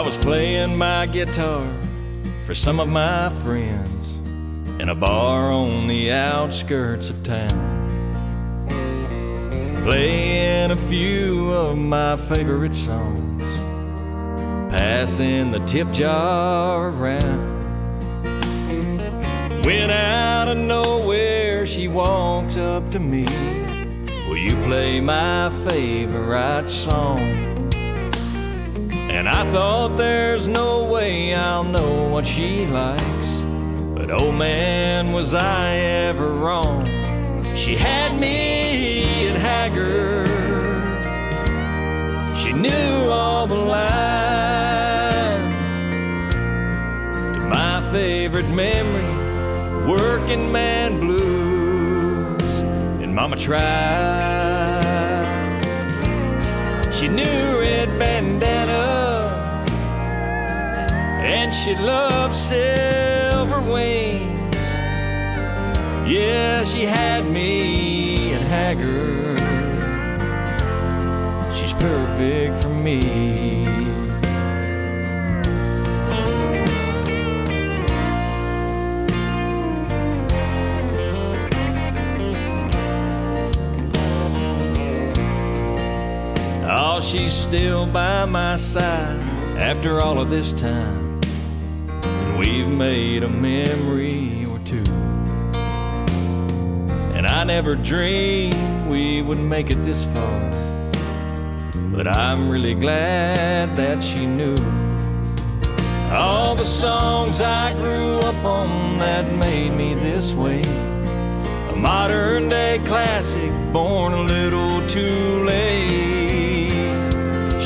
was playing my guitar for some of my friends in a bar on the outskirts of town, playing a few of my favorite songs, passing the tip jar around. When out of nowhere she walks up to me, "Will you play my favorite song?" And I thought there's no way I'll know what she likes, but oh man, was I ever wrong. She had me at Haggard. She knew all the lines to my favorite memory, Working Man Blues, and Mama tried. She knew Red Bandana, and she loved Silver Wings. Yeah, she had me at Haggard. She's perfect for me. Oh, she's still by my side after all of this time, and we've made a memory or two. And I never dreamed we would make it this far, but I'm really glad that she knew all the songs I grew up on that made me this way. A modern day classic, born a little too late.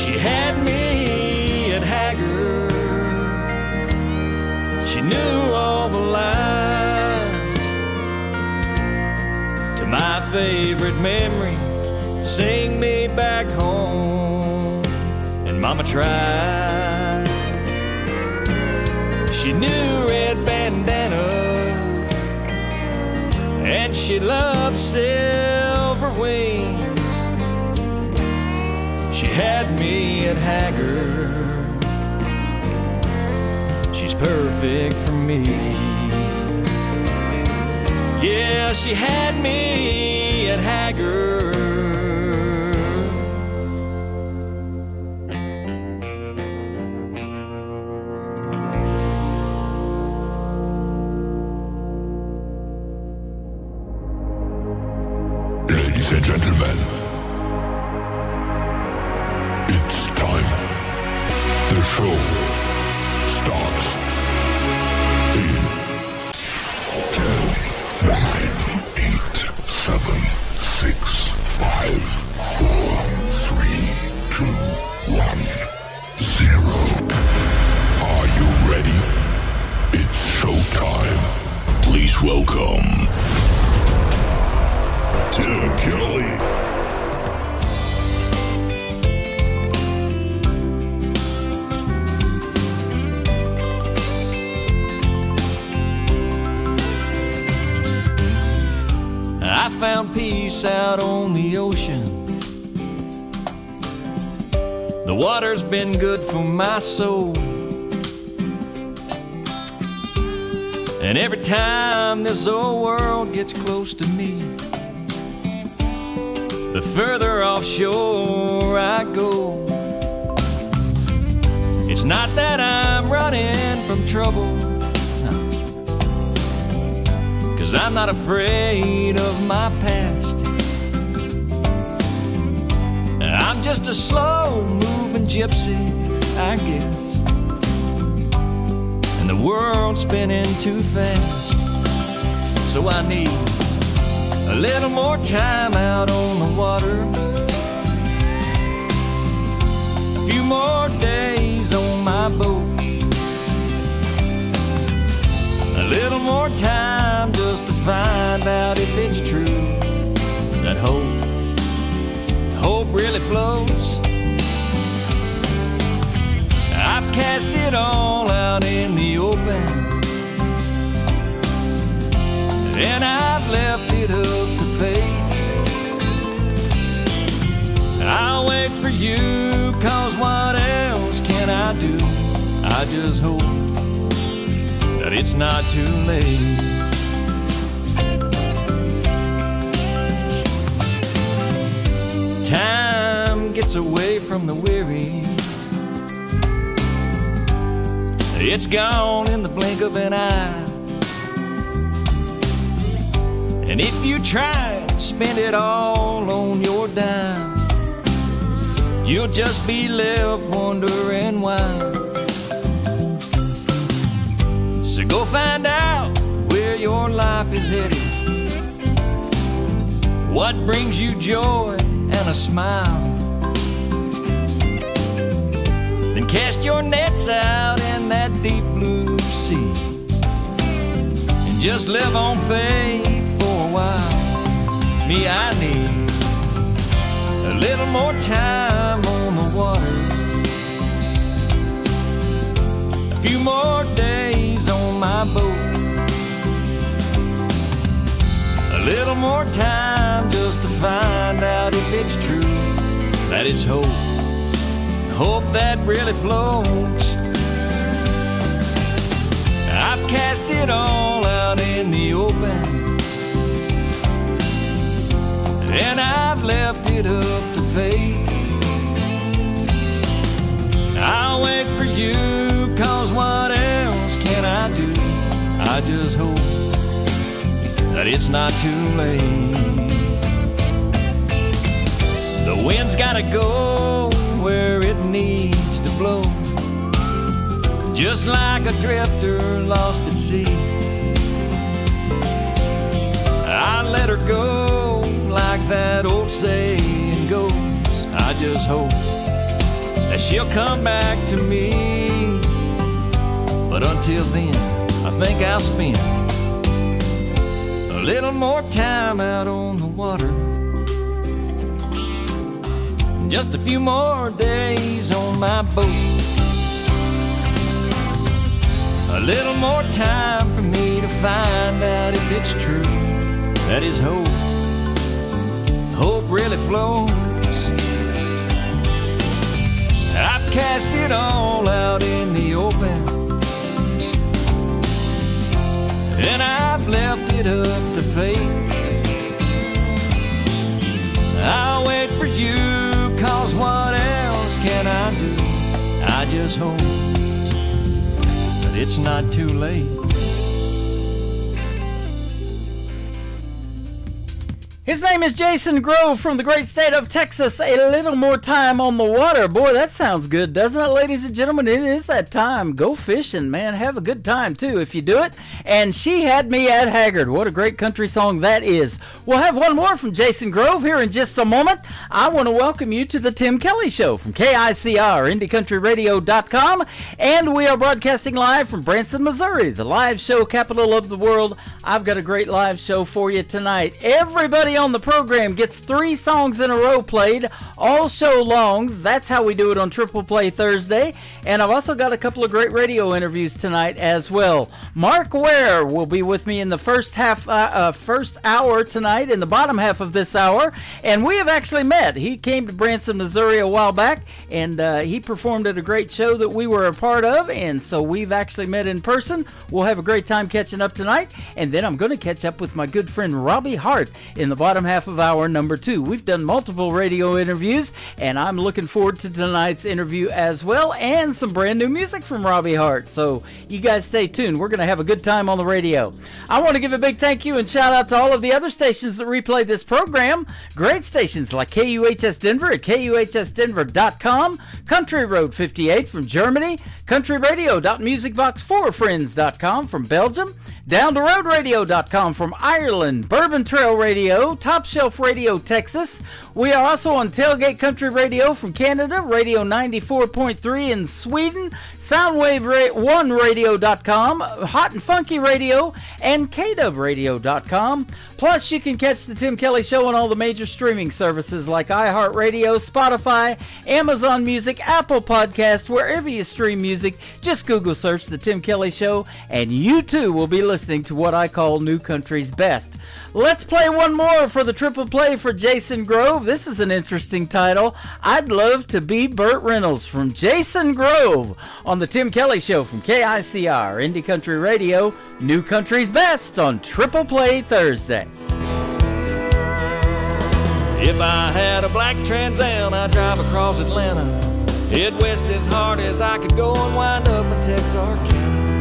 She had me at Haggard. She knew all the lines to my favorite memory, Sing Me Back Home, and Mama tried. She knew Red Bandana, and she loved Silver Wings. She had me at Haggard. She's perfect for me. Yeah, she had me at Haggard. Ladies and gentlemen, it's time. The show starts in 10, 9, 8, 7, 6, 5, 4, 3, 2, 1, 0. Are you ready? It's showtime. Please welcome Tim Kelly. I found peace out on the ocean. The water's been good for my soul. And every time this old world gets close to me, the further offshore I go. It's not that I'm running from trouble, no, 'cause I'm not afraid of my past. I'm just a slow-moving gypsy, I guess, and the world's spinning too fast. So I need a little more time out on the water, a few more days on my boat, a little more time just to find out if it's true that hope really flows. I've cast it all out in the open, and I've left it up to fate. I'll wait for you, 'cause what else can I do? I just hope that it's not too late. Time gets away from the weary. It's gone in the blink of an eye. And if you try and spend it all on your dime, you'll just be left wondering why. So go find out where your life is headed, what brings you joy and a smile. Then cast your nets out in that deep blue sea and just live on faith for a while. Me, I need a little more time on the water, a few more days on my boat, a little more time just to find out if it's true that it's hope, hope that really floats. I've cast it all out in the open, and I've left it up to fate. I'll wait for you, 'cause what else can I do? I just hope that it's not too late. The wind's gotta go where it needs to blow, just like a drifter lost at sea. I let her go like that old saying goes. I just hope that she'll come back to me. But until then, I think I'll spend a little more time out on the water, just a few more days on my boat, a little more time for me to find out if it's true that is hope, hope really flows. I've cast it all out in the open, and I've left it up to fate. I'll wait for you, 'cause what else can I do? I just hope that it's not too late. His name is Jason Grove from the great state of Texas. A little more time on the water. Boy, that sounds good, doesn't it, ladies and gentlemen? It is that time. Go fishing, man. Have a good time, too, if you do it. And She Had Me at Haggard. What a great country song that is. We'll have one more from Jason Grove here in just a moment. I want to welcome you to the Tim Kelly Show from KICR, IndieCountryRadio.com. And we are broadcasting live from Branson, Missouri, the live show capital of the world. I've got a great live show for you tonight. Everybody on the program gets 3 songs in a row played all show long. That's how we do it on Triple Play Thursday. And I've also got a couple of great radio interviews tonight as well. Mark Ware will be with me in the first hour tonight, in the bottom half of this hour. And we have actually met. He came to Branson, Missouri a while back, and he performed at a great show that we were a part of. And so we've actually met in person. We'll have a great time catching up tonight. And then I'm going to catch up with my good friend Robbie Hart in the bottom half of hour number 2. We've done multiple radio interviews, and I'm looking forward to tonight's interview as well, and some brand new music from Robbie Hart. So you guys stay tuned. We're going to have a good time on the radio. I want to give a big thank you and shout out to all of the other stations that replay this program. Great stations like KUHS Denver at KUHSdenver.com, Country Road 58 from Germany, countryradio.musicbox4friends.com from Belgium, DownTheRoadRadio.com from Ireland, Bourbon Trail Radio, Top Shelf Radio, Texas. We are also on Tailgate Country Radio from Canada, Radio 94.3 in Sweden, Soundwave1Radio.com, Hot and Funky Radio, and KWRadio.com. Plus, you can catch the Tim Kelly Show on all the major streaming services like iHeartRadio, Spotify, Amazon Music, Apple Podcasts, wherever you stream music. music. Just Google search The Tim Kelly Show, and you too will be listening to what I call New Country's Best. Let's play one more for the triple play for Jason Grove. This is an interesting title. I'd Love to Be Burt Reynolds from Jason Grove on The Tim Kelly Show from KICR, Indie Country Radio, New Country's Best on Triple Play Thursday. If I had a black Trans Am, I'd drive across Atlanta, head west as hard as I could go and wind up in Texarkana.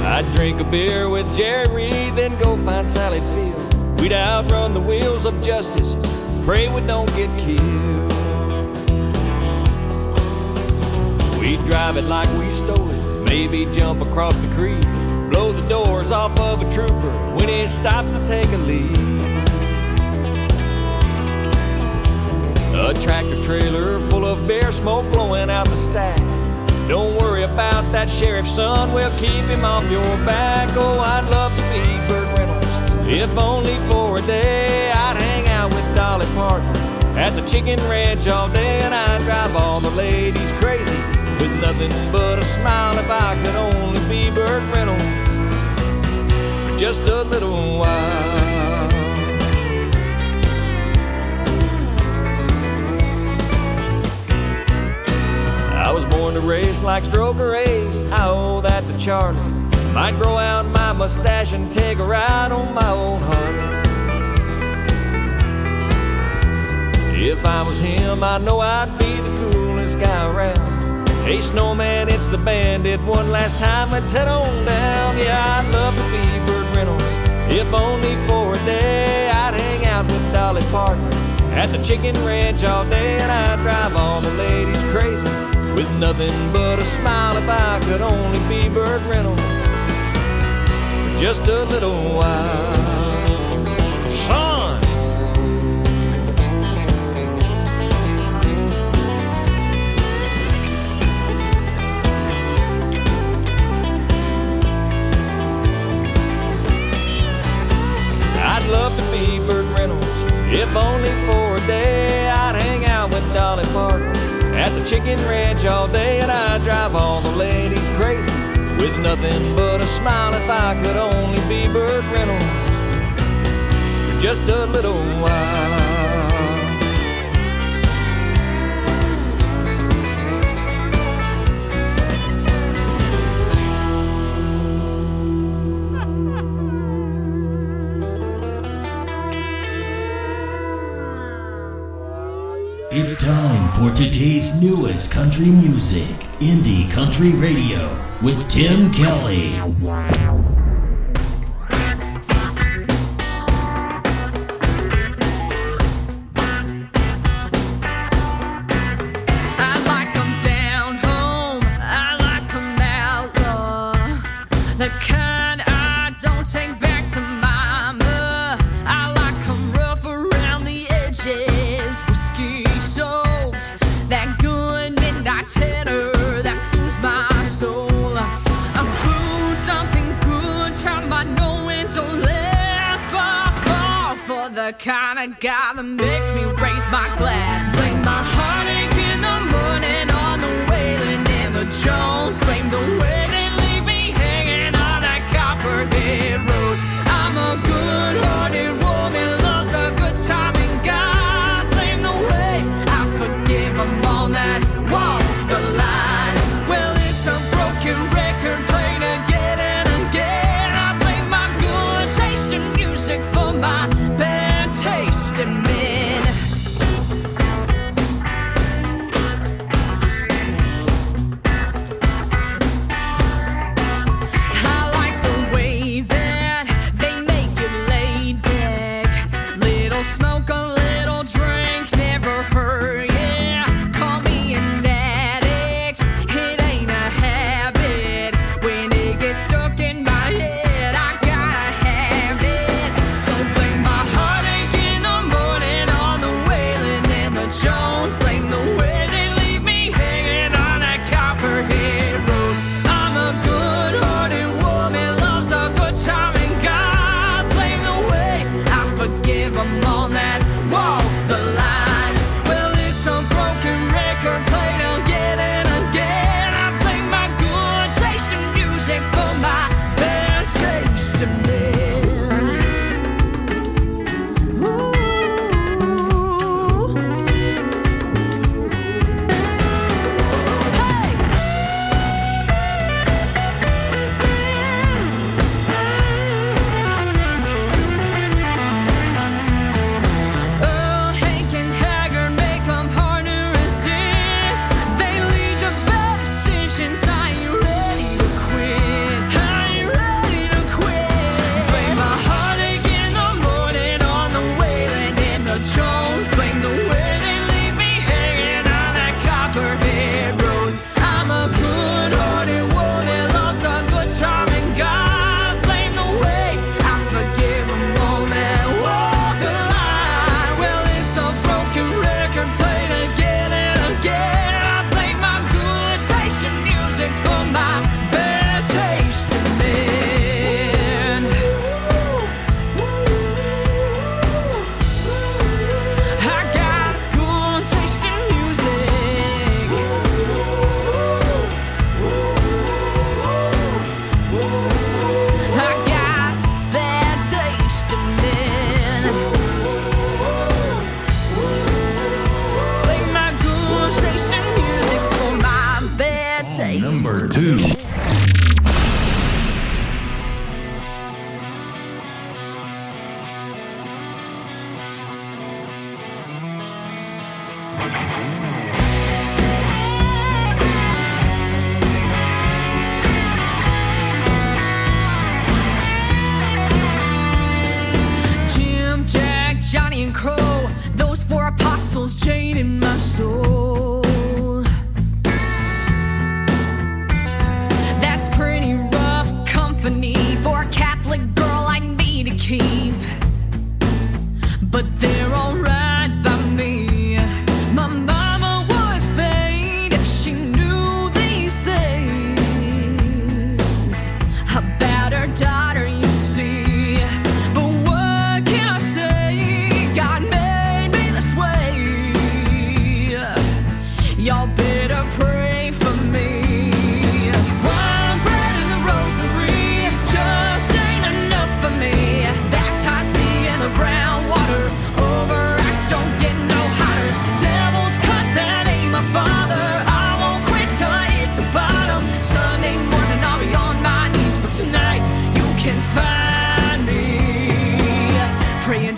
I'd drink a beer with Jerry Reed, then go find Sally Field. We'd outrun the wheels of justice, pray we don't get killed. We'd drive it like we stole it, maybe jump across the creek, blow the doors off of a trooper when he stops to take a leak. A tractor trailer full of beer smoke blowing out the stack. Don't worry about that sheriff's son, we'll keep him off your back. Oh, I'd love to be Burt Reynolds, if only for a day. I'd hang out with Dolly Parton at the chicken ranch all day, and I'd drive all the ladies crazy with nothing but a smile. If I could only be Burt Reynolds for just a little while. I was born to race like Stroker Race, I owe that to Charlie. Might grow out my mustache and take a ride on my old Harley. If I was him, I know I'd be the coolest guy around. Hey Snowman, it's the Bandit, one last time, let's head on down. Yeah, I'd love to be Burt Reynolds, if only for a day. I'd hang out with Dolly Parton at the chicken ranch all day, and I'd drive all the ladies crazy with nothing but a smile. If I could only be Burt Reynolds for just a little while. Son! I'd love to be Burt Reynolds, if only for a day. I'd hang out with Dolly Parton at the chicken ranch all day, and I'd drive all the ladies crazy with nothing but a smile. If I could only be Burt Reynolds for just a little while. It's time for today's newest country music, Indie Country Radio, with Tim Kelly. The kind of guy that makes me raise my glass. Blame my heartache in the morning on the Wailing and the Jones. Blame the way they leave me hanging on that Copperhead Road. I'm a good-hearted woman, loves a good time, and God blame the way I forgive them all that walk the line. Well, it's a broken record played again and again. I blame my good taste in music for my bad taste in men.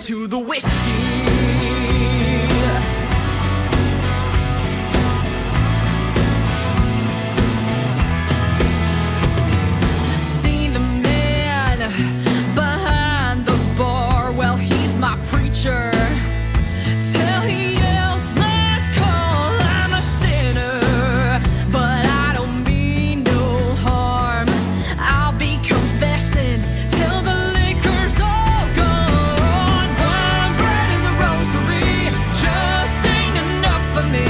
to the whiskey. See the man behind the bar, well, he's my preacher. Till he yells, last call, I'm a sinner. But I don't mean no harm. I'll be confessing till the liquor's all gone. One bread in the rosary just ain't enough for me.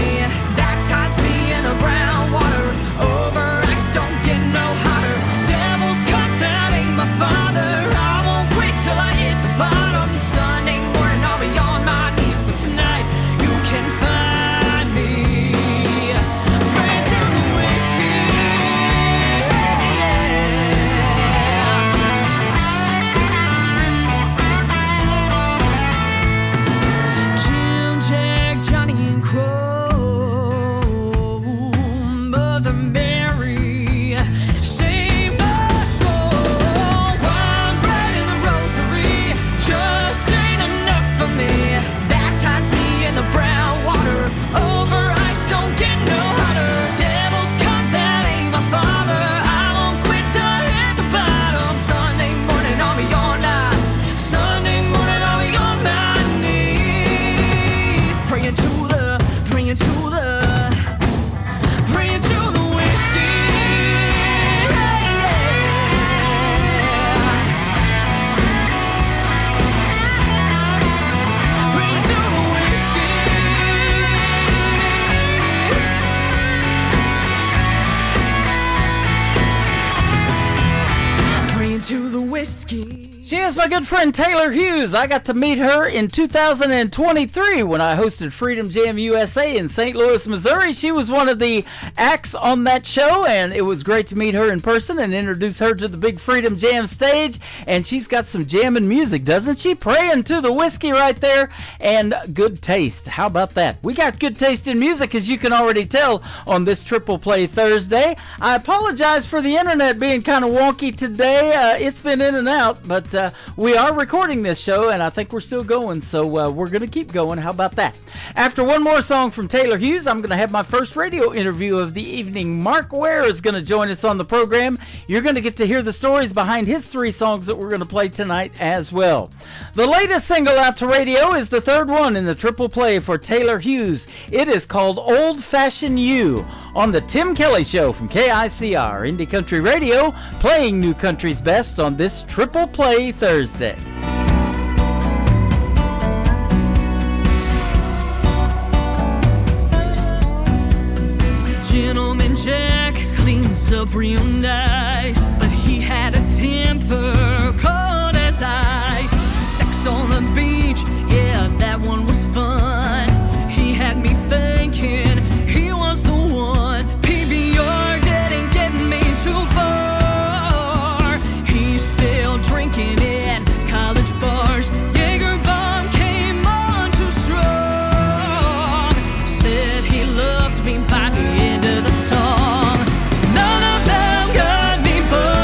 Baptize me in the brown water, over ice don't get no hotter. Devil's cup, that ain't my father. I won't quit till I hit the bottom. Sunday morning I'll be on my knees, but tonight you can find me praying to the whiskey. Jim, Jack, Johnny, and Crow, Mother Mary, save my soul. One bread in the rosary just ain't enough for me. Baptize me in the brown water, over ice don't get no hotter. Devil's cup, that ain't my father. I won't quit till I hit the bottom. Sunday morning I'll be on night. Sunday morning I'll be on my knees, praying to the whiskey. Praying to the whiskey. Praying to the whiskey. She is my good friend Taylor Hughes. I got to meet her in 2023 when I hosted Freedom Jam USA in St. Louis, Missouri. She was one of the acts on that show, and it was great to meet her in person and introduce her to the big Freedom Jam stage. And she's got some jamming music, doesn't she? Praying to the whiskey right there, and good taste. How about that? We got good taste in music, as you can already tell, on this Triple Play Thursday. I apologize for the internet being kind of wonky today. It's been in and out, but we are recording this show, and I think we're still going, so we're going to keep going. How about that? After one more song from Taylor Hughes, I'm going to have my first radio interview of the evening. Mark Ware is going to join us on the program. You're going to get to hear the stories behind his 3 songs that we're going to play tonight as well. The latest single out to radio is the third one in the Triple Play for Taylor Hughes. It is called Old Fashioned You on the Tim Kelly Show from KICR Indie Country Radio, playing new country's best on this Triple Play Thursday. Gentleman Jack cleans up real nice, but he had a temper cold as ice. Sex on the beach, yeah, that one was fun. He had me thinking he was the one. PBR didn't get me too far. He's still drinking in college bars. Jaeger bomb came on too strong. Said he loved me by the end of the song. None of them got me, but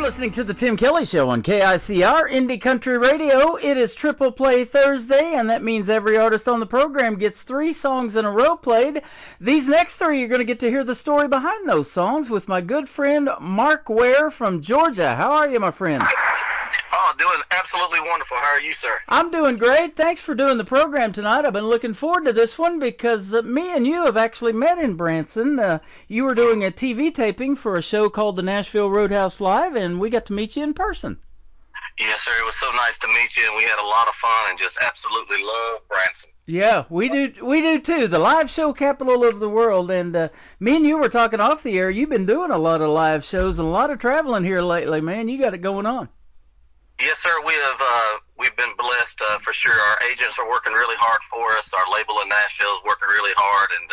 listening to the Tim Kelly Show on KICR Indie Country Radio. It is Triple Play Thursday, and that means every artist on the program gets 3 songs in a row played. These next 3, you're going to get to hear the story behind those songs with my good friend Mark Ware from Georgia. How are you, my friend? Oh, doing absolutely wonderful. How are you, sir? I'm doing great. Thanks for doing the program tonight. I've been looking forward to this one because me and you have actually met in Branson. You were doing a TV taping for a show called the Nashville Roadhouse Live, and we got to meet you in person. Yes, sir. It was so nice to meet you, and we had a lot of fun and just absolutely love Branson. Yeah, we do too. The live show capital of the world, and me and you were talking off the air. You've been doing a lot of live shows and a lot of traveling here lately, man. You got it going on. Yes, sir. We've been blessed for sure. Our agents are working really hard for us. Our label in Nashville is working really hard, and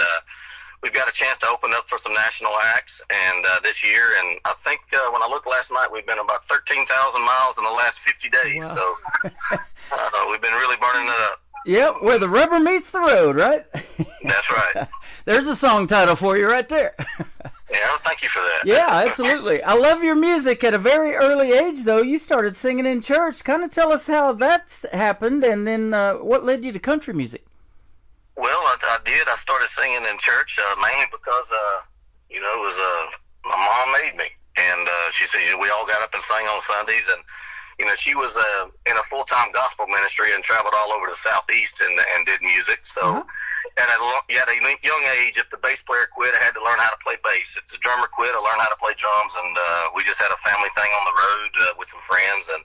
we've got a chance to open up for some national acts and this year. And I think when I looked last night, we've been about 13,000 miles in the last 50 days. Wow. So we've been really burning it up. Yep, where the rubber meets the road, right? That's right. There's a song title for you right there. Yeah, thank you for that. Yeah, absolutely. I love your music. At a very early age, though, you started singing in church. Kind of tell us how that's happened, and then what led you to country music? Well, I did. I started singing in church mainly because, it was my mom made me. And she said, we all got up and sang on Sundays, and she was in a full-time gospel ministry and traveled all over the Southeast and did music. So at a young age, if the bass player quit, I had to learn how to play bass. If the drummer quit, I learned how to play drums. And we just had a family thing on the road with some friends. And,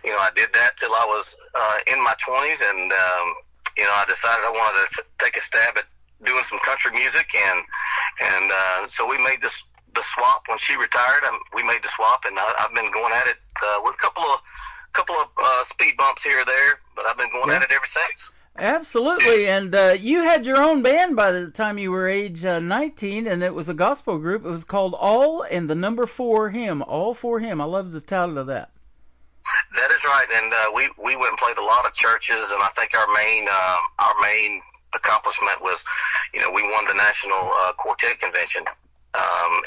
I did that till I was in my 20s. And, I decided I wanted to take a stab at doing some country music. And so we made the swap when she retired. We made the swap, and I've been going at it with a couple of speed bumps here or there, but I've been going at it ever since. Absolutely, and you had your own band by the time you were age 19, and it was a gospel group. It was called All and the Number 4 Hymn, All for Him. I love the title of that. That is right, and we went and played a lot of churches, and I think our main accomplishment was, we won the National Quartet Convention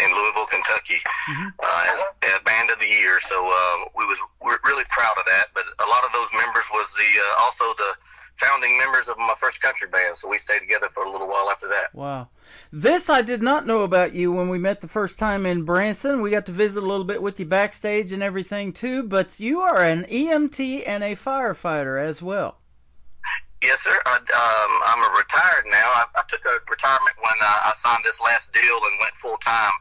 in Louisville, Kentucky, as Band of the Year. So we're really proud of that. But a lot of those members was also the founding members of my first country band. So we stayed together for a little while after that. Wow. This I did not know about you when we met the first time in Branson. We got to visit a little bit with you backstage and everything too. But you are an EMT and a firefighter as well. Yes, sir. I'm a retired now. I took a retirement when I signed this last deal and went full-time.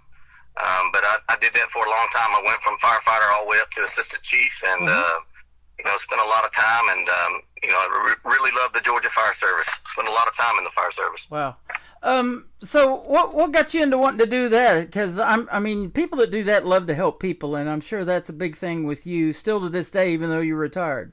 But I did that for a long time. I went from firefighter all the way up to assistant chief and, spent a lot of time. And, I really love the Georgia Fire Service. Spent a lot of time in the fire service. Wow. So what got you into wanting to do that? Because, people that do that love to help people, and I'm sure that's a big thing with you still to this day, even though you're retired.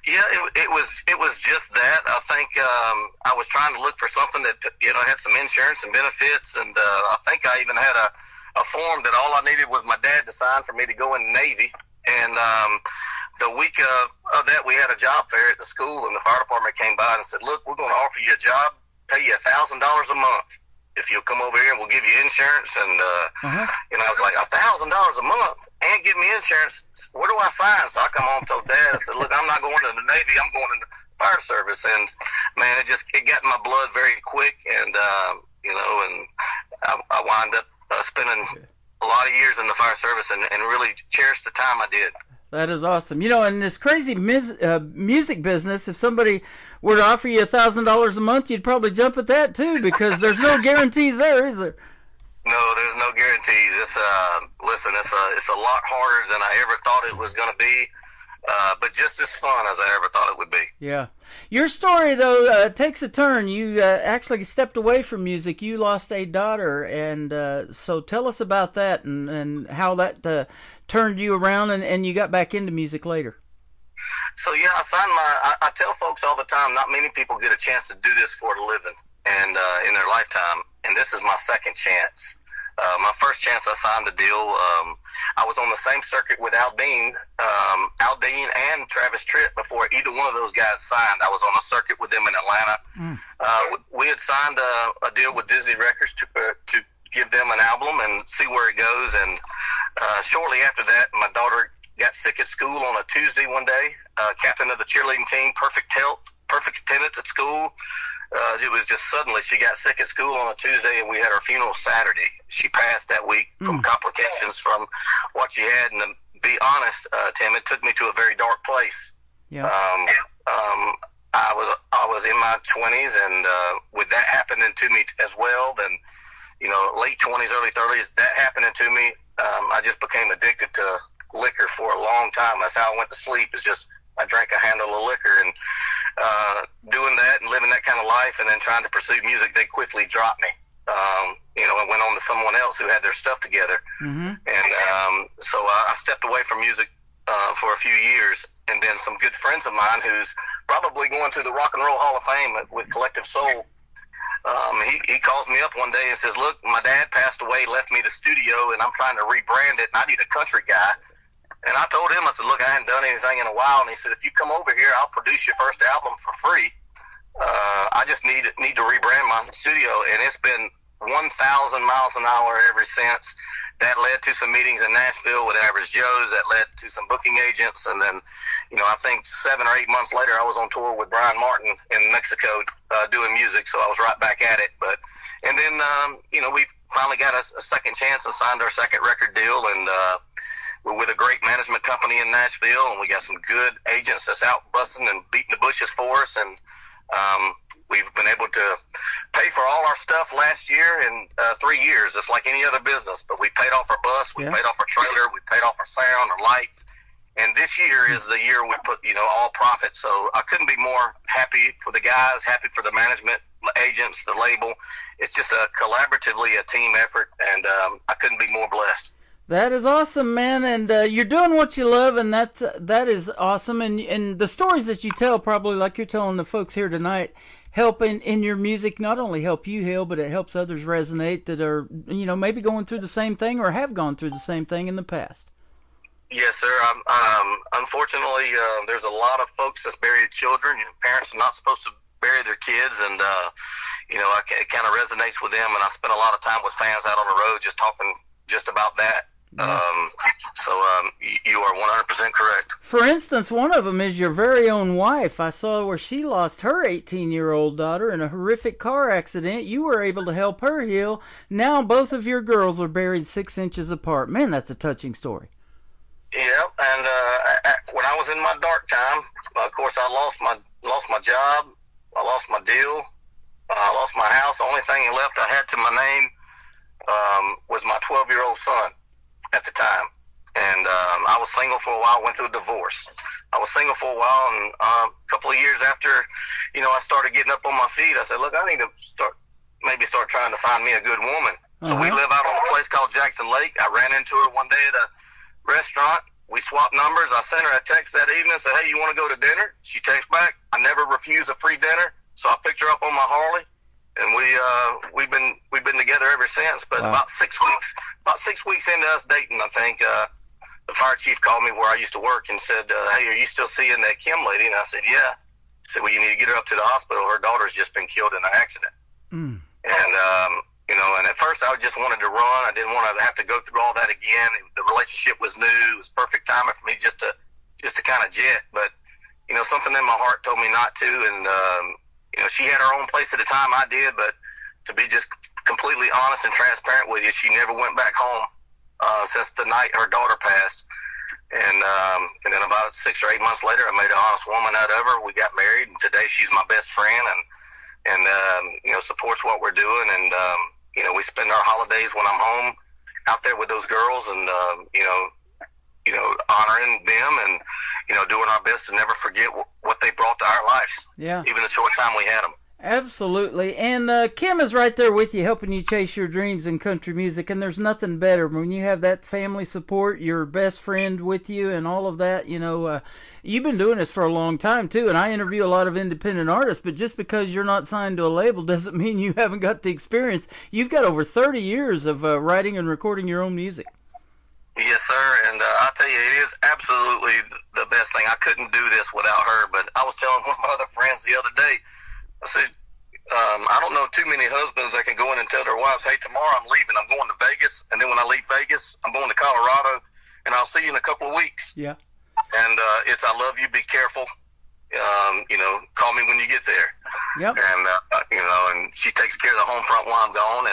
Yeah, it was just that. I think I was trying to look for something that had some insurance and benefits, and I think I even had a form that all I needed was my dad to sign for me to go in the Navy. And the week of that, we had a job fair at the school, and the fire department came by and said, "Look, we're going to offer you a job, pay you $1,000 a month if you'll come over here, and we'll give you insurance." And I was like, $1,000 a month and give me insurance? Where do I sign? So I come home and told Dad. I said, "Look, I'm not going to the Navy. I'm going in the fire service." And man, it got in my blood very quick. And and I wound up spending a lot of years in the fire service and really cherished the time I did. That is awesome. In this crazy music business, if somebody were to offer you $1,000 a month, you'd probably jump at that too, because there's no guarantees there, is there? No, there's no guarantees. It's a lot harder than I ever thought it was going to be, but just as fun as I ever thought it would be. Yeah. Your story, though, takes a turn. You actually stepped away from music. You lost a daughter, and so tell us about that and how that turned you around and you got back into music later. So, yeah, I tell folks all the time, not many people get a chance to do this for a living and in their lifetime, and this is my second chance. My first chance I signed a deal, I was on the same circuit with Al Dean and Travis Tritt before either one of those guys signed. I was on a circuit with them in Atlanta. We had signed a deal with Disney Records to give them an album and see where it goes. And shortly after that, my daughter got sick at school on a Tuesday one day. Captain of the cheerleading team, perfect health, perfect attendance at school. It was just suddenly she got sick at school on a Tuesday, and we had her funeral Saturday. She passed that week from complications from what she had. And to be honest, Tim, it took me to a very dark place. Yeah. I was in my 20s, and with that happening to me as well, then, late 20s, early 30s, that happening to me, I just became addicted to liquor for a long time. That's how I went to sleep, is just I drank a handle of liquor, and doing that and living that kind of life and then trying to pursue music, they quickly dropped me. I went on to someone else who had their stuff together. And so I stepped away from music for a few years, and then some good friends of mine who's probably going to the Rock and Roll Hall of Fame with Collective Soul, he calls me up one day and says, look, my dad passed away, left me the studio, and I'm trying to rebrand it, and I need a country guy. And I told him, I said, look, I hadn't done anything in a while. And he said, if you come over here, I'll produce your first album for free. I just need to rebrand my studio. And it's been 1,000 miles an hour ever since. That led to some meetings in Nashville with Average Joe's. That led to some booking agents. And then, I think 7 or 8 months later, I was on tour with Brian Martin in Mexico doing music. So I was right back at it. And then, we finally got a second chance and signed our second record deal. And we're with a great management company in Nashville, and we got some good agents that's out busting and beating the bushes for us. And we've been able to pay for all our stuff last year in 3 years. It's like any other business, but we paid off our bus, we paid off our trailer, we paid off our sound, our lights. And this year is the year we put, all profit. So I couldn't be more happy for the guys, happy for the management, the agents, the label. It's just collaboratively a team effort, and I couldn't be more blessed. That is awesome, man, and you're doing what you love, and that is awesome. And the stories that you tell, probably like you're telling the folks here tonight, help in your music. Not only help you heal, but it helps others resonate that are maybe going through the same thing or have gone through the same thing in the past. Yes, sir. Unfortunately, there's a lot of folks that's buried children. Parents are not supposed to bury their kids, and it kind of resonates with them. And I spend a lot of time with fans out on the road just talking just about that. You are 100% correct. For instance, one of them is your very own wife. I saw where she lost her 18-year-old daughter in a horrific car accident. You were able to help her heal. Now both of your girls are buried 6 inches apart. Man, that's a touching story. Yeah, and when I was in my dark time, of course, I lost my job, I lost my deal, I lost my house. The only thing left I had to my name was my 12-year-old son at the time. And I was single for a while, went through a divorce. I was single for a while, and a couple of years after, I started getting up on my feet, I said, look, I need to start trying to find me a good woman. So we live out on a place called Jackson Lake. I ran into her one day at a restaurant. We swapped numbers. I sent her a text that evening, said, hey, you want to go to dinner? She texted back. I never refuse a free dinner. So I picked her up on my Harley, and we've been together ever since. But about 6 weeks into us dating, I think, the fire chief called me where I used to work and said, hey, are you still seeing that Kim lady? And I said, yeah. He said, well, you need to get her up to the hospital. Her daughter's just been killed in an accident. And and at first I just wanted to run. I didn't want to have to go through all that again. The relationship was new. It was perfect timing for me just to kind of jet. But, something in my heart told me not to. And, she had her own place at the time, I did. But to be just completely honest and transparent with you, she never went back home since the night her daughter passed. And then about 6 or 8 months later, I made an honest woman out of her. We got married, and today she's my best friend and supports what we're doing. And, we spend our holidays when I'm home out there with those girls and, honoring them and, doing our best to never forget what they brought to our lives. Yeah. Even the short time we had them. Absolutely. And Kim is right there with you, helping you chase your dreams in country music. And there's nothing better when you have that family support, your best friend with you and all of that. You've been doing this for a long time, too. And I interview a lot of independent artists. But just because you're not signed to a label doesn't mean you haven't got the experience. You've got over 30 years of writing and recording your own music. Yes, sir. And I'll tell you, it is absolutely the best thing. I couldn't do this without her. But I was telling one of my other friends the other day, I said, I don't know too many husbands that can go in and tell their wife, was, hey, tomorrow I'm leaving. I'm going to Vegas, and then when I leave Vegas, I'm going to Colorado, and I'll see you in a couple of weeks. Yeah. And it's I love you. Be careful. Call me when you get there. Yep. And and she takes care of the home front while I'm gone,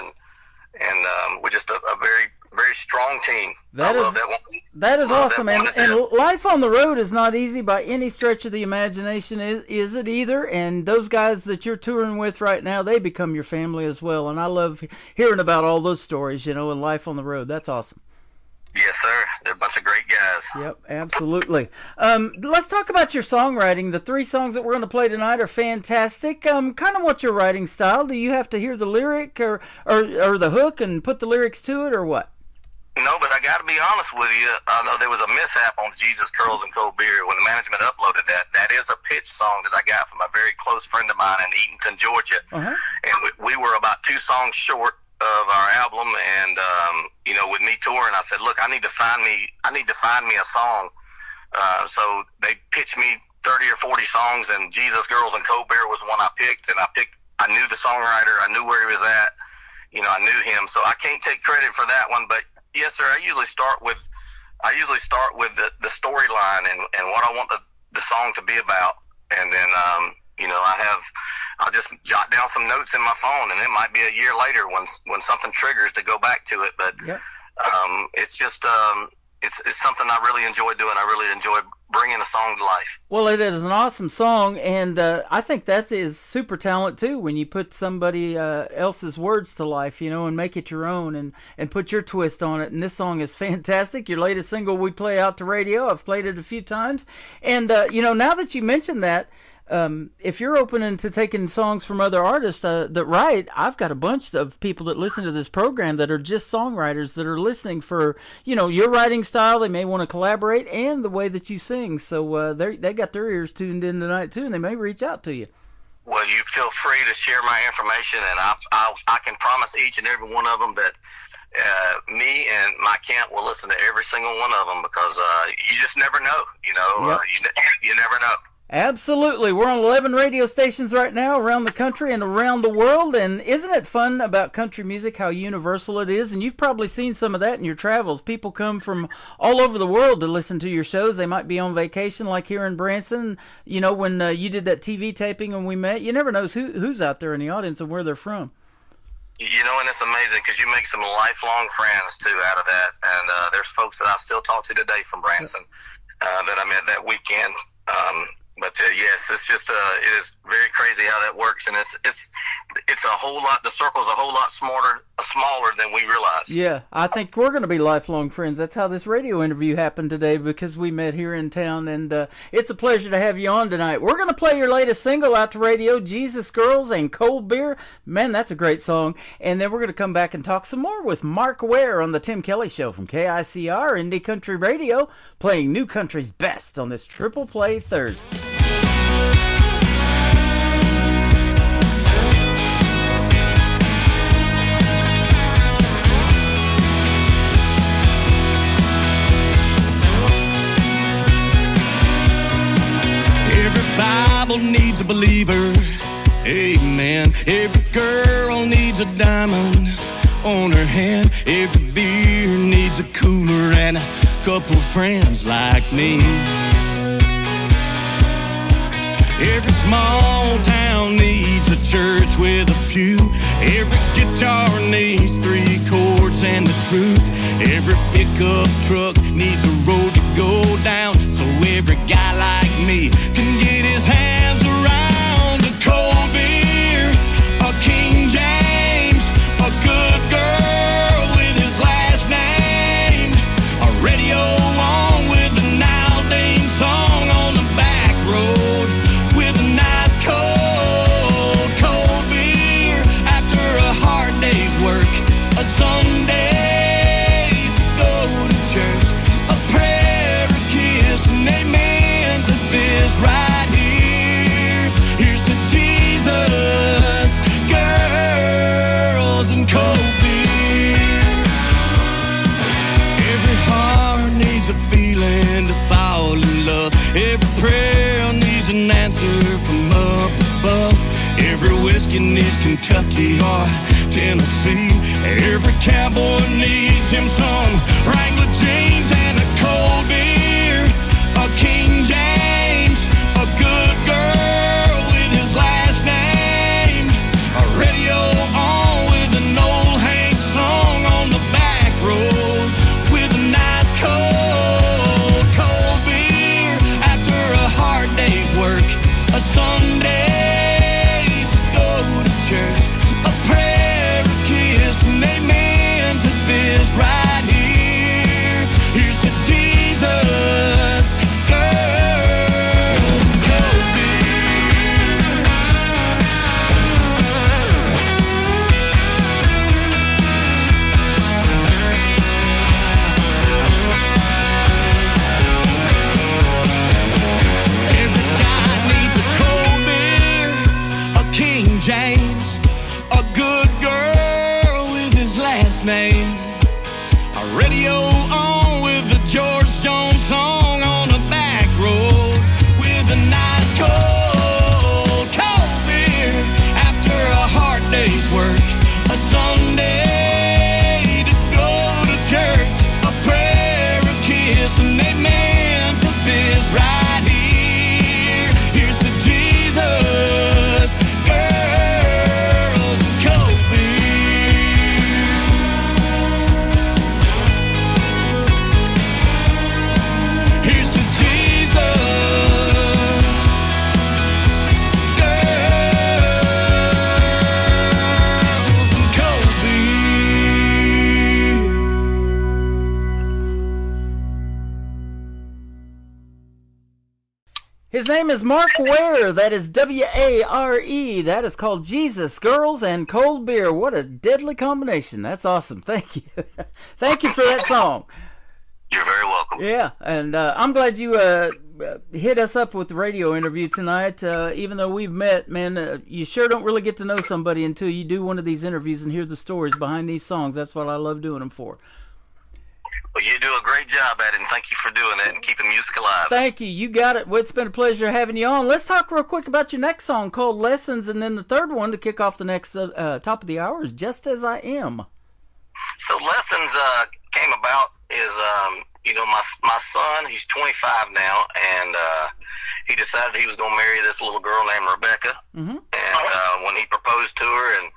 and we're just a very, very strong team. I love that one. That is awesome. And and life on the road is not easy by any stretch of the imagination, is it either? And those guys that you're touring with right now, they become your family as well. And I love hearing about all those stories, and life on the road. That's awesome. Yes, sir. They're a bunch of great guys. Yep, absolutely. Let's talk about your songwriting. The 3 songs that we're going to play tonight are fantastic. Kind of what's your writing style? Do you have to hear the lyric or the hook and put the lyrics to it, or what? No, but I got to be honest with you. I know there was a mishap on Jesus, Curls, and Cold Beer when the management uploaded that. That is a pitch song that I got from a very close friend of mine in Eatonton, Georgia. Uh-huh. And we were about 2 songs short of our album, and with me touring, I said, look, I need to find me a song. So they pitched me 30 or 40 songs, and Jesus, Girls, and Cold Beer was one I picked. And I knew the songwriter, I knew where he was at, I knew him. So I can't take credit for that one, but yes, sir. I usually start with the storyline and what I want the song to be about, and then I'll just jot down some notes in my phone, and it might be a year later when something triggers to go back to it. But yep. It's just it's something I really enjoy doing. I really enjoy bringing a song to life. Well, it is an awesome song, and I think that is super talent too, when you put somebody else's words to life, and make it your own and put your twist on it. And this song is fantastic. Your latest single we play out to radio. I've played it a few times. And, now that you mentioned that, if you're open to taking songs from other artists that write, I've got a bunch of people that listen to this program that are just songwriters that are listening for, your writing style. They may want to collaborate and the way that you sing. So they got their ears tuned in tonight too, and they may reach out to you. Well, you feel free to share my information, and I can promise each and every one of them that me and my Kent will listen to every single one of them, because you just never know. Yep. You never know. Absolutely. We're on 11 radio stations right now around the country and around the world. And isn't it fun about country music, how universal it is? And you've probably seen some of that in your travels. People come from all over the world to listen to your shows. They might be on vacation, like here in Branson. When you did that TV taping and we met, you never know who's out there in the audience and where they're from. And it's amazing because you make some lifelong friends, too, out of that. And there's folks that I still talk to today from Branson that I met that weekend. But yes, it's just it is very crazy how that works, and it's a whole lot. The circle's a whole lot smaller than we realize. Yeah, I think we're going to be lifelong friends. That's how this radio interview happened today, because we met here in town, and it's a pleasure to have you on tonight. We're going to play your latest single out to radio, Jesus, Girls, and Cold Beer. Man, that's a great song. And then we're going to come back and talk some more with Mark Ware on the Tim Kelly Show from KICR Indie Country Radio, playing New Country's best on this Triple Play Thursday. Every Bible needs a believer, amen. Every girl needs a diamond on her hand. Every beer needs a cooler and a couple friends like me. Every small town needs a church with a pew. Every guitar needs 3 chords and the truth. Every pickup truck needs a road to go down, so every guy like me can get his hands around a cold beer, a King James, a good girl with his last name, a radio on with a Naldane song on the back road, with a nice cold beer after a hard day's work, a Sunday to go to church, a prayer, a kiss, and amen to this right here. Here's to Jesus, girls, and cold beer. Every heart needs a feeling to fall in love. Every prayer needs an answer from up above. Every whiskey needs Kentucky or Tennessee. sea. Every cowboy needs him some Wrangler jeans and a cold beer, a King James, a good girl with his last name, a radio on with an old Hank song on the back road with a nice cold beer after a hard day's work, a Sunday to go to church, a prayer, a kiss, and amen to this right here. Here's to Jesus, girl, cold Every guy needs a cold beer, a King James, a good girl with his last name, a radio on with the George Jones song on the back road with a nice cold beer after a hard day's work, a Sunday to go to church, a prayer, a kiss, and amen to this right here. Here's to Jesus, girls, and cold beer. Here's to Jesus, girls, and cold beer. His name is Mark Ware. That is W-A-R-E. That is called Jesus, Girls, and Cold Beer. What a deadly combination. That's awesome. Thank you. Thank you for that song. You're very welcome. Yeah, and I'm glad you hit us up with the radio interview tonight. Even though we've met, man, you sure don't really get to know somebody until you do one of these interviews and hear the stories behind these songs. That's what I love doing them for. Well, you do a great job at it, and thank you for doing that and keeping music alive. Thank you. You got it. Well, it's been a pleasure having you on. Let's talk real quick about your next song called Lessons, and then the third one to kick off the next top of the hour is Just As I Am. So Lessons came about is, my son, he's 25 now, and he decided he was going to marry this little girl named Rebecca. Mm-hmm. And when he proposed to her, and,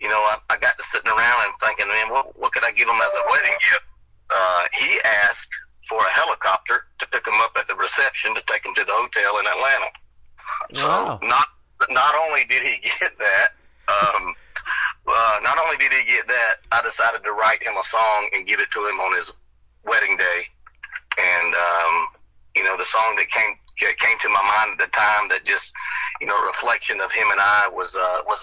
I got to sitting around and thinking, man, what could I give him as a wedding gift? He asked for a helicopter to pick him up at the reception to take him to the hotel in Atlanta. Wow. So not only did he get that, I decided to write him a song and give it to him on his wedding day. And the song that came to my mind at the time that just reflection of him and I was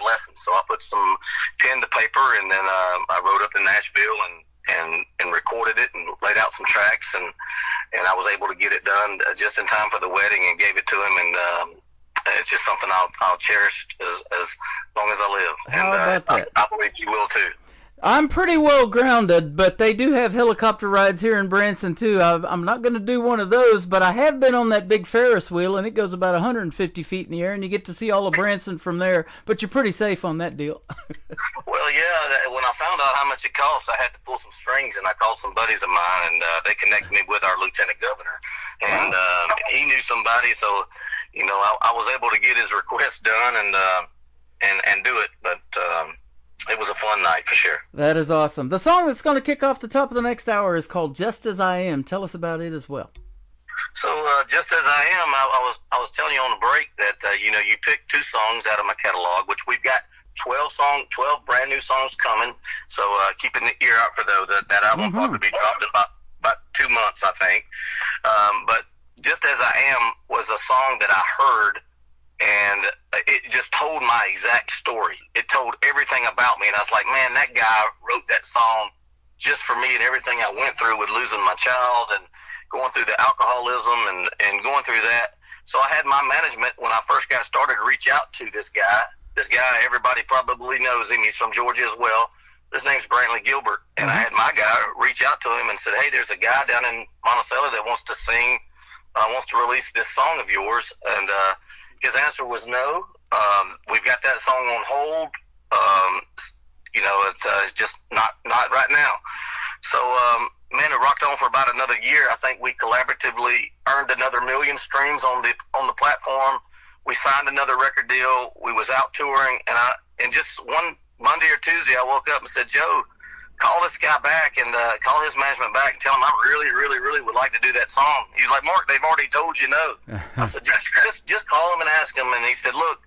Lessons. So I put some pen to paper, and then I rode up to Nashville and recorded it and laid out some tracks, and I was able to get it done just in time for the wedding and gave it to him, and it's just something I'll cherish as long as I live. How about that? I believe you will too. I'm pretty well grounded, but they do have helicopter rides here in Branson too. I'm not going to do one of those, but I have been on that big Ferris wheel, and it goes about 150 feet in the air, and you get to see all of Branson from there. But you're pretty safe on that deal. Well, yeah. When I found out how much it cost, I had to pull some strings, and I called some buddies of mine, and they connected me with our lieutenant governor, and he knew somebody, so I was able to get his request done and do it, but. It was a fun night for sure. That is awesome. The song that's going to kick off the top of the next hour is called Just As I Am. Tell us about it as well. So Just As I Am, I was telling you on the break that you picked 2 songs out of my catalog, which we've got 12 brand new songs coming. So keep an ear out for those. That album will probably be dropped in about 2 months, I think. But Just As I Am was a song that I heard, and it just told my exact story. It told everything about me, and I was like, man, that guy wrote that song just for me and everything I went through with losing my child and going through the alcoholism and going through that. So I had my management, when I first got started, reach out to this guy. This guy, everybody probably knows him. He's from Georgia as well. His name's Brantley Gilbert. And I had my guy reach out to him and said, hey, there's a guy down in Monticello that wants to sing, wants to release this song of yours. And his answer was no. We've got that song on hold. it's just not right now. So, man, it rocked on for about another year. I think we collaboratively earned another 1 million streams on the platform. We signed another record deal. We was out touring, and just one Monday or Tuesday, I woke up and said, Joe, call this guy back and call his management back and tell him I really, really, really would like to do that song. He's like, Mark, they've already told you no. I said, just call him and ask him. And he said, look,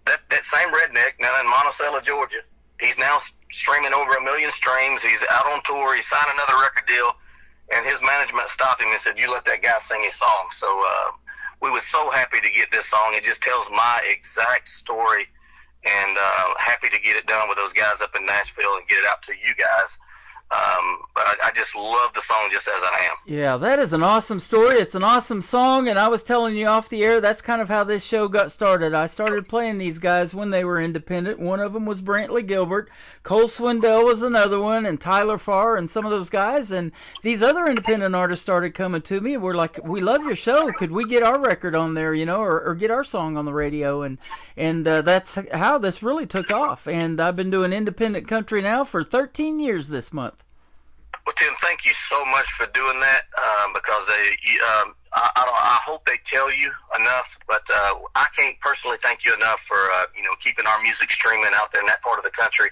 that same redneck now in Monticello, Georgia, he's now streaming over 1 million streams. He's out on tour. He signed another record deal, and his management stopped him and said, you let that guy sing his song. So we were so happy to get this song. It just tells my exact story, and happy to get it done with those guys up in Nashville and get it out to you guys. But I just love the song just as I am. Yeah, that is an awesome story. It's an awesome song, and I was telling you off the air, that's kind of how this show got started. I started playing these guys when they were independent. One of them was Brantley Gilbert. Cole Swindell was another one, and Tyler Farr and some of those guys. And these other independent artists started coming to me, and we're like, we love your show. Could we get our record on there, or get our song on the radio? And that's how this really took off. And I've been doing independent country now for 13 years this month. Well, Tim, thank you so much for doing that, because I hope they tell you enough, but I can't personally thank you enough for keeping our music streaming out there in that part of the country,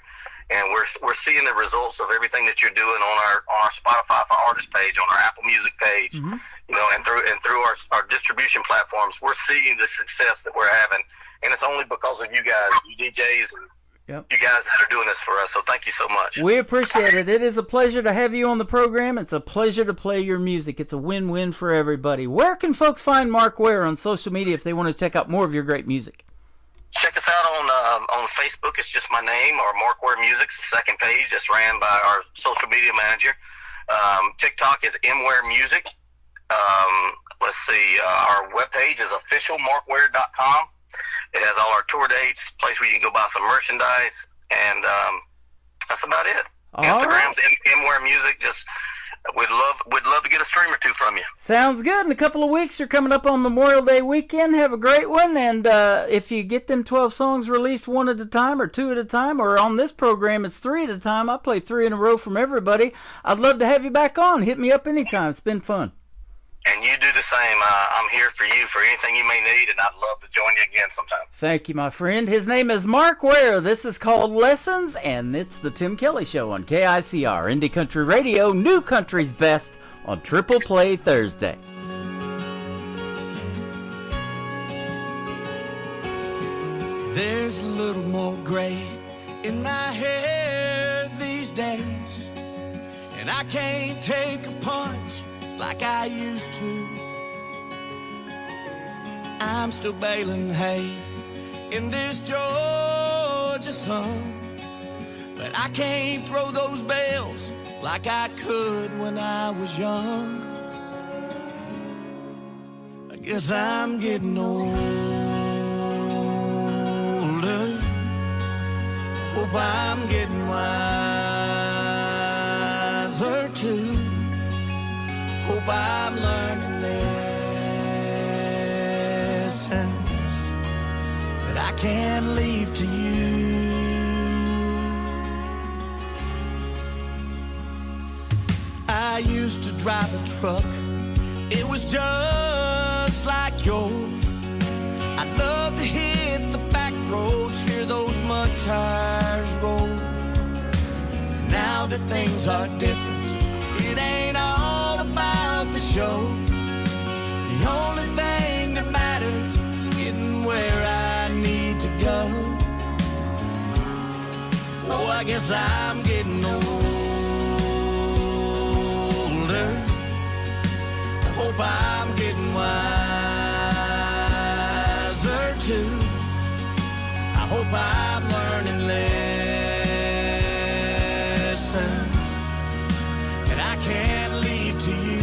and we're seeing the results of everything that you're doing on our Spotify for Artists page, on our Apple Music page, and through our distribution platforms. We're seeing the success that we're having, and it's only because of you guys, you DJs, and you guys that are doing this for us, so thank you so much. We appreciate it. It is a pleasure to have you on the program. It's a pleasure to play your music. It's a win-win for everybody. Where can folks find Mark Ware on social media if they want to check out more of your great music? Check us out on Facebook. It's just my name, or Mark Ware Music's the second page that's ran by our social media manager. TikTok is MWare Music. Let's see, our webpage is officialmarkware.com. It has all our tour dates, place where you can go buy some merchandise, and that's about it. Instagram's MWare Music. Just we'd love to get a stream or two from you. Sounds good. In a couple of weeks, you're coming up on Memorial Day weekend. Have a great one, and if you get them 12 songs released one at a time or two at a time, or on this program it's 3 at a time, I play 3 in a row from everybody. I'd love to have you back on. Hit me up anytime. It's been fun. And you do the same. I'm here for you for anything you may need, and I'd love to join you again sometime. Thank you, my friend. His name is Mark Ware. This is called Lessons, and it's the Tim Kelly Show on KICR, Indie Country Radio, New Country's Best, on Triple Play Thursday. There's a little more gray in my hair these days, and I can't take a punch like I used to. I'm still baling hay in this Georgia sun, but I can't throw those bales like I could when I was young. I guess I'm getting older. Hope I'm getting wiser too. Hope I'm learning lessons that I can leave to you. I used to drive a truck, it was just like yours. I love to hit the back roads, hear those mud tires roll. Now that things are different, it ain't all about the show. The only thing that matters is getting where I need to go. Oh, I guess I'm getting older. Hope I'm getting wiser too. I hope I'm learning lessons that I can't leave to you.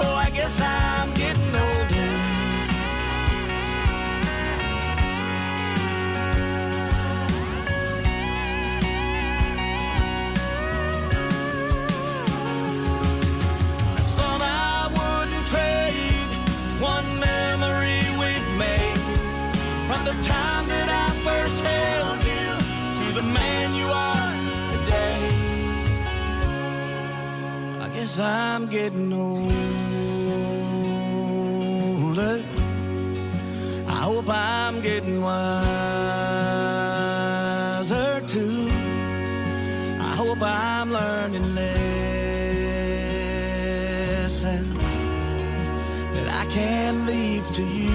Oh, I guess I'm getting older. I'm getting older. I hope I'm getting wiser too. I hope I'm learning lessons that I can leave to you.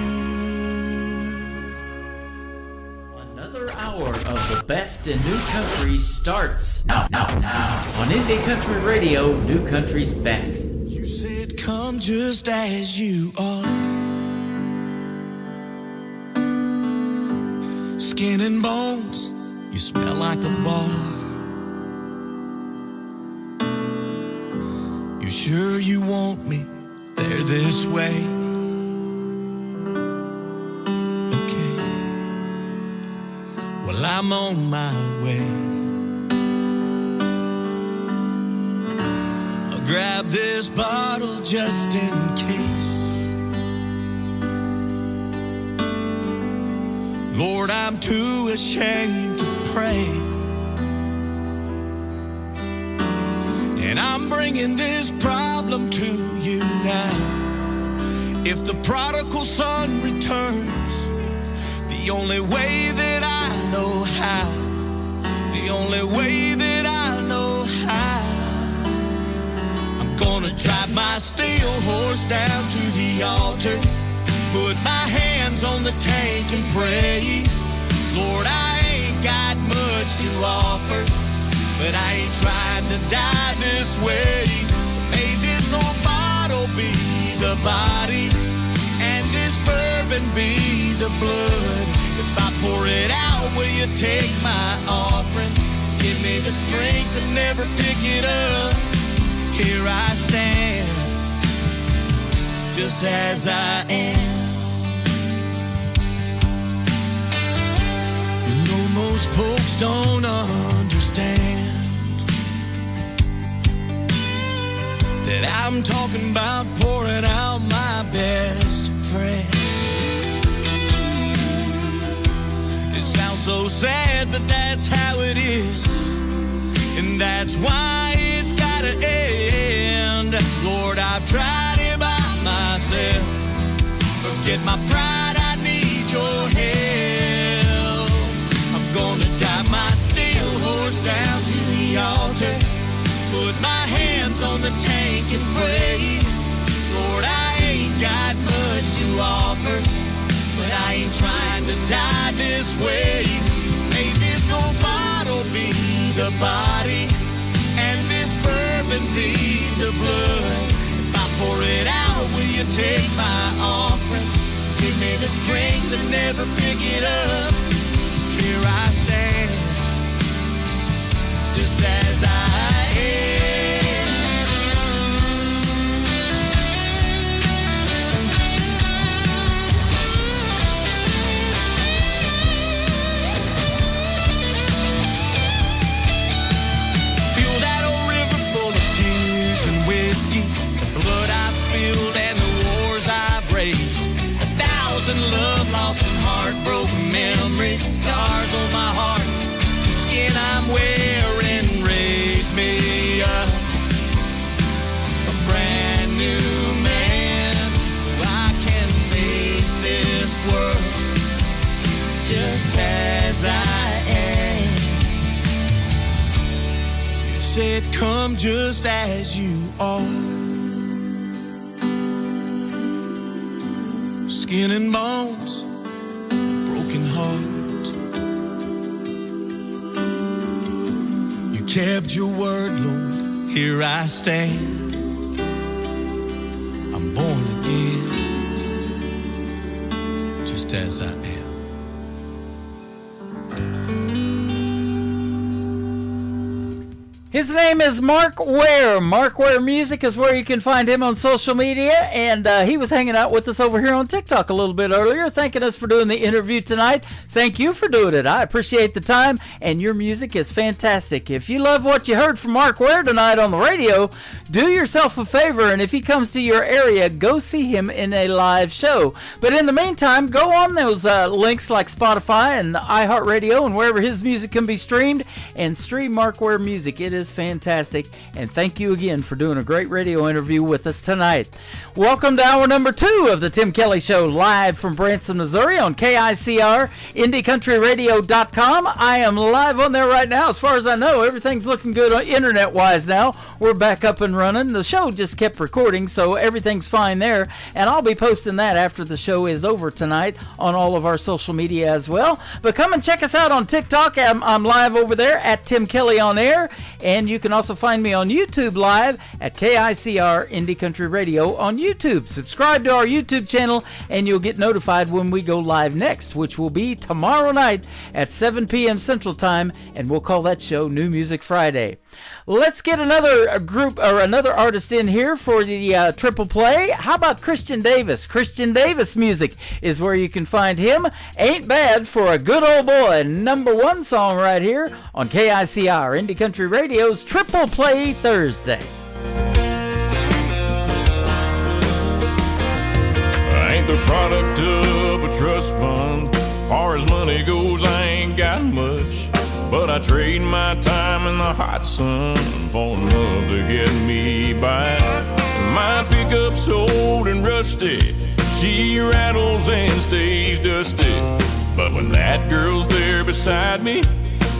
Another hour of the best in new country starts now. On Indie Country Radio, New Country's best. You said come just as you are. Skin and bones, you smell like a bar. You sure you want me there this way? Okay, well I'm on my way. I'll grab this bottle just in case. Lord, I'm too ashamed to pray, and I'm bringing this problem to you now. If the prodigal son returns, the only way that I know how, the only way that I know how, I'm gonna drive my steel horse down to the altar, put my hands on the tank and pray. Lord, I ain't got much to offer, but I ain't trying to die this way. So may this old bottle be the body, and this bourbon be the blood. If I pour it out, will you take my offering? Give me the strength to never pick it up. Here I stand, just as I am. You know most folks don't understand that I'm talking about pouring out my best friend. It sounds so sad, but that's how it is, and that's why it's gotta end. Lord, I've tried it by myself. Forget my pride, I need your help. I'm gonna drive my steel horse down to the altar, put my hands on the tank and pray. Lord, I ain't got much to offer, but I ain't trying to die this way. May this old bottle be the body, and this bourbon be the blood. If I pour it out, will you take my offering? Give me the strength to never pick it up. Here I stand, just as I am. Feel that old river full of tears and whiskey, the blood I've spilled and the wars I've raised, 1,000 love lost and heartbroken memories, scars on my heart, the skin I'm wearing raised me up a brand new man, so I can face this world just as I am. You said come just as you are, skin and bones, broken heart. You kept your word, Lord, here I stand. I'm born again, just as I am. His name is Mark Ware. Mark Ware Music is where you can find him on social media, and he was hanging out with us over here on TikTok a little bit earlier, thanking us for doing the interview tonight. Thank you for doing it. I appreciate the time, and your music is fantastic. If you love what you heard from Mark Ware tonight on the radio, do yourself a favor, and if he comes to your area, go see him in a live show. But in the meantime, go on those links like Spotify and iHeartRadio and wherever his music can be streamed, and stream Mark Ware music. It is is fantastic. And thank you again for doing a great radio interview with us tonight. Welcome to hour number 2 of the Tim Kelly Show, live from Branson, Missouri on KICR, IndieCountryRadio.com. I am live on there right now. As far as I know, everything's looking good internet-wise now. We're back up and running. The show just kept recording, so everything's fine there. And I'll be posting that after the show is over tonight on all of our social media as well. But come and check us out on TikTok. I'm live over there at Tim Kelly on Air. And you can also find me on YouTube live at KICR Indie Country Radio on YouTube. Subscribe to our YouTube channel and you'll get notified when we go live next, which will be tomorrow night at 7 p.m. Central Time, and we'll call that show New Music Friday. Let's get another group or another artist in here for the triple play. How about Christian Davis? Christian Davis music is where you can find him. Ain't Bad for a Good Old Boy, #1 song right here on KICR Indie Country Radio's Triple Play Thursday. I ain't the product of a trust fund. Far as money goes, I ain't got much. But I trade my time in the hot sun for love to get me by. My pickup's old and rusty. She rattles and stays dusty. But when that girl's there beside me,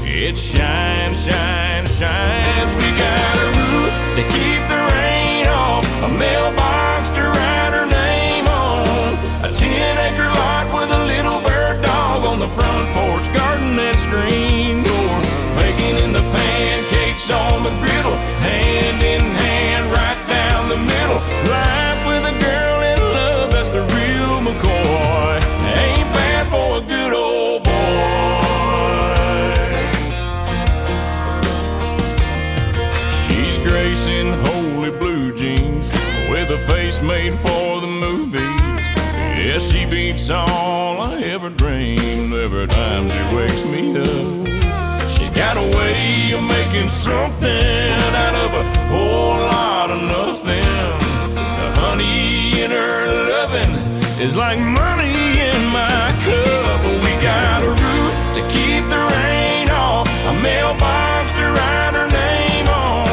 it shines, shines, shines. We got a roof to keep the rain off, a mailbox to write her name on, a 10-acre lot with a little bird dog on the front porch, garden that screen door, baking in the pancakes on the griddle, hand in hand right down the middle. Life with a girl in love, that's the real McCoy. Ain't bad for a good old boy. She's gracing holy blue jeans with a face made for the movies. Yeah, she beats all I ever dreamed every time she wakes me up. She got a way of making something out of a whole lot of nothing. The honey in her loving is like money in my cup. We got a roof to keep the rain off, a mailbox to write her name on,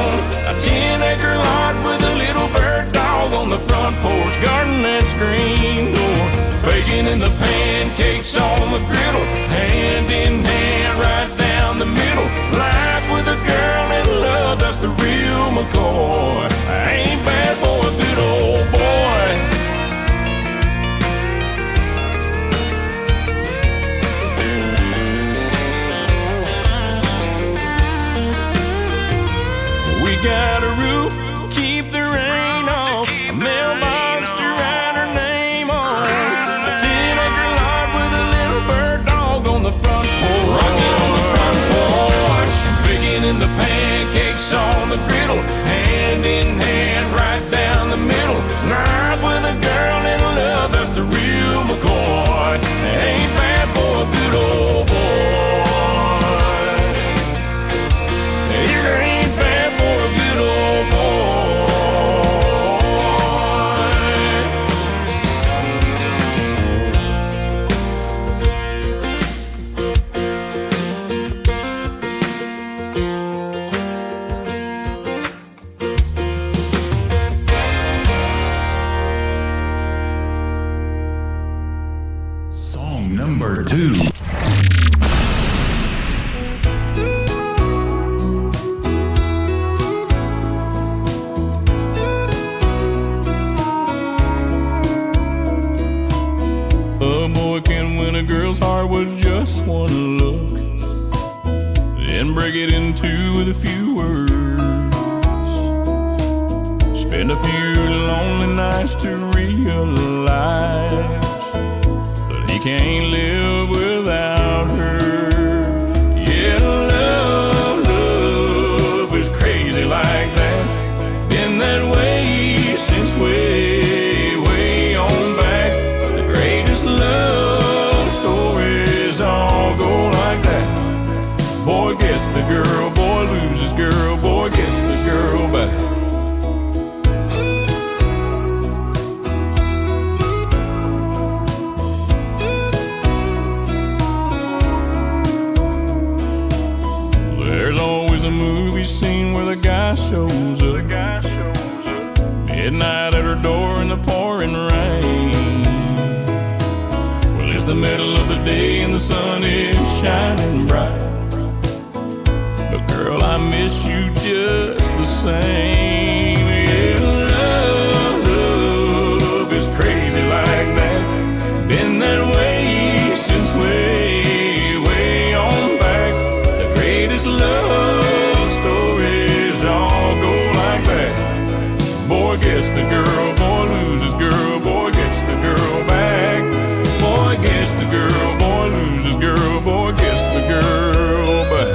a 10-acre lot with a little bird dog on the front porch, garden that screen door, baking in the pancakes on the griddle, hand in hand right down the middle. Life with a girl in love, that's the real McCoy. Ain't bad for a good old boy. We got a roof, keep the rain off, a mailbox to write her name on, a 10-acre lot with a little bird dog on the front porch, rocking on the front porch, baking in the pancakes on the griddle, hand in hand right down the middle. Life with a girl in love, that's the real McCoy. Ain't bad for a good old boy. It ain't bad for a good old Song number 2. A boy can win a girl's heart with just one look, then break it in two with a few words. Spend a few lonely nights to realize that he can't live without her. Yeah, love is crazy like that. Been that way since way on back. The greatest love stories all go like that. Boy gets the girl, boy loses girl, boy gets the girl back. There's always a movie scene where the shows up. Midnight at her door in the pouring rain. Well, it's the middle of the day and the sun is shining bright. But girl, I miss you just the same. Yeah, love is crazy like that. Been that way since way, way on back. The greatest love stories all go like that. Boy gets the girl, boy loses girl, boy gets the girl back. Boy gets the girl, boy loses girl, boy gets the girl back.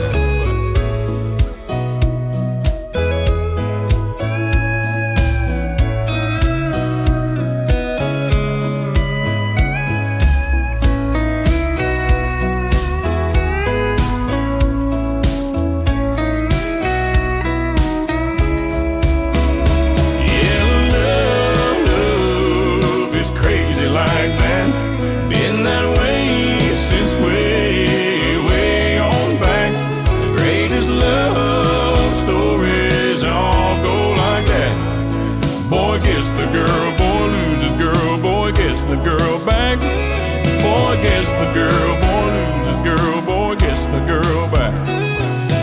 Gets the girl, boy loses girl, boy gets the girl back.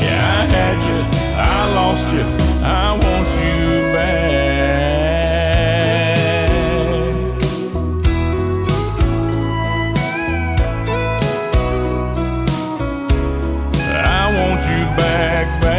Yeah, I had you, I lost you, I want you back. I want you back, back.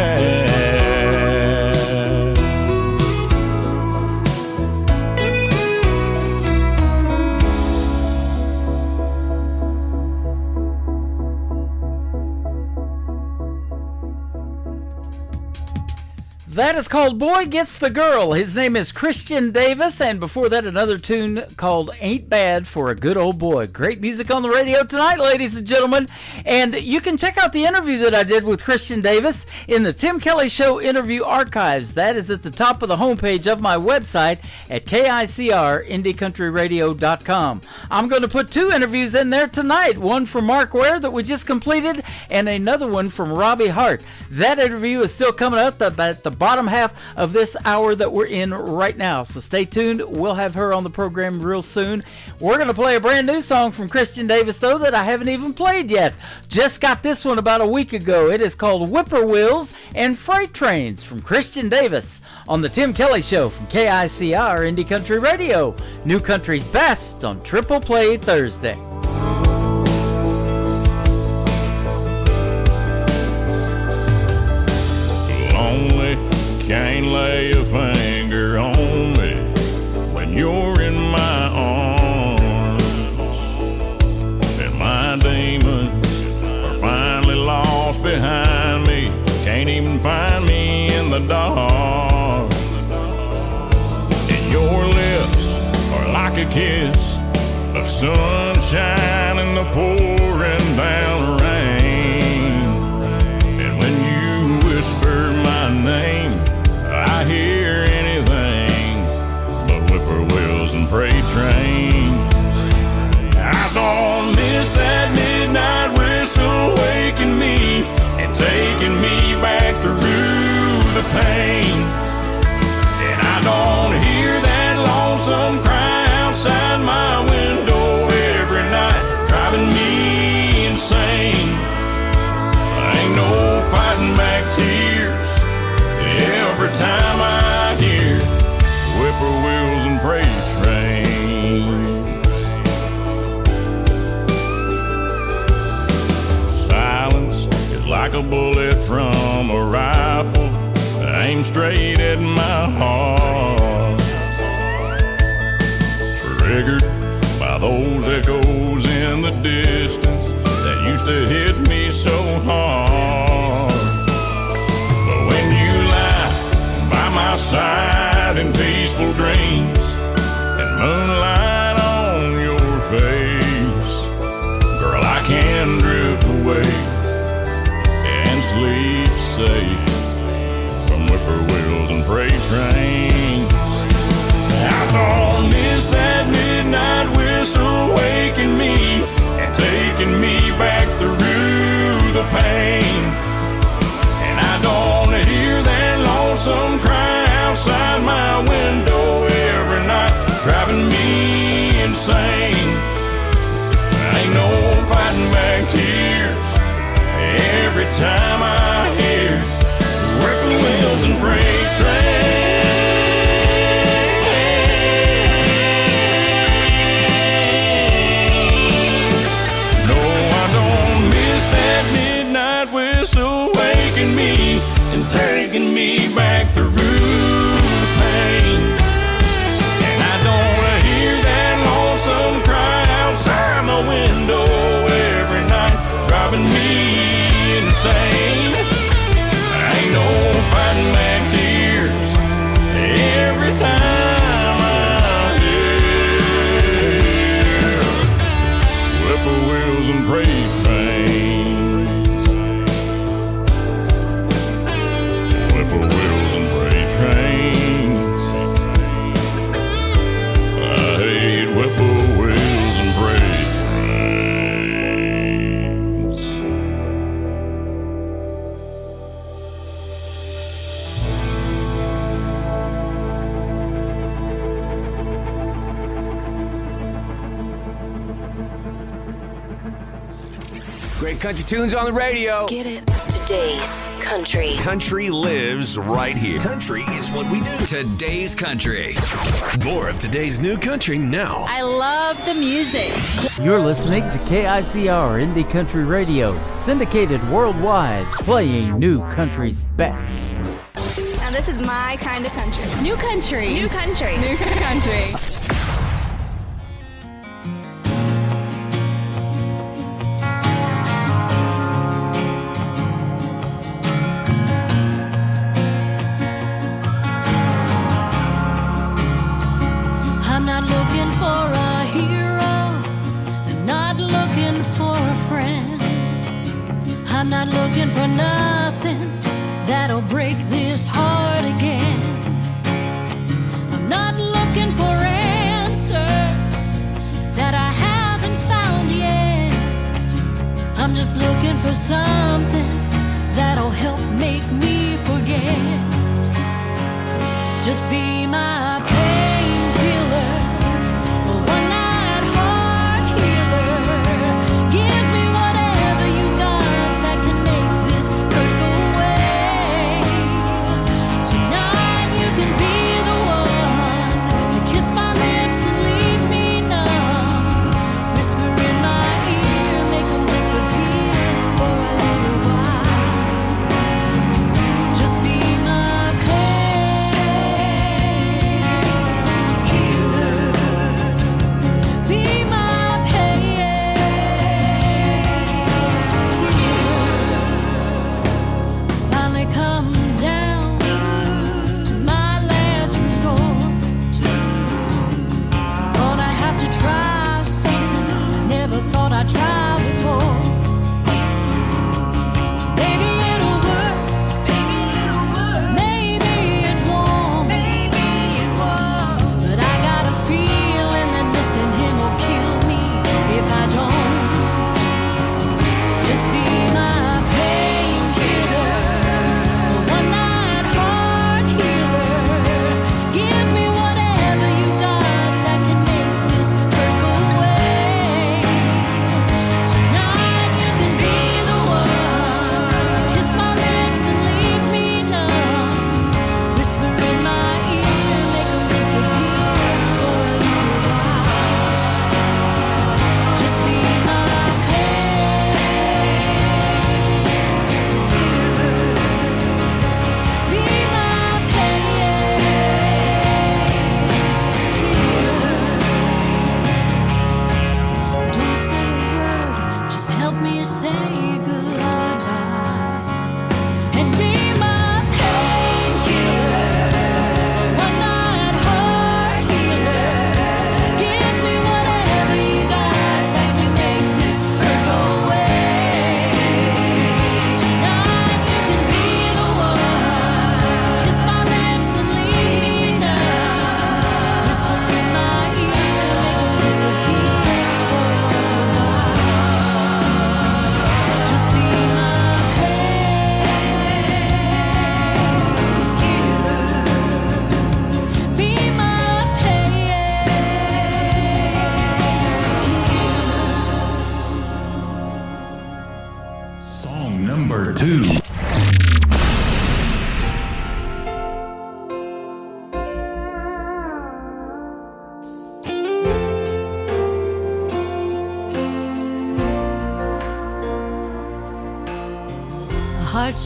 That is called Boy Gets the Girl. His name is Christian Davis, and before that, another tune called Ain't Bad for a Good Old Boy. Great music on the radio tonight, ladies and gentlemen. And you can check out the interview that I did with Christian Davis in the Tim Kelly Show interview archives. That is at the top of the homepage of my website at KICR-IndieCountryRadio.com. I'm going to put two interviews in there tonight, one from Mark Ware that we just completed, and another one from Robbie Hart. That interview is still coming up at the bottom half of this hour that we're in right now, so stay tuned. We'll have her on the program real soon. We're going to play a brand new song from Christian Davis, though, that I haven't even played yet. Just got this one about a week ago. It is called Whippoorwills and Freight Trains from Christian Davis on the Tim Kelly Show from KICR Indie Country Radio. New Country's best on Triple Play Thursday. Can't lay a finger on me when you're in my arms, and my demons are finally lost behind me. Can't even find me in the dark, and your lips are like a kiss of sunshine in the pouring down rain. And when you whisper my name, I hear anything but whippoorwills and freight trains. I don't miss that midnight whistle waking me and taking me back through the pain. And I don't hear that lonesome cry outside my window every night, driving me insane. Ain't no fighting back tears every time I hear whippoorwills and freight trains. Silence is like a bullet from a rifle, aimed straight at my heart, triggered by those echoes in the distance that used to hit me so hard. But when you lie by my side in peaceful dreams and moonlight on your face, girl, I can drift away and sleep safe from whippoorwills and freight trains. I don't miss that midnight whistle waking me and taking me back through the pain. And I don't hear that lonesome lonesome crying outside my window every night, driving me insane. Ain't no fighting back tears every time I hear whipping wheels and freight trains. No, I don't miss that midnight whistle waking me and taking me back through the pain. And I don't hear that lonesome cry outside my window every night, driving me insane. Ain't no fighting back tears every time I hear whippoorwills and freight trains. Whippoorwills and freight trains. I hate whippoorwills and freight trains. Great country tunes on the radio. Get it? Today's country. Country lives right here. Country is what we do. Today's country. More of today's new country now. I love the music. You're listening to KICR Indie Country Radio, syndicated worldwide, playing new country's best. Now this is my kind of country. New country. New country. New country. I'm not looking for a hero, I'm not looking for a friend. I'm not looking for nothing that'll break this heart again. I'm not looking for answers that I haven't found yet. I'm just looking for something that'll help make me forget. Just be my painkiller, a one-night heart healer. Give me whatever you got that can make this hurt go away. Tonight you can be the one to kiss my lips and leave me numb. Whisper in my ear, make them disappear for a little while.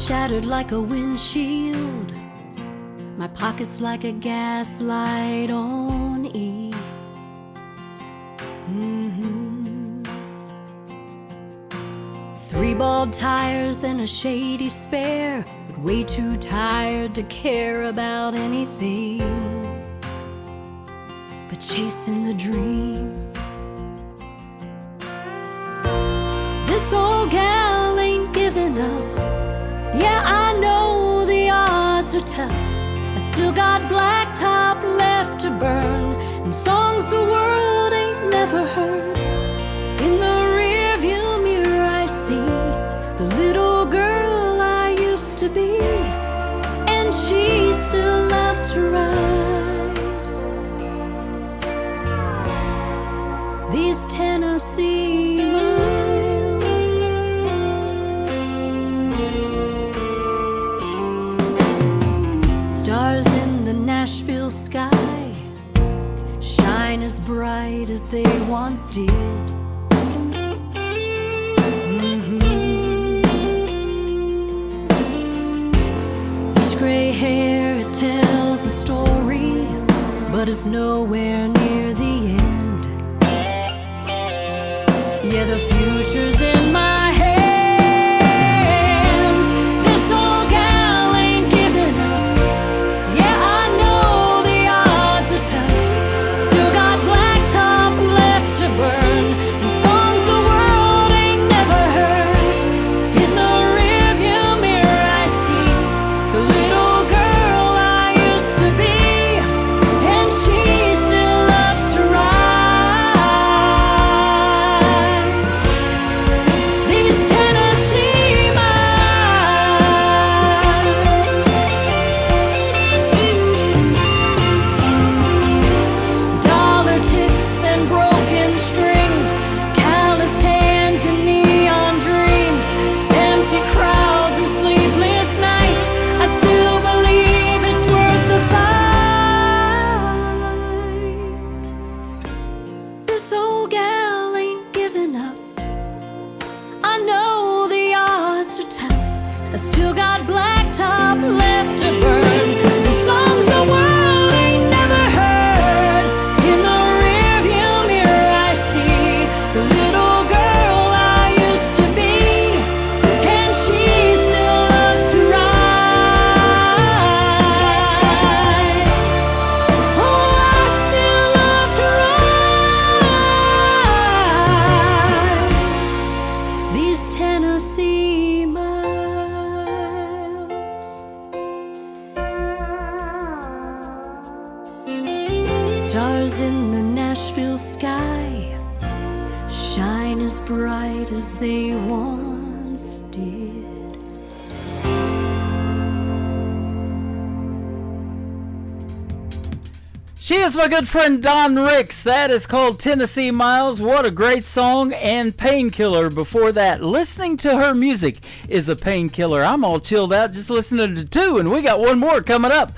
shattered like a windshield. My pocket's like a gaslight on E. Three bald tires and a shady spare, but way too tired to care about anything but chasing the dream. This old gal ain't giving up. Yeah, I know the odds are tough. I still got blacktop left to burn and songs the world ain't never heard. In the rearview mirror I see the little girl I used to be, and she still loves to ride these Tennessee miles. Stars in the Nashville sky shine as bright as they once did. Each gray hair, it tells a story, but it's nowhere near the end. Yeah, the future's in my hands. This old gal ain't giving up. Yeah, I know the odds are tough. Still got blacktop left to burn and songs the world ain't never heard. In the rearview mirror I see the little girl I used to be, and she still loves to ride these Tennessee miles. Dollar tips and broken strings, calloused hands and neon dreams, empty crowds and sleepless nights. I still believe it's worth the fight. This old gal ain't giving up. I know the odds are tough. I still got blacktop left to burn and songs the world ain't never heard. In the rearview mirror I see the little girl I used to be, and she still loves to ride. Oh, I still love to ride these Tennessee miles. Stars in the Nashville sky shine as bright as they once did. She is my good friend Don Ricks. That is called Tennessee Miles. What a great song. And Painkiller before that. Listening to her music is a painkiller. I'm all chilled out just listening to two, and we got one more coming up.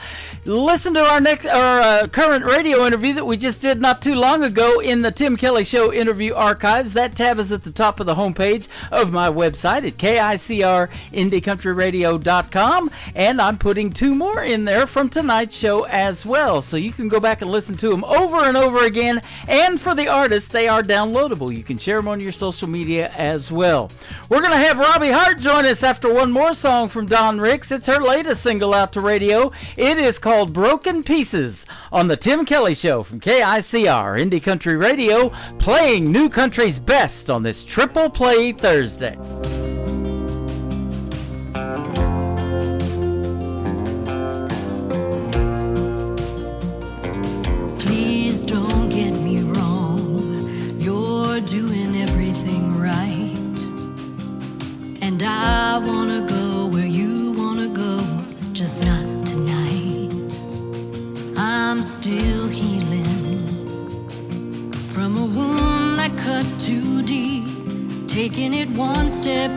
Listen to our current radio interview that we just did not too long ago in the Tim Kelly Show interview archives. That tab is at the top of the homepage of my website at KICRIndieCountryRadio.com, and I'm putting two more in there from tonight's show as well, so you can go back and listen to them over and over again. And for the artists, they are downloadable. You can share them on your social media as well. We're going to have Robbie Hart join us after one more song from Don Ricks. It's her latest single out to radio. It is called Broken Pieces on the Tim Kelly Show from KICR Indie Country Radio, playing new country's best on this Triple Play Thursday. Please don't get me wrong, you're doing everything right, and I wanna go where you wanna go, just not tonight. I'm still healing from a wound that cut too deep, taking it one step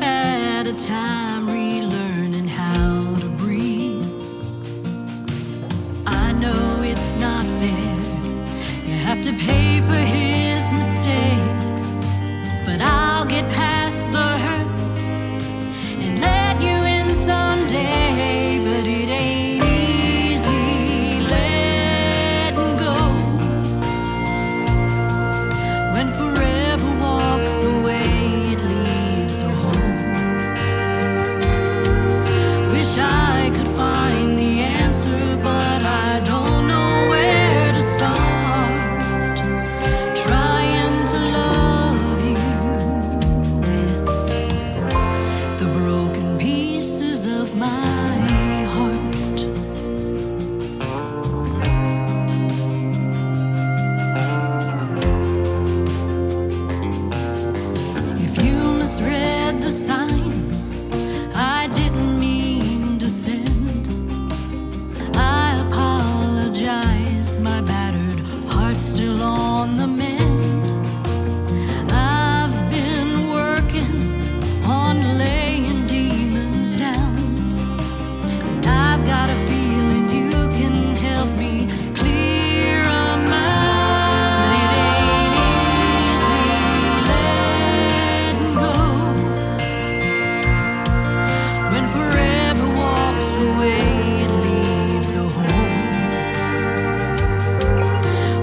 my heart. If you misread the signs, I didn't mean to send. I apologize, my battered heart's still on the mend. I've been working on laying demons down, and I've got a feeling you can help me clear 'em out. But it ain't easy letting go when forever walks away and leaves a hole.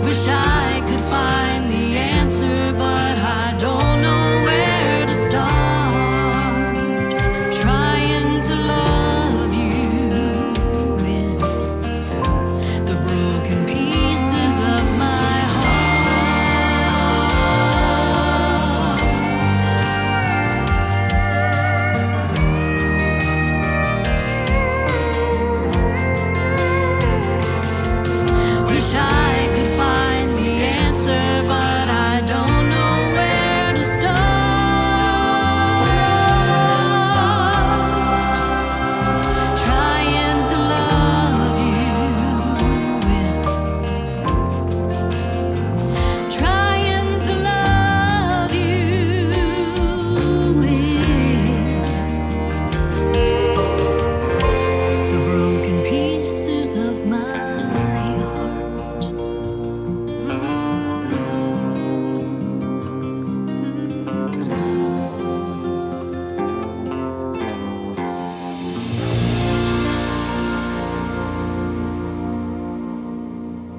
Wish I could find the answer, but I don't know where to start. Trying to love you with the broken pieces of my heart. Wish I could find the answer, but I don't know where to start. Trying to love you with, trying to love you with the broken pieces of my heart.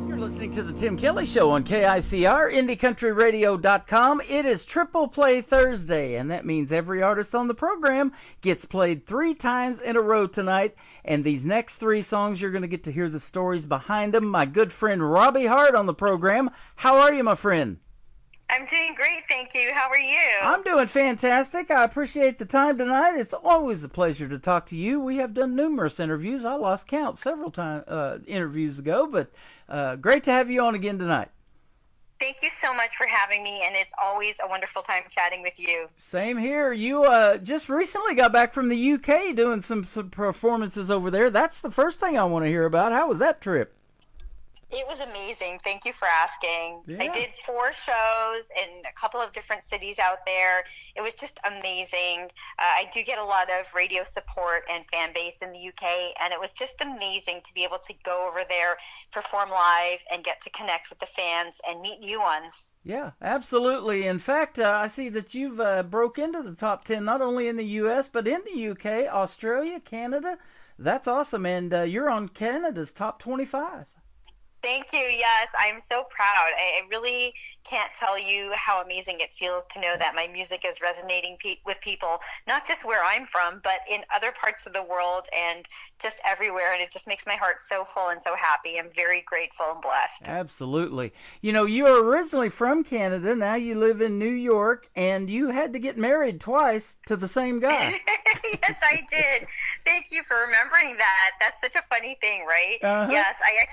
You're listening to the Tim Kelly Show on KICR, IndieCountryRadio.com. It is Triple Play Thursday, and that means every artist on the program gets played 3 times in a row tonight. And these next 3 songs, you're going to get to hear the stories behind them. My good friend Robbie Hart on the program. How are you, my friend? I'm doing great, thank you. How are you? I'm doing fantastic. I appreciate the time tonight. It's always a pleasure to talk to you. We have done numerous interviews. I lost count several interviews ago, but great to have you on again tonight. Thank you so much for having me, and it's always a wonderful time chatting with you. Same here. You just recently got back from the UK doing some performances over there. That's the first thing I want to hear about. How was that trip? It was amazing. Thank you for asking. Yeah. I did 4 shows in a couple of different cities out there. It was just amazing. I do get a lot of radio support and fan base in the UK, and it was just amazing to be able to go over there, perform live, and get to connect with the fans and meet new ones. Yeah, absolutely. In fact, I see that you've broke into the top 10, not only in the U.S., but in the UK, Australia, Canada. That's awesome, and you're on Canada's top 25. Thank you. Yes, I'm so proud. I really can't tell you how amazing it feels to know that my music is resonating with people, not just where I'm from, but in other parts of the world and just everywhere. And it just makes my heart so full and so happy. I'm very grateful and blessed. Absolutely. You know, you're originally from Canada. Now you live in New York, and you had to get married twice to the same guy. Yes, I did. Thank you for remembering that. That's such a funny thing, right? Uh-huh. Yes, I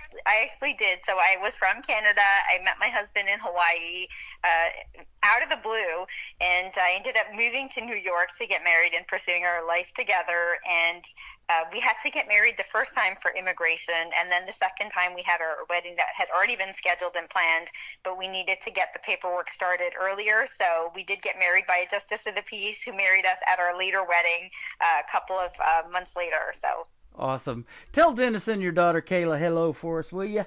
actually did. So I was from Canada. I met my husband in Hawaii out of the blue, and I ended up moving to New York to get married and pursuing our life together. And we had to get married the first time for immigration, and then the second time we had our wedding that had already been scheduled and planned, but we needed to get the paperwork started earlier. So we did get married by a justice of the peace who married us at our later wedding a couple of months later. So Awesome. Tell Dennis and your daughter Kayla hello for us, will you?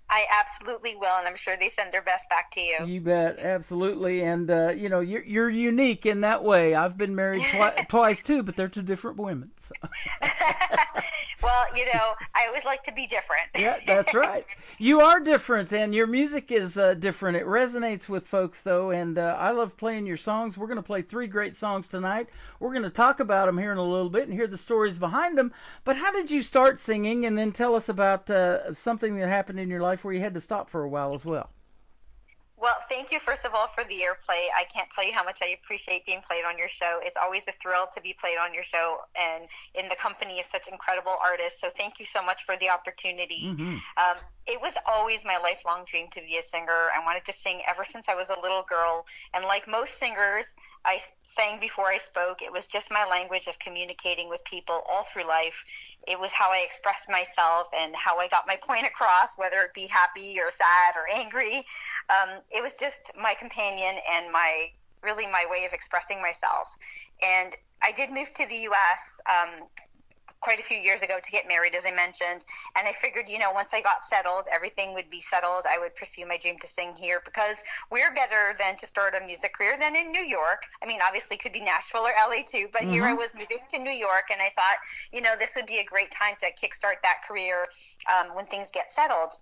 I absolutely will, and I'm sure they send their best back to you. You bet, absolutely. And you know, you're unique in that way. I've been married twice too, but they're to different women. So. Well, you know, I always like to be different. Yeah, that's right. You are different, and your music is different. It resonates with folks, though, and I love playing your songs. We're going to play 3 great songs tonight. We're going to talk about them here in a little bit and hear the stories behind them. But how did you start singing? And then tell us about something that happened in your life where you had to stop for a while as well. Well, thank you, first of all, for the airplay. I can't tell you how much I appreciate being played on your show. It's always a thrill to be played on your show and in the company of such incredible artists. So thank you so much for the opportunity. Mm-hmm. It was always my lifelong dream to be a singer. I wanted to sing ever since I was a little girl. And like most singers, I sang before I spoke. It was just my language of communicating with people all through life. It was how I expressed myself and how I got my point across, whether it be happy or sad or angry. It was just my companion and my way of expressing myself. And I did move to the U.S. Quite a few years ago to get married, as I mentioned. And I figured, once I got settled, everything would be settled. I would pursue my dream to sing here because we're better than to start a music career than in New York. I mean, obviously it could be Nashville or LA too, but here I was moving to New York, and I thought, this would be a great time to kickstart that career when things get settled.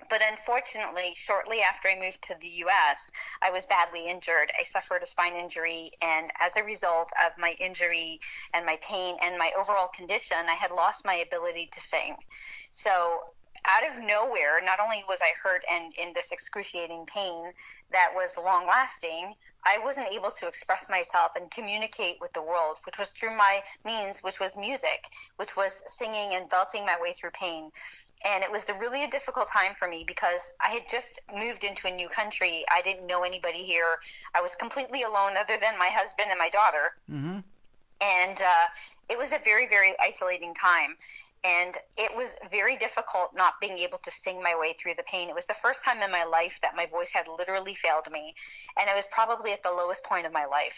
But unfortunately, shortly after I moved to the U.S., I was badly injured. I suffered a spine injury, and as a result of my injury and my pain and my overall condition, I had lost my ability to sing. So out of nowhere, not only was I hurt and in this excruciating pain that was long-lasting, I wasn't able to express myself and communicate with the world, which was through my means, which was music, which was singing and belting my way through pain. And it was really a difficult time for me because I had just moved into a new country. I didn't know anybody here. I was completely alone other than my husband and my daughter. Mm-hmm. And it was a very, very isolating time. And it was very difficult not being able to sing my way through the pain. It was the first time in my life that my voice had literally failed me. And I was probably at the lowest point of my life.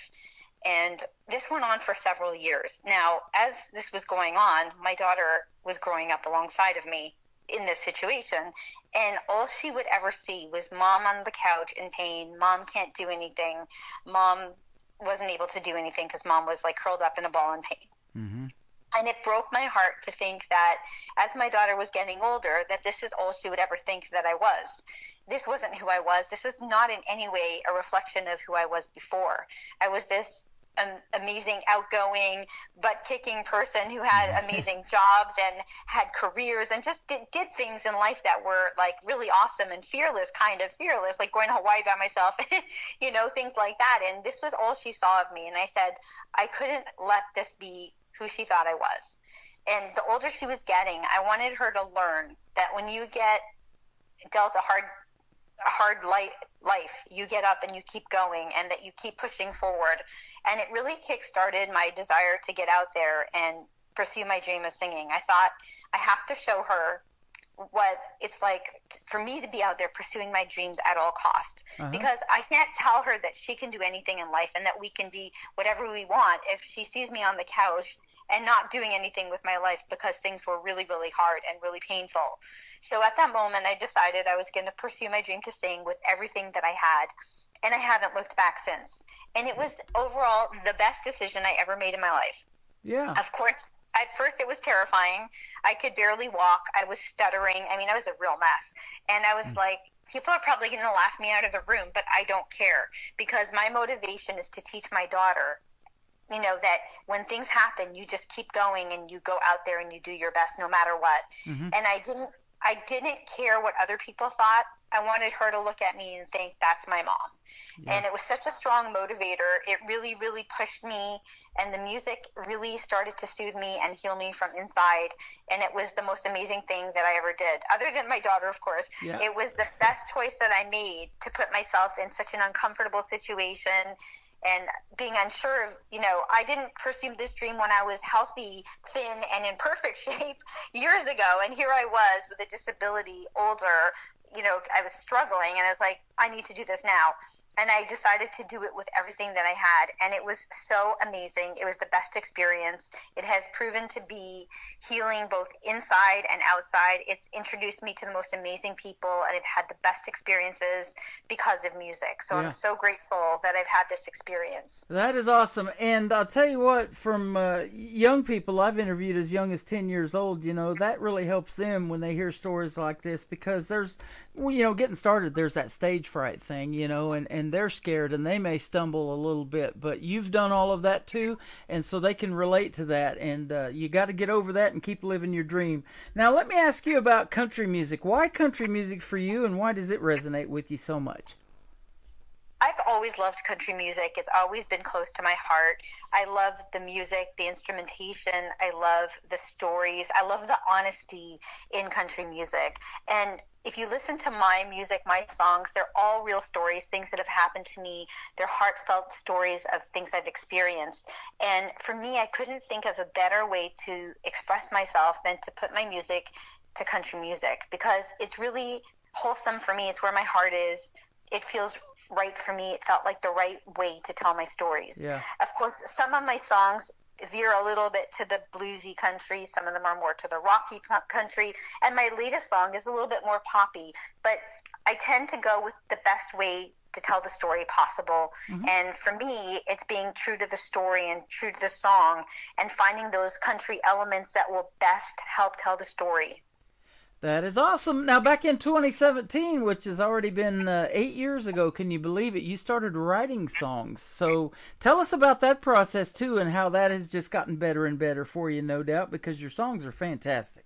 And this went on for several years. Now, as this was going on, my daughter was growing up alongside of me in this situation, and all she would ever see was Mom on the couch in pain. Mom can't do anything. Mom wasn't able to do anything because Mom was like curled up in a ball in pain. Mm-hmm. And it broke my heart to think that as my daughter was getting older, that this is all she would ever think that I was. This wasn't who I was. This is not in any way a reflection of who I was before. I was this amazing, outgoing, butt-kicking person who had amazing jobs and had careers and just did things in life that were like really awesome and fearless, like going to Hawaii by myself, things like that. And this was all she saw of me. And I said, I couldn't let this be who she thought I was. And the older she was getting, I wanted her to learn that when you get dealt a hard life, you get up and you keep going and that you keep pushing forward. And it really kick-started my desire to get out there and pursue my dream of singing. I thought I have to show her what it's like for me to be out there pursuing my dreams at all costs. Because I can't tell her that she can do anything in life and that we can be whatever we want if she sees me on the couch and not doing anything with my life because things were really, really hard and really painful. So at that moment, I decided I was going to pursue my dream to sing with everything that I had, and I haven't looked back since. And it was overall the best decision I ever made in my life. Yeah. Of course, at first it was terrifying. I could barely walk. I was stuttering. I mean, I was a real mess. And I was like, people are probably going to laugh me out of the room, but I don't care because my motivation is to teach my daughter that when things happen, you just keep going and you go out there and you do your best no matter what. Mm-hmm. And I didn't care what other people thought. I wanted her to look at me and think, that's my mom. Yeah. And it was such a strong motivator. It really, really pushed me, and the music really started to soothe me and heal me from inside. And it was the most amazing thing that I ever did, other than my daughter, of course. Yeah. It was the best choice that I made to put myself in such an uncomfortable situation and being unsure of, I didn't pursue this dream when I was healthy, thin, and in perfect shape years ago. And here I was with a disability, older, I was struggling, and I was like, I need to do this now. And I decided to do it with everything that I had. And it was so amazing. It was the best experience. It has proven to be healing both inside and outside. It's introduced me to the most amazing people, and I've had the best experiences because of music. So I'm so grateful that I've had this experience. That is awesome. And I'll tell you what, from young people I've interviewed as young as 10 years old, that really helps them when they hear stories like this, because there's, getting started, there's that stage fright thing, and they're scared and they may stumble a little bit, but you've done all of that too, and so they can relate to that, and you got to get over that and keep living your dream. Now let me ask you about country music. Why country music for you, and why does it resonate with you so much? always loved country music. It's always been close to my heart. I love the music, the instrumentation. I love the stories. I love the honesty in country music. And if you listen to my music, my songs, they're all real stories, things that have happened to me. They're heartfelt stories of things I've experienced. And for me, I couldn't think of a better way to express myself than to put my music to country music, because it's really wholesome for me. It's where my heart is. It feels right for me. It felt like the right way to tell my stories. Yeah. Of course, some of my songs veer a little bit to the bluesy country. Some of them are more to the rocky country. And my latest song is a little bit more poppy. But I tend to go with the best way to tell the story possible. Mm-hmm. And for me, it's being true to the story and true to the song and finding those country elements that will best help tell the story. That is awesome. Now, back in 2017, which has already been 8 years ago, can you believe it? You started writing songs. So tell us about that process, too, and how that has just gotten better and better for you, no doubt, because your songs are fantastic.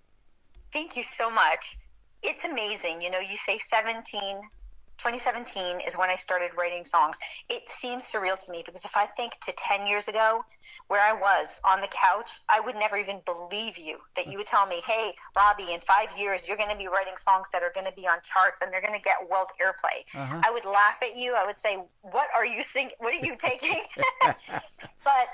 Thank you so much. It's amazing. You know, you say 2017 is when I started writing songs. It seems surreal to me because if I think to 10 years ago where I was on the couch, I would never even believe you that you would tell me, hey, Robbie, in 5 years, you're going to be writing songs that are going to be on charts and they're going to get world airplay. Uh-huh. I would laugh at you. I would say, what are you thinking? What are you taking? But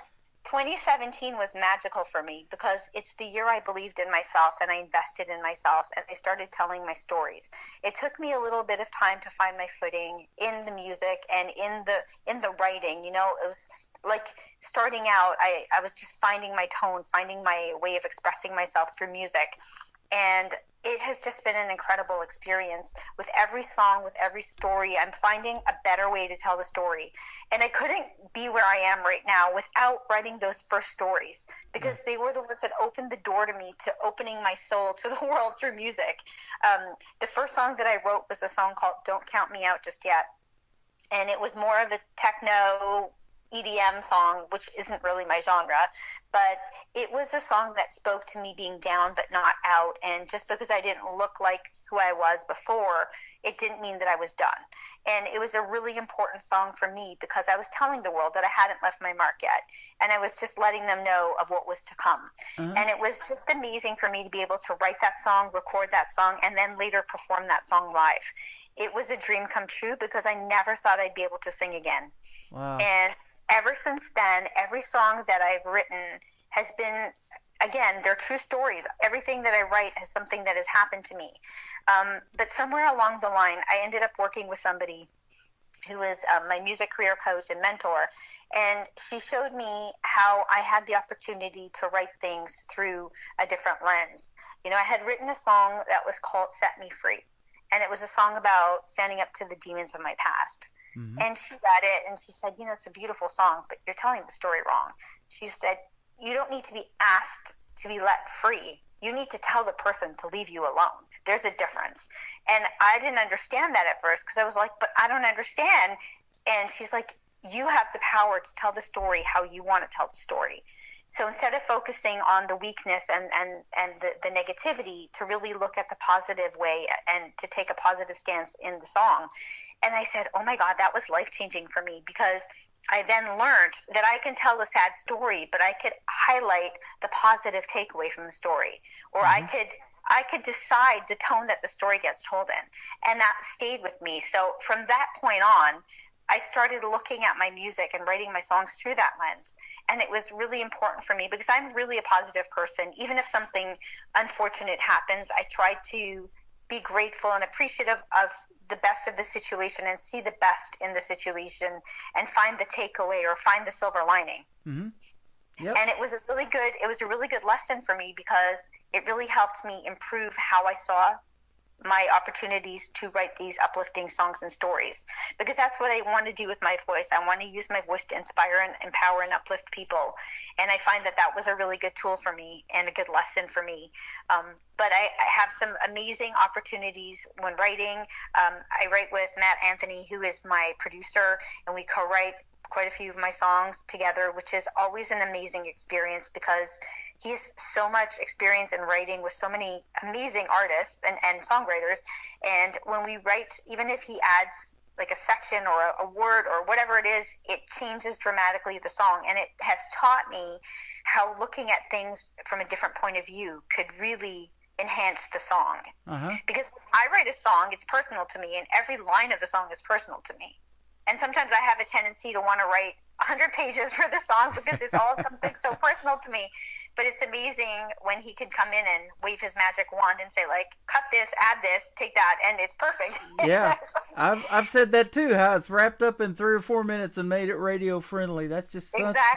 2017 was magical for me because it's the year I believed in myself and I invested in myself and I started telling my stories. It took me a little bit of time to find my footing in the music and in the writing. You know, it was like starting out, I was just finding my tone, finding my way of expressing myself through music. And it has just been an incredible experience. With every song, with every story, I'm finding a better way to tell the story. And I couldn't be where I am right now without writing those first stories, because they were the ones that opened the door to me, to opening my soul to the world through music. The first song that I wrote was a song called Don't Count Me Out Just Yet. And it was more of a techno EDM song, which isn't really my genre, but it was a song that spoke to me being down but not out. And just because I didn't look like who I was before, it didn't mean that I was done. And it was a really important song for me because I was telling the world that I hadn't left my mark yet, and I was just letting them know of what was to come. Uh-huh. And it was just amazing for me to be able to write that song, record that song, and then later perform that song live. It was a dream come true because I never thought I'd be able to sing again. Wow. And ever since then, every song that I've written has been, again, they're true stories. Everything that I write has something that has happened to me. But somewhere along the line, I ended up working with somebody who was my music career coach and mentor, and she showed me how I had the opportunity to write things through a different lens. You know, I had written a song that was called Set Me Free, and it was a song about standing up to the demons of my past. Mm-hmm. And she read it, and she said, you know, it's a beautiful song, but you're telling the story wrong. She said, you don't need to be asked to be let free. You need to tell the person to leave you alone. There's a difference. And I didn't understand that at first because I was like, but I don't understand. And she's like, you have the power to tell the story how you want to tell the story. So instead of focusing on the weakness and the negativity, to really look at the positive way and to take a positive stance in the song. And I said, oh my God, that was life-changing for me, because I then learned that I can tell a sad story, but I could highlight the positive takeaway from the story. Or mm-hmm. I could decide the tone that the story gets told in. And that stayed with me. So from that point on, I started looking at my music and writing my songs through that lens. And it was really important for me because I'm really a positive person. Even if something unfortunate happens, I try to be grateful and appreciative of the best of the situation and see the best in the situation and find the takeaway or find the silver lining. Mm-hmm. Yep. And it was a really good lesson for me because it really helped me improve how I saw my opportunities to write these uplifting songs and stories, because that's what I want to do with my voice. I want to use my voice to inspire and empower and uplift people. And I find that was a really good tool for me and a good lesson for me. But I have some amazing opportunities when writing. I write with Matt Anthony, who is my producer, and we co-write quite a few of my songs together, which is always an amazing experience because he has so much experience in writing with so many amazing artists and songwriters. And when we write, even if he adds like a section or a word or whatever it is, it changes dramatically the song. And it has taught me how looking at things from a different point of view could really enhance the song. Because I write a song, it's personal to me, and every line of the song is personal to me. And sometimes I have a tendency to want to write 100 pages for the song because it's all something so personal to me. But it's amazing when he can come in and wave his magic wand and say, like, cut this, add this, take that, and it's perfect. Yeah, I've said that too, how it's wrapped up in 3 or 4 minutes and made it radio friendly. That's just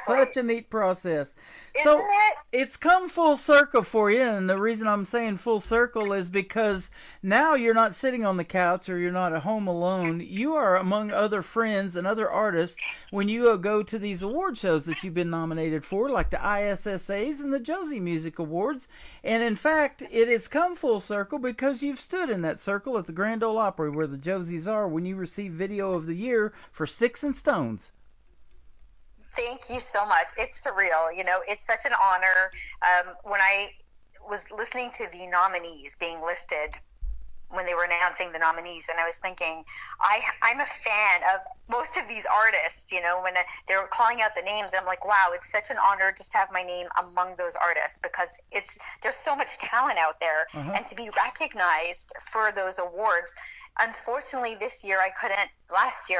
such a neat process. So it's come full circle for you, and the reason I'm saying full circle is because now you're not sitting on the couch or you're not at home alone. You are among other friends and other artists when you go to these award shows that you've been nominated for, like the ISSAs and the Josie Music Awards. And in fact, it has come full circle because you've stood in that circle at the Grand Ole Opry where the Josies are when you received Video of the Year for Sticks and Stones. Thank you so much. It's surreal. You know, it's such an honor. When I was listening to the nominees being listed, when they were announcing the nominees, and I was thinking, I'm a fan of most of these artists, you know, when they were calling out the names, I'm like, wow, it's such an honor just to have my name among those artists because there's so much talent out there, and to be recognized for those awards. Unfortunately, last year I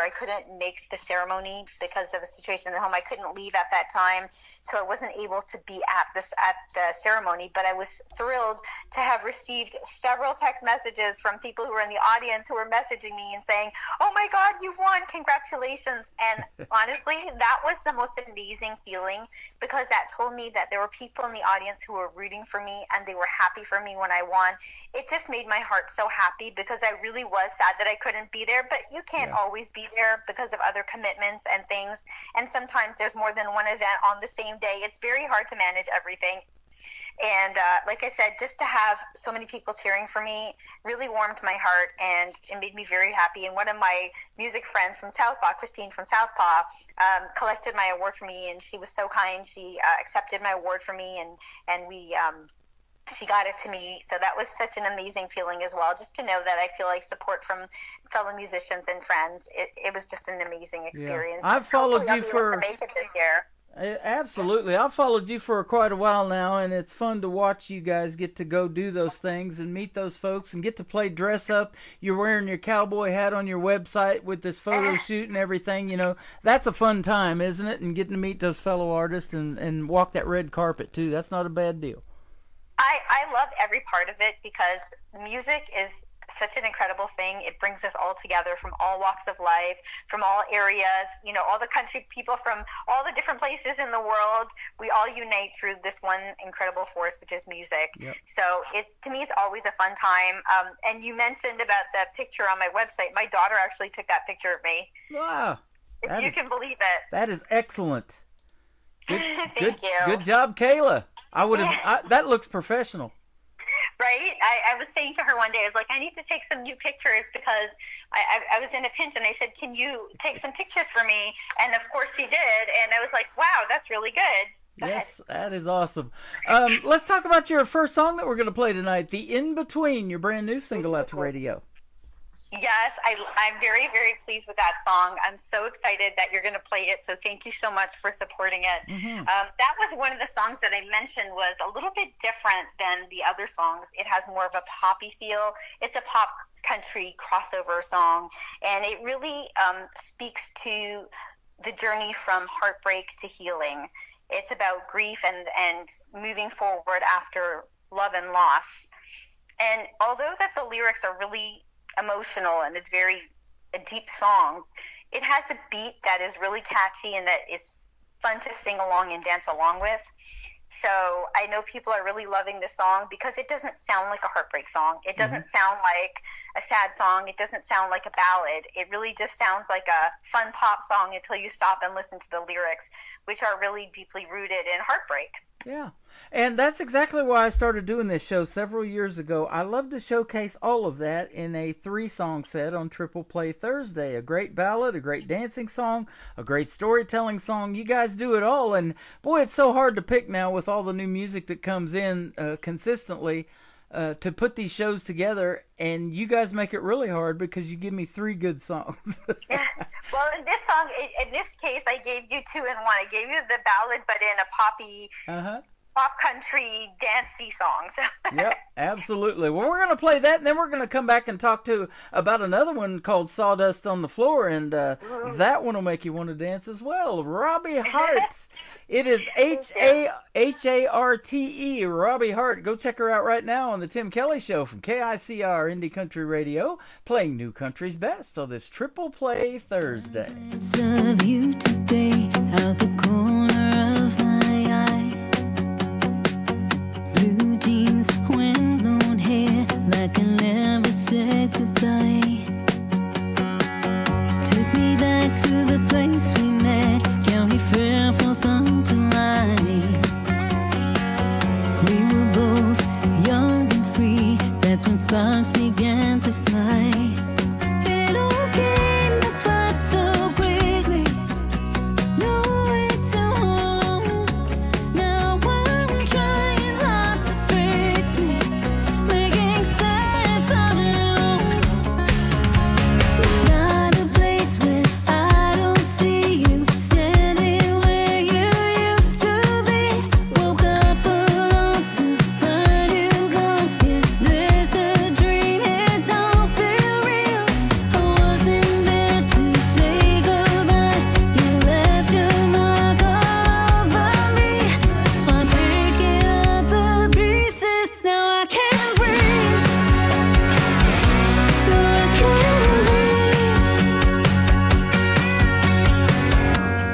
couldn't make the ceremony because of a situation at home. I couldn't leave at that time, so I wasn't able to be at the ceremony, but I was thrilled to have received several text messages from people who were in the audience who were messaging me and saying, oh my God, you've won, congratulations. And honestly, that was the most amazing feeling because that told me that there were people in the audience who were rooting for me and they were happy for me when I won. It just made my heart so happy because I really was sad that I couldn't be there, but you can't always be there because of other commitments and things. And sometimes there's more than one event on the same day. It's very hard to manage everything. And like I said, just to have so many people cheering for me really warmed my heart and it made me very happy. And one of my music friends from Southpaw, Christine from Southpaw, collected my award for me, and she was so kind. She accepted my award for me, and we she got it to me. So that was such an amazing feeling as well, just to know that I feel like support from fellow musicians and friends. It was just an amazing experience. I've followed you for... to make it this year. Absolutely. I've followed you for quite a while now, and it's fun to watch you guys get to go do those things and meet those folks and get to play dress up. You're wearing your cowboy hat on your website with this photo shoot and everything. You know, that's a fun time, isn't it? And getting to meet those fellow artists and walk that red carpet, too. That's not a bad deal. I love every part of it because music is such an incredible thing. It brings us all together from all walks of life, from all areas, you know, all the country people from all the different places in the world. We all unite through this one incredible force, which is music. Yep. So to me, it's always a fun time. And you mentioned about the picture on my website. My daughter actually took that picture of me. Wow. If you can believe it. That is excellent. Thank you. Good job, Kayla. I would have. That looks professional. Right? I was saying to her one day, I was like, I need to take some new pictures because I was in a pinch, and I said, can you take some pictures for me? And of course she did, and I was like, wow, that's really good. Yes, that is awesome. Let's talk about your first song that we're going to play tonight, The In Between, your brand new single out to radio. Yes, I'm very, very pleased with that song. I'm so excited that you're going to play it, so thank you so much for supporting it. Mm-hmm. That was one of the songs that I mentioned was a little bit different than the other songs. It has more of a poppy feel. It's a pop country crossover song, and it really speaks to the journey from heartbreak to healing. It's about grief and moving forward after love and loss. And although that the lyrics are really emotional and it's a deep song, it has a beat that is really catchy and that it's fun to sing along and dance along with. So I know people are really loving this song because it doesn't sound like a heartbreak song. It doesn't sound like a sad song. It doesn't sound like a ballad. It really just sounds like a fun pop song until you stop and listen to the lyrics, which are really deeply rooted in heartbreak. Yeah. And that's exactly why I started doing this show several years ago. I love to showcase all of that in a 3-song set on Triple Play Thursday. A great ballad, a great dancing song, a great storytelling song. You guys do it all. And boy, it's so hard to pick now with all the new music that comes in consistently. to put these shows together, and you guys make it really hard because you give me 3 good songs. Yeah. Well, in this song, in this case, I gave you 2 in 1. I gave you the ballad, but in a poppy, pop country, dancey song. Yep, absolutely. Well, we're going to play that, and then we're going to come back and talk about another one called Sawdust on the Floor, and that one will make you want to dance as well. Robbie Hart. It is Harte, Robbie Hart. Go check her out right now on the Tim Kelly Show from KICR Indie Country Radio, playing New Country's Best on this Triple Play Thursday. Of you today, out the corner of my eye. Blue jeans, wind-blown hair, like I never said goodbye. Took me back to the place we met, County Fair, 4th of July. We were both young and free, that's when sparks began to fly. It all came apart so quickly, no way to hold on. Now I'm trying hard to fix me, making sense of it all. It's not a place where I don't see you, standing where you used to be. Woke up alone to find you gone. Is this a dream? It don't feel real. I wasn't there to say goodbye. You left your mark all over me. I'm picking up the pieces. Now I can't breathe. No, I can't breathe.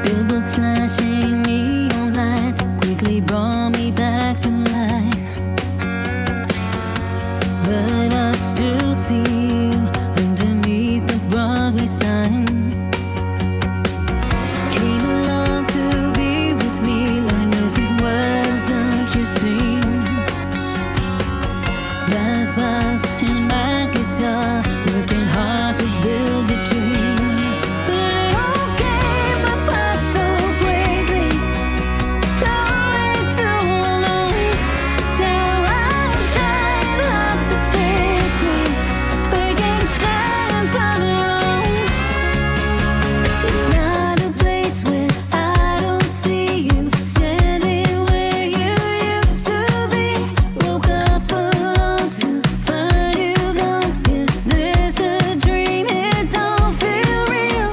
Billboards flashing neon lights quickly brought me back to life. But I still see you underneath the Broadway sign. Came along to be with me like music wasn't your scene. Life bars and my guitar, working hard to build a dream. But it all came apart so quickly, no way to hold on. Now I'm trying hard to fix me, making sense of it all. It's not a place where I don't see you, standing where you used to be. Woke up alone to find you gone. Is this a dream? It don't feel real.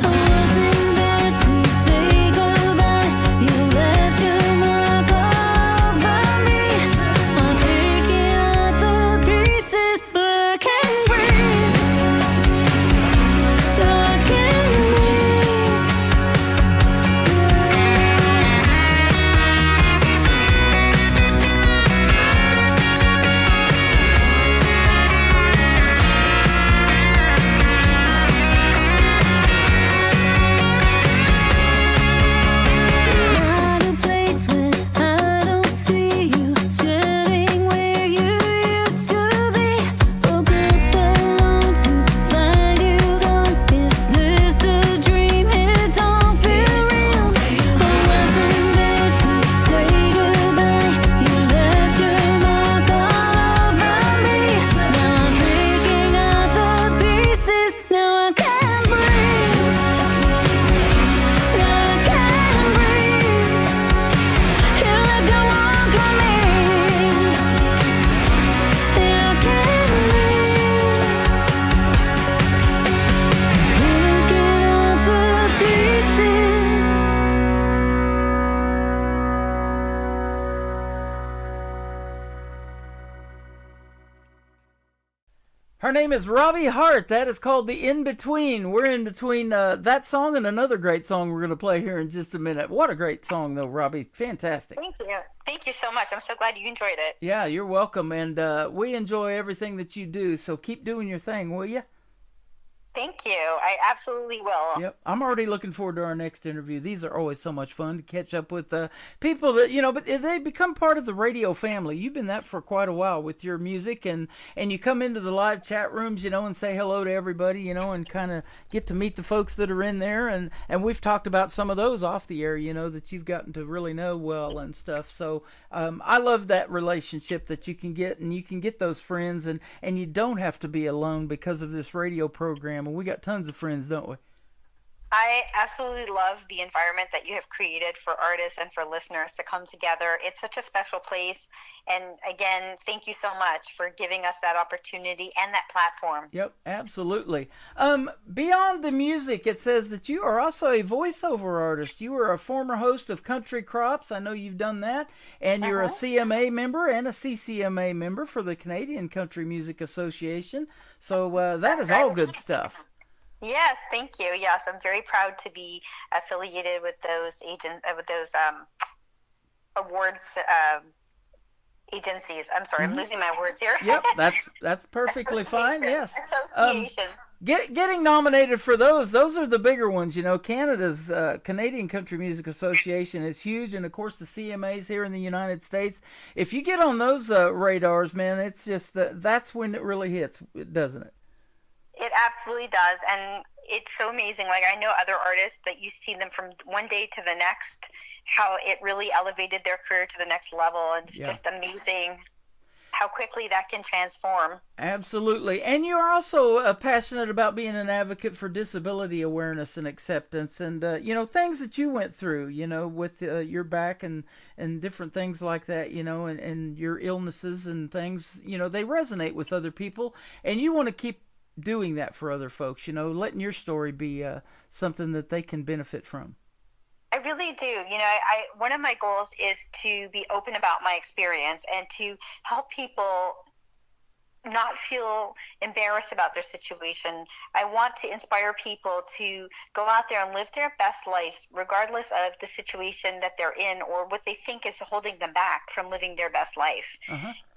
I wasn't there to say goodbye. You left your mark all over me. I'm picking up the pieces, but I can't breathe. No, I can't It's not a place where I don't see you, standing where you used to be. Woke up alone to find you gone. Is this a dream? It don't feel real. I wasn't there to say goodbye. You left your mark all over me. Now I'm picking up the pieces. Now I can't breathe. Now I can't breathe. You left your mark on me. And I can't breathe. Picking up the pieces. Her name is Robbie Hart. That is called The In-Between. We're in between that song and another great song we're going to play here in just a minute. What a great song, though, Robbie. Fantastic. Thank you. Thank you so much. I'm so glad you enjoyed it. Yeah, you're welcome, and we enjoy everything that you do, so keep doing your thing, will you? Thank you. I absolutely will. Yep, I'm already looking forward to our next interview. These are always so much fun to catch up with people that, but they become part of the radio family. You've been that for quite a while with your music, and you come into the live chat rooms, and say hello to everybody, and kind of get to meet the folks that are in there, and we've talked about some of those off the air, that you've gotten to really know well and stuff. So I love that relationship that you can get, and you can get those friends, and you don't have to be alone because of this radio program. And we got tons of friends, don't we? I absolutely love the environment that you have created for artists and for listeners to come together. It's such a special place. And again, thank you so much for giving us that opportunity and that platform. Yep, absolutely. Beyond the music, it says that you are also a voiceover artist. You were a former host of Country Crops. I know you've done that. And you're a CMA member and a CCMA member for the Canadian Country Music Association. So that is all good stuff. Yes, thank you. Yes, I'm very proud to be affiliated with those awards agencies. I'm sorry, I'm losing my words here. Yep, that's perfectly fine. Yes. Association. Getting nominated for those are the bigger ones. Canada's Canadian Country Music Association is huge, and of course the CMAs here in the United States. If you get on those radars, man, it's just that's when it really hits, doesn't it? It absolutely does, and it's so amazing. Like, I know other artists that you see them from one day to the next, how it really elevated their career to the next level, and it's just amazing how quickly that can transform. Absolutely. And you're also passionate about being an advocate for disability awareness and acceptance, and things that you went through, with your back and different things like that, and your illnesses and things, they resonate with other people, and you want to keep doing that for other folks, letting your story be something that they can benefit from. I really do. One of my goals is to be open about my experience and to help people not feel embarrassed about their situation. I want to inspire people to go out there and live their best lives, regardless of the situation that they're in or what they think is holding them back from living their best life.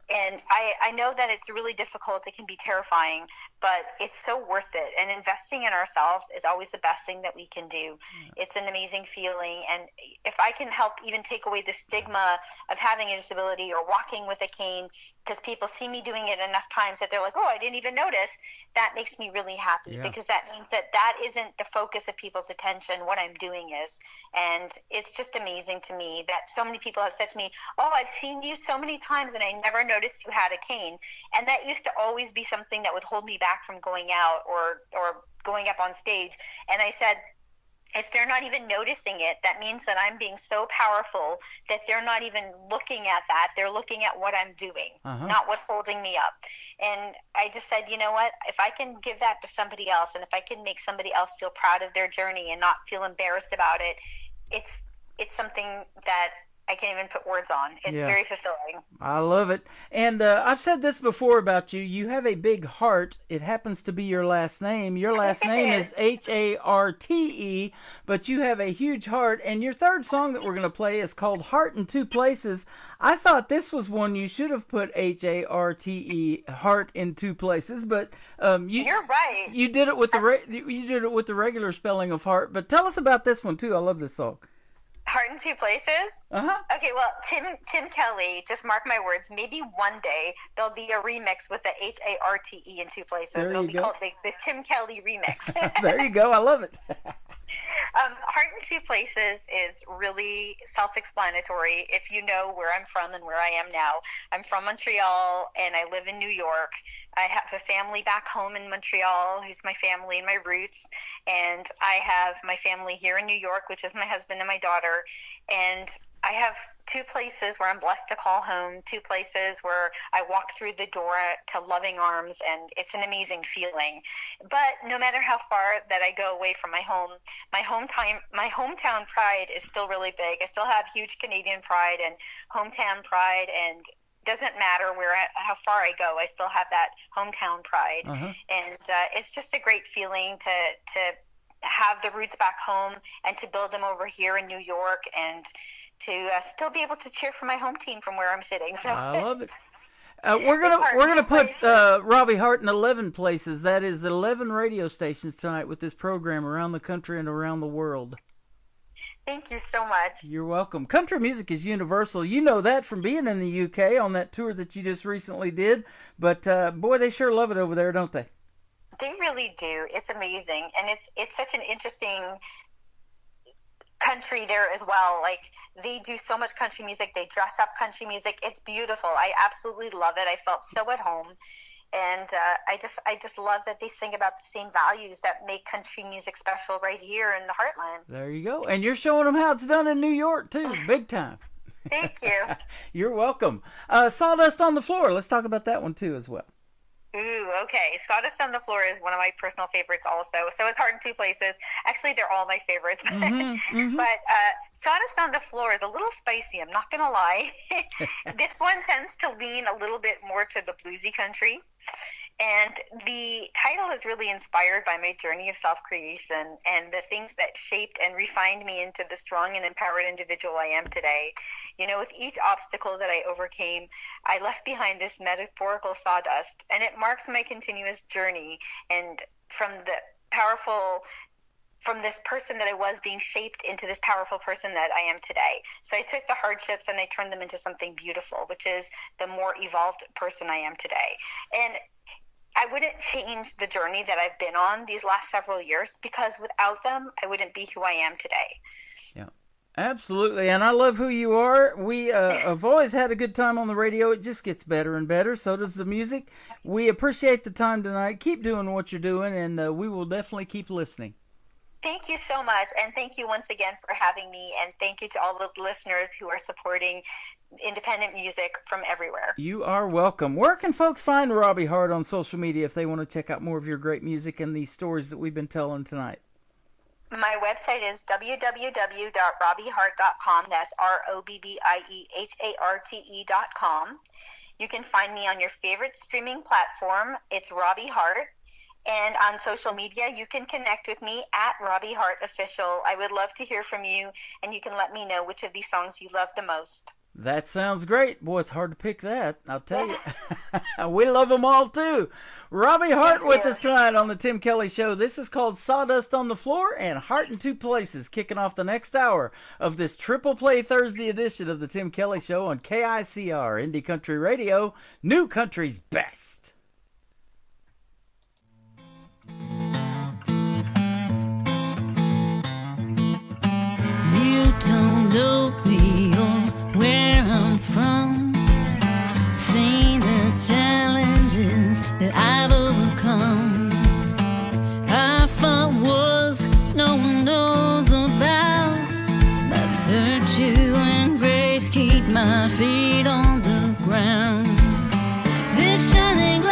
And I know that it's really difficult. It can be terrifying, but it's so worth it. And investing in ourselves is always the best thing that we can do. It's an amazing feeling. And if I can help even take away the stigma of having a disability or walking with a cane, because people see me doing it enough times that they're like, oh, I didn't even notice, that makes me really happy, because that means that isn't the focus of people's attention. What I'm doing is. And it's just amazing to me that so many people have said to me, oh, I've seen you so many times and I never noticed you had a cane. And that used to always be something that would hold me back from going out or going up on stage. And I said, if they're not even noticing it, that means that I'm being so powerful that they're not even looking at that. They're looking at what I'm doing, not what's holding me up. And I just said, you know what? If I can give that to somebody else, and if I can make somebody else feel proud of their journey and not feel embarrassed about it, it's something that I can't even put words on. It's very fulfilling. I love it. And I've said this before about you. You have a big heart. It happens to be your last name. Your last name is Harte, but you have a huge heart. And your third song that we're going to play is called Heart in Two Places. I thought this was one you should have put Harte, Heart in Two Places, but you're right. You did it with the regular spelling of heart. But tell us about this one too. I love this song. Heart in Two Places? Okay, well, Tim Kelly, just mark my words, maybe one day there'll be a remix with the Harte in two places. It'll be called the Tim Kelly remix. There you go. I love it. Heart in Two Places is really self-explanatory if you know where I'm from and where I am now. I'm from Montreal, and I live in New York. I have a family back home in Montreal, who's my family and my roots, and I have my family here in New York, which is my husband and my daughter, and I have two places where I'm blessed to call home, two places where I walk through the door to loving arms, and it's an amazing feeling. But no matter how far that I go away from my home, my hometown pride is still really big. I still have huge Canadian pride and hometown pride, and doesn't matter how far I go, I still have that hometown pride. And it's just a great feeling to have the roots back home and to build them over here in New York, and to still be able to cheer for my home team from where I'm sitting. So I love it. We're gonna put Robbie Hart in 11 places. That is 11 radio stations tonight with this program around the country and around the world. Thank you so much. You're welcome. Country music is universal. You know that from being in the UK on that tour that you just recently did. But boy, they sure love it over there, don't they? They really do. It's amazing, and it's such an interesting country there as well. Like, they do so much country music. They dress up country music. It's beautiful. I absolutely love it. I felt so at home. And I just love that they sing about the same values that make country music special right here in the Heartland. There you go. And you're showing them how it's done in New York, too. Big time. Thank you. You're welcome. Sawdust on the Floor. Let's talk about that one, too, as well. Ooh, okay. Sawdust on the Floor is one of my personal favorites also. So is Heart in Two Places. Actually, they're all my favorites. But Sawdust on the Floor is a little spicy, I'm not going to lie. This one tends to lean a little bit more to the bluesy country. And the title is really inspired by my journey of self-creation and the things that shaped and refined me into the strong and empowered individual I am today. You know, with each obstacle that I overcame, I left behind this metaphorical sawdust, and it marks my continuous journey and from this person that I was being shaped into this powerful person that I am today. So I took the hardships and I turned them into something beautiful, which is the more evolved person I am today. And I wouldn't change the journey that I've been on these last several years, because without them, I wouldn't be who I am today. Yeah, absolutely. And I love who you are. We have always had a good time on the radio. It just gets better and better. So does the music. We appreciate the time tonight. Keep doing what you're doing, and we will definitely keep listening. Thank you so much, and thank you once again for having me, and thank you to all the listeners who are supporting independent music from everywhere. You are welcome. Where can folks find Robbie Hart on social media if they want to check out more of your great music and these stories that we've been telling tonight? My website is www.robbiehart.com. That's ROBBIEHARTE.com. You can find me on your favorite streaming platform. It's Robbie Hart. And on social media, you can connect with me at Robbie Hart Official. I would love to hear from you, and you can let me know which of these songs you love the most. That sounds great. Boy, it's hard to pick that, I'll tell you. We love them all, too. Robbie Hart with us tonight on the Tim Kelly Show. This is called Sawdust on the Floor and Heart in Two Places, kicking off the next hour of this Triple Play Thursday edition of the Tim Kelly Show on KICR, Indie Country Radio, New Country's best. You don't know me or where I'm from. Seen the challenges that I've overcome. I fought wars no one knows about, but virtue and grace keep my feet on the ground. This shining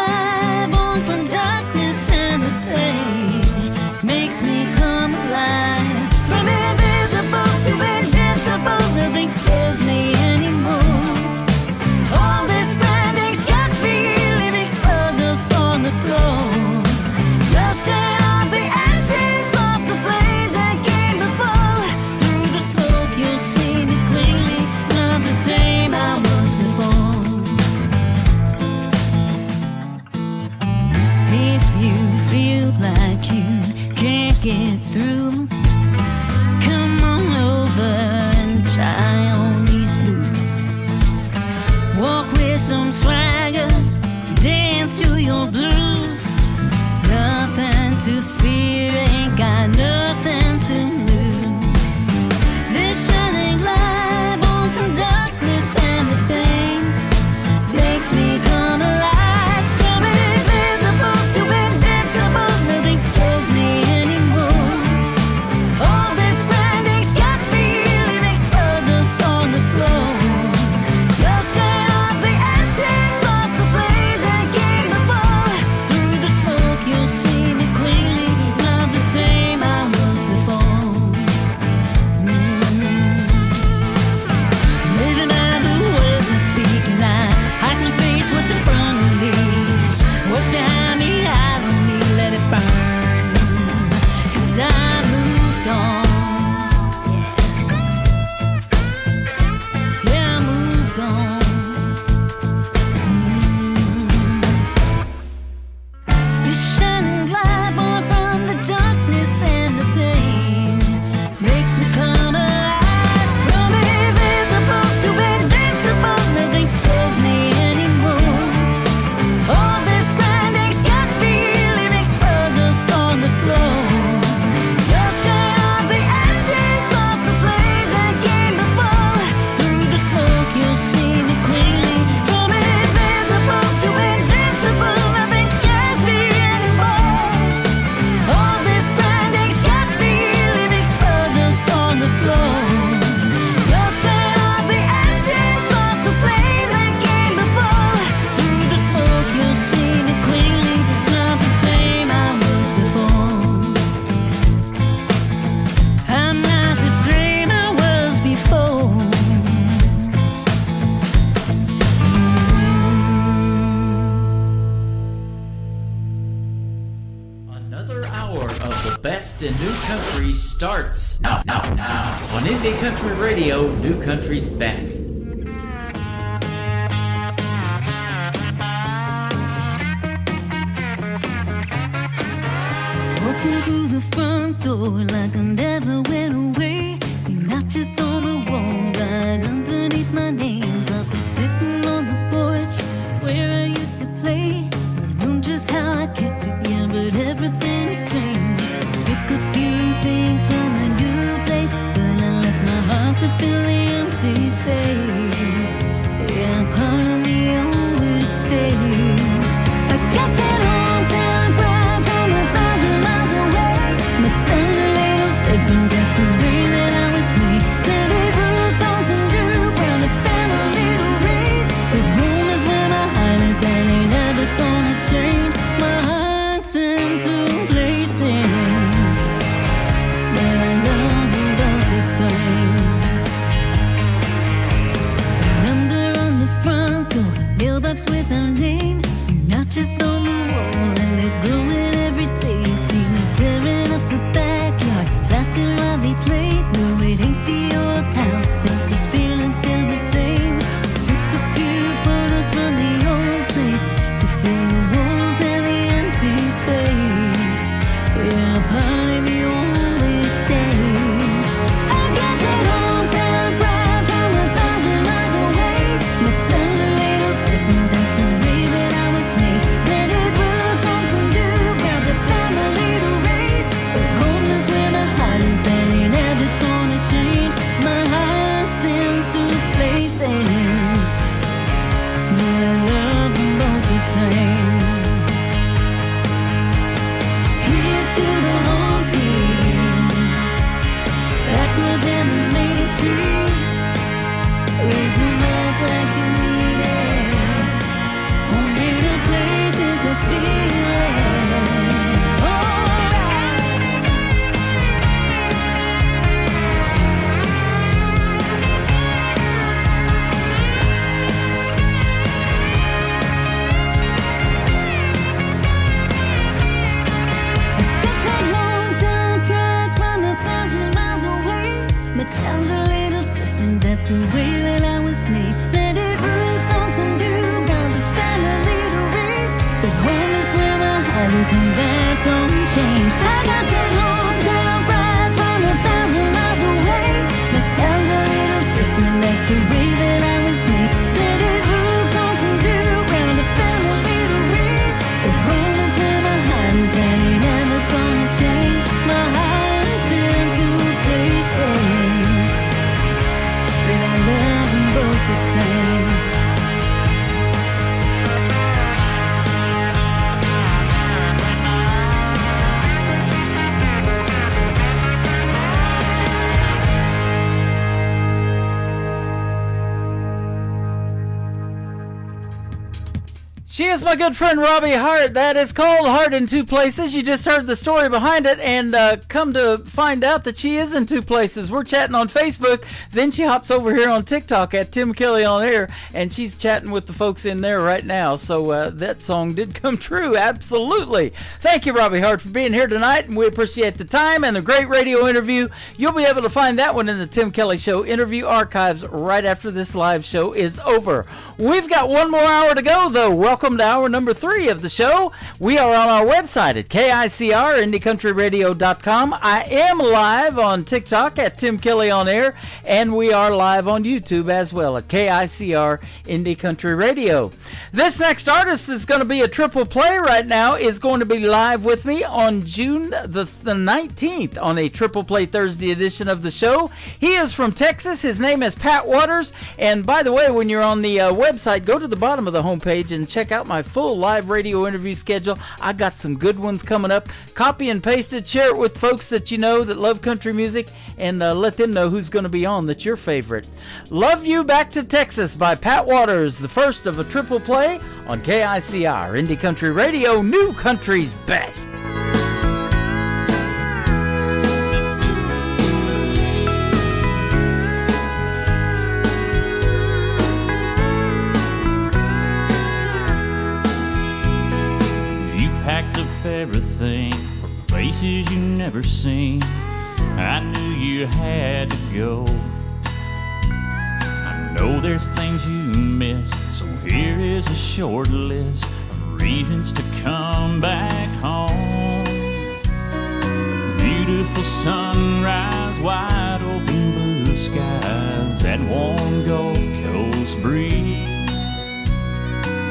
best in new country starts now on Indie Country Radio, New Country's Best. Walking through the front door like I never went away. See matches on the wall right underneath my name. Papa sitting on the porch where I used to play. I know just how I kept it, yeah, but everything's changed. Took a few things from the new place, but I left my heart to fill the empty space. Yeah, part of me always stays. I got that hometown pride from 1,000 miles away. But sounds a little different, that's the way that I was made. Planted roots on some new ground, a family to raise. But home is where my heart is, that ain't ever gonna change. My heart's in two places that I love you both the same. Number on the front door, mailbox with our name. You're not just on the wall, and they're growing every day. You see me tearing up the backyard, laughing while they played. No, it ain't the old house, but the feeling's still the same. Took a few photos from the old place to fill the walls and the empty space. Yeah, part of me always stays. I got that hometown pride from 1,000 miles away. But sounds a little different, that's the way that I was made. Planted roots on some new ground, a family to raise. But home is where my heart is, that ain't ever gonna change. My heart's in two places, but I love them both the same. Here's to the home team, backwards in the main streets. Raise them up like you need it. Home ain't a place, it's a feeling. Alright. Got that hometown pride from 1,000 miles away. But sounds a little different, that's the way that I was made. Planted roots on some new ground, a family to raise. But home is where my heart is, and that don't change. I got that hometown pride from 1,000 miles away. But sounds a little different, that's the way that I was made. Planted roots on some new ground, a family to raise. But home is where my heart is, that ain't never gonna change. My heart's in two places, but I love them both the same. She is my good friend Robbie Hart. That is called Heart in Two Places. You just heard the story behind it, and come to find out that she is in two places. We're chatting on Facebook, then she hops over here on TikTok at Tim Kelly on Air, and she's chatting with the folks in there right now. So that song did come true, absolutely. Thank you, Robbie Hart, for being here tonight, and we appreciate the time and the great radio interview. You'll be able to find that one in the Tim Kelly Show interview archives right after this live show is over. We've got one more hour to go, though. Welcome to hour number 3 of the show. We are on our website at KICR, IndieCountryRadio.com. I am live on TikTok at Tim Kelly on Air, and we are live on YouTube as well at KICR Indie Country Radio. This next artist is going to be a triple play right now, is going to be live with me on June the 19th on a triple play Thursday edition of the show. He is from Texas. His name is Pat Waters. And by the way, when you're on the website, go to the bottom of the homepage and check out my full live radio interview schedule. I got some good ones coming up. Copy and paste it, share it with folks that you know that love country music, and let them know who's going to be on that's your favorite. Love You Back to Texas by Pat Waters, the first of a triple play on KICR, Indie Country Radio, New Country's Best. You packed up everything for places you never seen. I knew you had to go. I know there's things you missed, so here is a short list of reasons to come back home. Beautiful sunrise, wide open blue skies, that warm Gulf Coast breeze.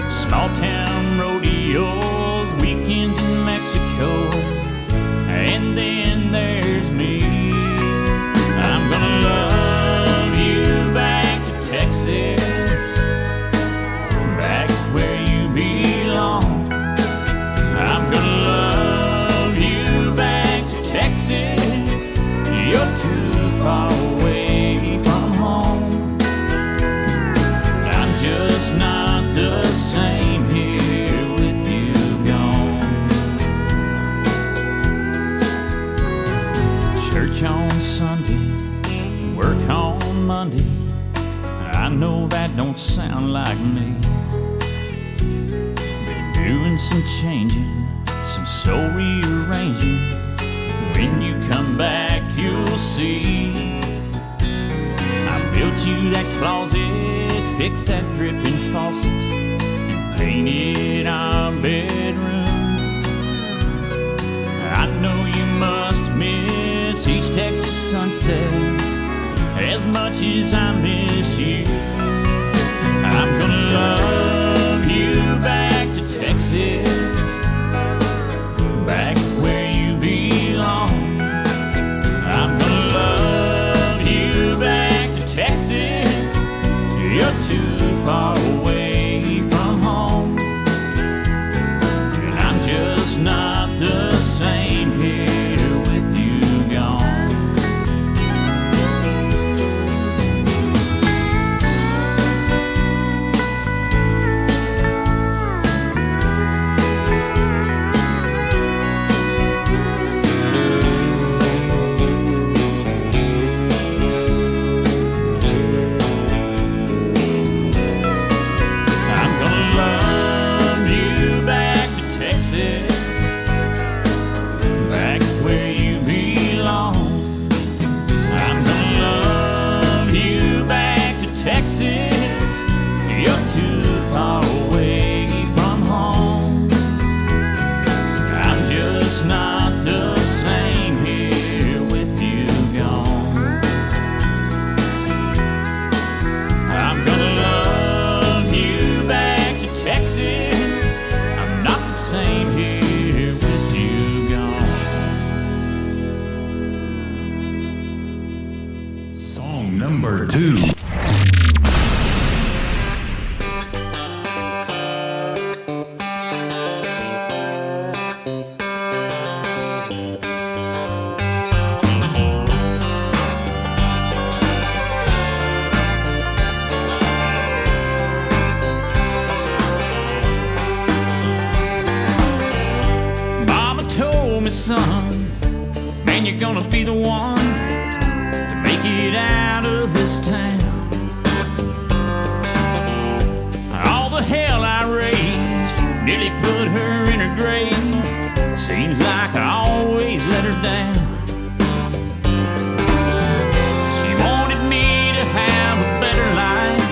Small town rodeos, weekends in Mexico, and then there's me. I'm gonna love you back to Texas, back where you belong. I'm gonna love you back to Texas. You're too far away from home. I'm just not the same here with you gone. Church on Sunday, work on Monday. I know that don't sound like me. Been doing some changing, some soul rearranging. When you come back, you'll see. I built you that closet, fixed that dripping faucet, and painted our bedroom. I know you must miss East Texas sunset as much as I miss you. I'm gonna love you back to Texas, back where you belong. I'm gonna love you back to Texas. You're too far away from home, and I'm just not the same here with you gone. I'm gonna love you back to Texas, back where you belong. I'm gonna love you back to Texas. You're too far away from home. I'm just not the same here with you gone. I'm gonna love you back to Texas. I'm not the same here with you gone. Song number 2. Mama told me, son, man, you're gonna be the one to make it out of this town. All the hell I raised nearly put her in her grave. Seems like I always let her down. She wanted me to have a better life,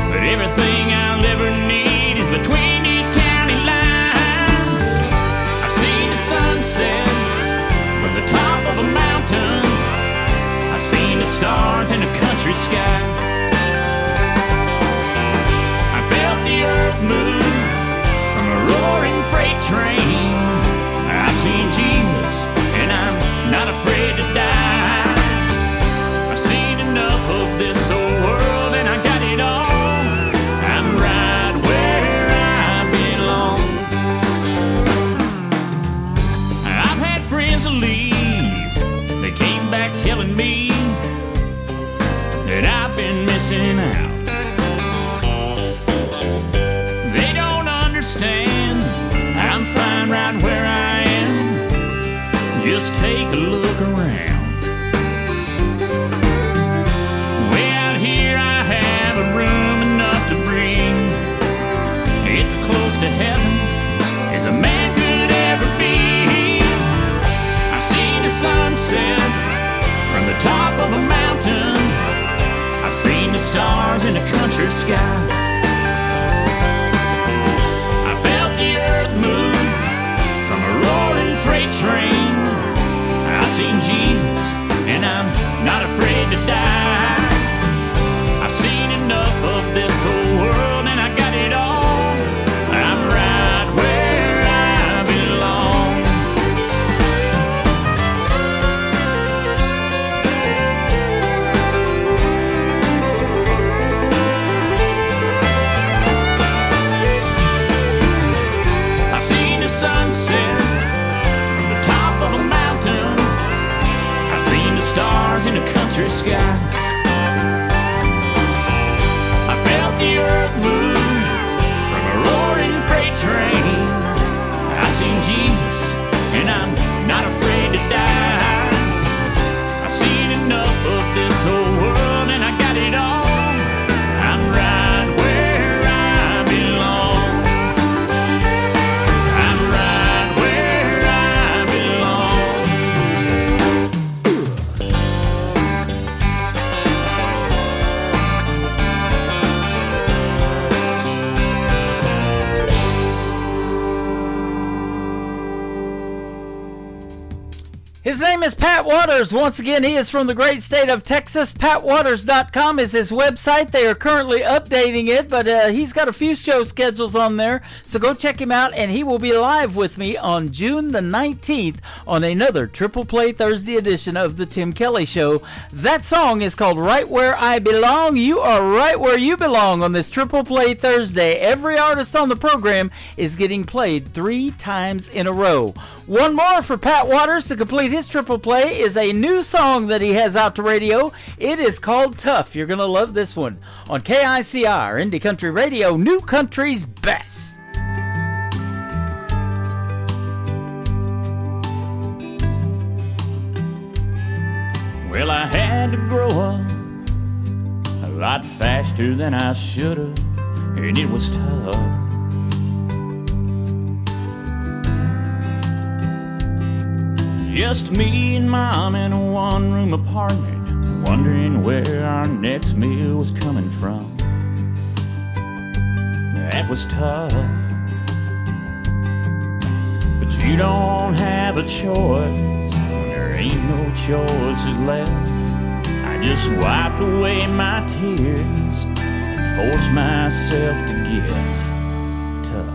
but everything I'll ever need is between these county lines. I've seen the sunset from the top of a mountain. I've seen the stars in the country sky. I felt the earth move from a roaring freight train. I've seen Jesus, and I'm not afraid to die. I've seen enough of this old world, and I got it all. I'm right where I belong. I've had friends leave. They came back telling me that I've been missing out. They don't understand. I'm fine right where I am. Just take a look around. Way out here I have a room enough to breathe. It's as close to heaven as a man could ever be. sunset from the top of a mountain. I've seen the stars in the country sky. I felt the earth move from a roaring freight train. I've seen Jesus and I'm not afraid to die. I've seen enough of this old world and I got it all. I'm right where I belong. I've seen the sunset from the top of a mountain. I've seen the stars in the country sky. I felt the earth move from a roaring freight train. I seen Jesus and I'm not afraid to die. I've seen enough of this old world and I got it all. I'm right where I belong. I'm right where I belong. His name is Pat Waters. Once again, he is from the great state of Texas. PatWaters.com is his website. They are currently updating it, but he's got a few show schedules on there, so go check him out, and he will be live with me on June the 19th on another Triple Play Thursday edition of The Tim Kelly Show. That song is called Right Where I Belong. You are right where you belong on this Triple Play Thursday. Every artist on the program is getting played 3 times in a row. One more for Pat Waters to complete his triple play is a new song that he has out to radio. It is called Tough. You're going to love this one on KICR, Indie Country Radio, New Country's best. Well, I had to grow up a lot faster than I should have, and it was tough. Just me and Mom in a one-room apartment, wondering where our next meal was coming from. That was tough. But you don't have a choice when there ain't no choices left. I just wiped away my tears and forced myself to get tough.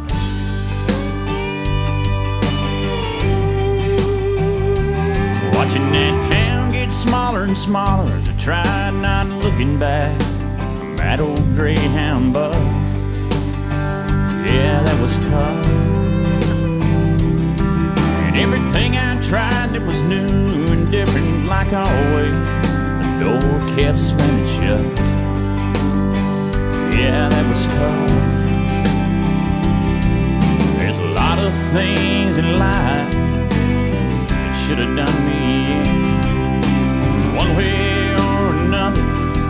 Watching that town get smaller and smaller as I tried not looking back from that old Greyhound bus. Yeah, that was tough. And everything I tried that was new and different, like always, the door kept slamming shut. Yeah, that was tough. There's a lot of things in life should have done me in. One way or another,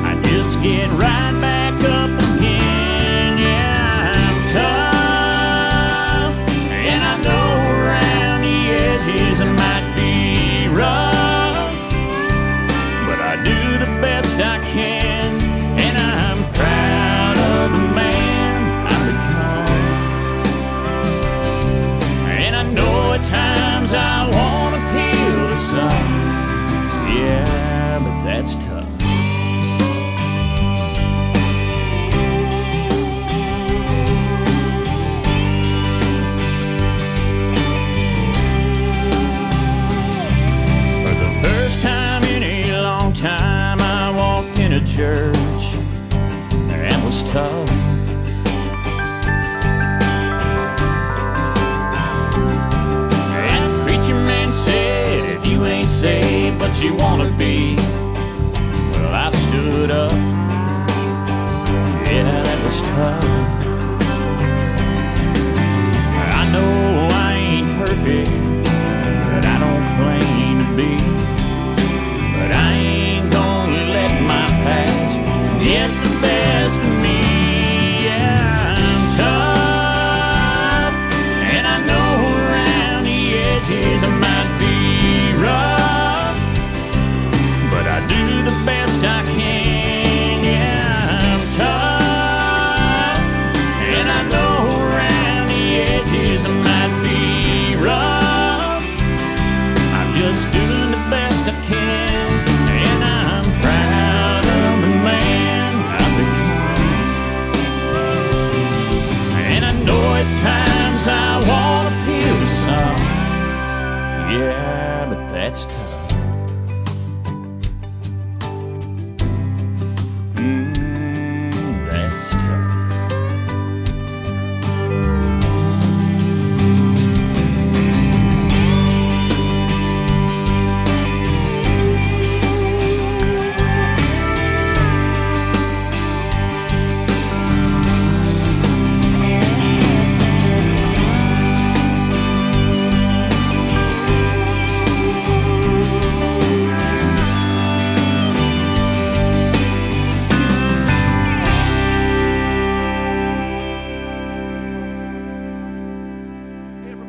I just get right back up again. Yeah, I'm tough, and I know around the edges I might be rough, but I do the best I can, and I'm proud of the man I've become. And I know at times I want some, yeah, but that's tough. For the first time in a long time, I walked in a church that was tough. And the preacher man said, if you ain't saved but you wanna be, well, I stood up. Yeah, that was tough. I know I ain't perfect, but I don't claim to be. But I ain't gonna let my past get the best of me. Yeah, I'm tough, and I know around the edges I might be rough,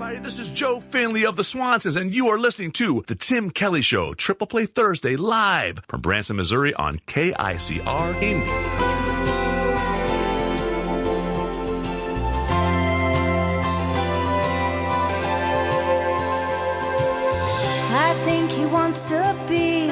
everybody. This is Joe Finley of the Swansons, and you are listening to The Tim Kelly Show, Triple Play Thursday, live from Branson, Missouri on KICR Indie Country. I think he wants to be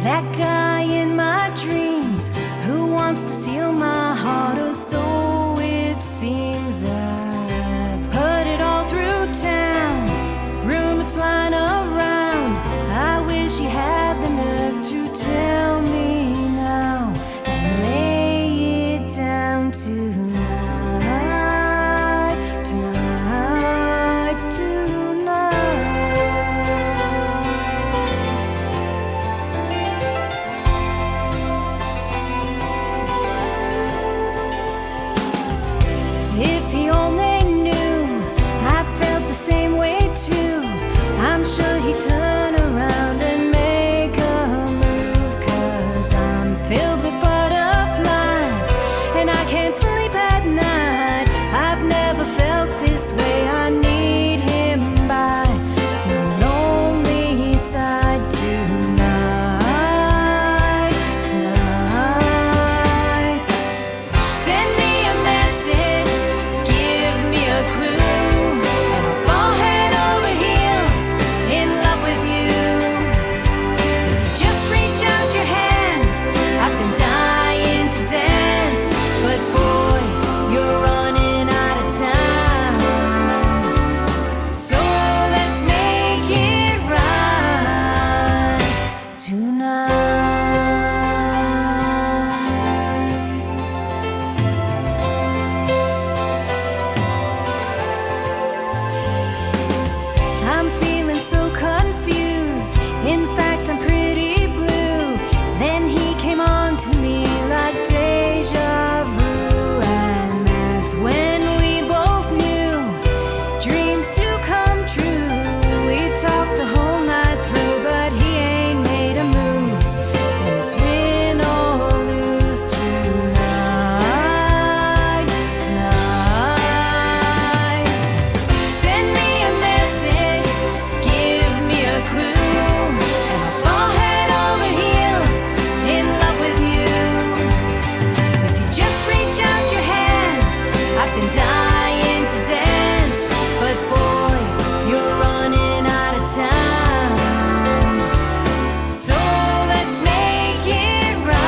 that guy in my dreams who wants to steal my heart, or so it seems. I've heard it all through town, rumors flying around. I wish he had the nerve to tell me now and lay it down tonight, tonight, tonight. If he only knew I felt the same way too, I'm sure he'd turn around and make a move. 'Cause I'm filled with butterflies and I can't sleep at night. I've never felt this way. I need him by my lonely side tonight, tonight. Send me a message, give me a clue, and I'll fall head over heels in love with you. If you just reach out your hand, I've been dying to dance, but boy, you're running out of time. So let's make it right tonight. I'm feeling so confused. In fact, I'm pretty blue. Then he came on to me like deja vu, and that's when we both knew dreams to come true. We talked the whole night through, but he ain't made a move, and it's win or lose tonight, tonight. Send me a message, give me a clue, and I'll fall head over heels in love with you. If you just reach out your hand, I've been dying to dance, but boy, you're running out of time. So let's make it right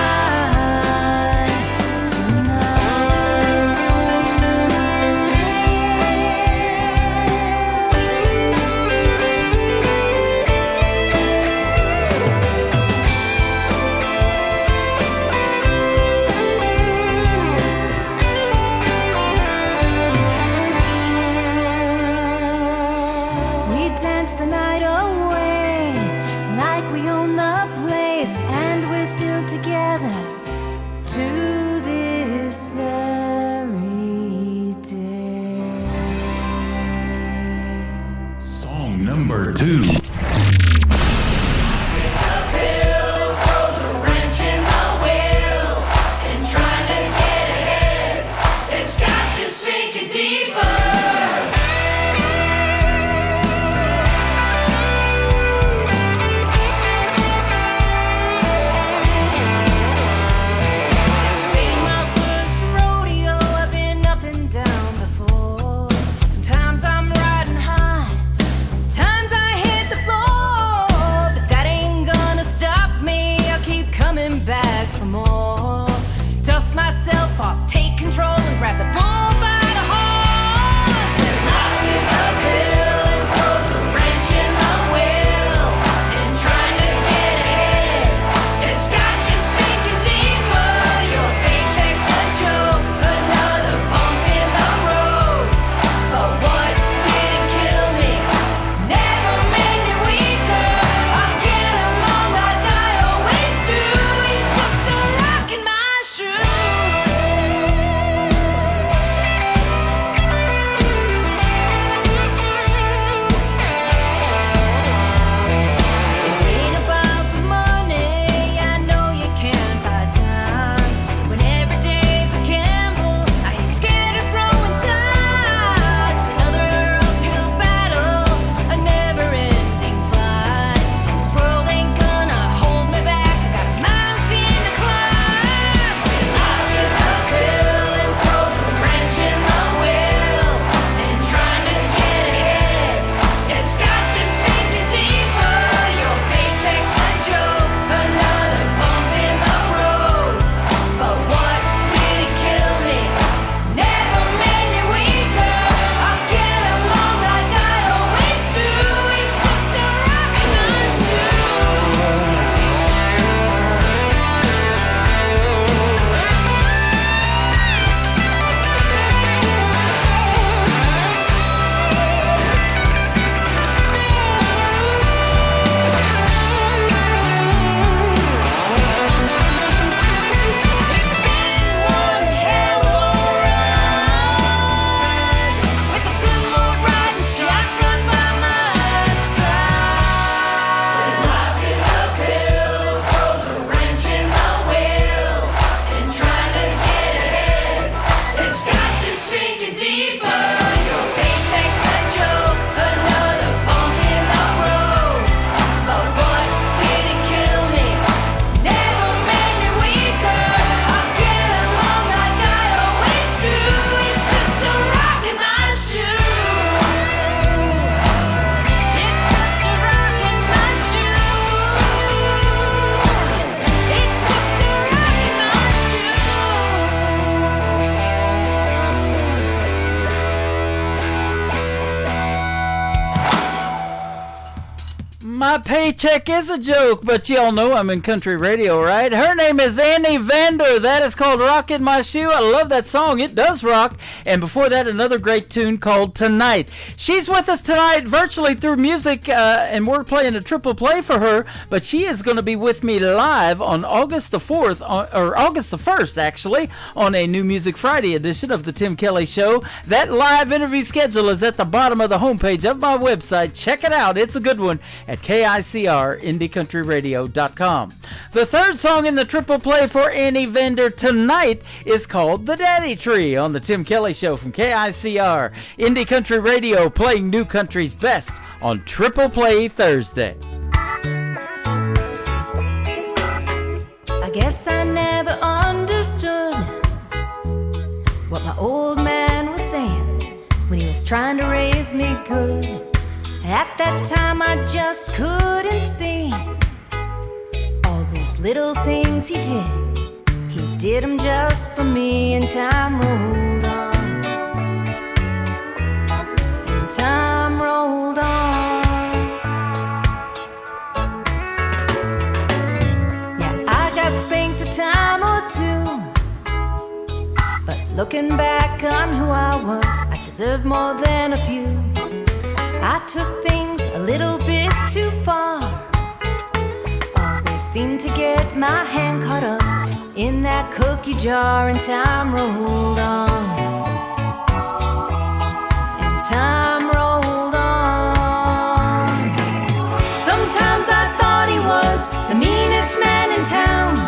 We danced the night away like we own the place, and we're still together to this very day. Song number 2. Seen my first rodeo, I've been up and down before. Sometimes I'm riding high, sometimes I hit the floor. my paycheck is a joke, but y'all know I'm in country radio, right? Her name is Annie Vander. That is called Rockin' My Shoe. I love that song. It does rock. And before that, another great tune called Tonight. She's with us tonight virtually through music, and we're playing a triple play for her, but she is going to be with me live on August the 4th, or August the 1st, actually, on a New Music Friday edition of the Tim Kelly Show. That live interview schedule is at the bottom of the homepage of my website. Check it out. It's a good one at KICR-IndieCountryRadio.com. The third song in the triple play for Annie Vander tonight is called The Daddy Tree on the Tim Kelly Show from KICR Indie Country Radio, playing new country's best on Triple Play Thursday. I guess I never understood what my old man was saying when he was trying to raise me good. At that time I just couldn't see all those little things he did. He did them just for me, and time rolled on, and time rolled on. Yeah, I got spanked a time or two, but looking back on who I was, I deserve more than a few. I took things a little bit too far, always seemed to get my hand caught up in that cookie jar, and time rolled on, and time rolled on. Sometimes I thought he was the meanest man in town,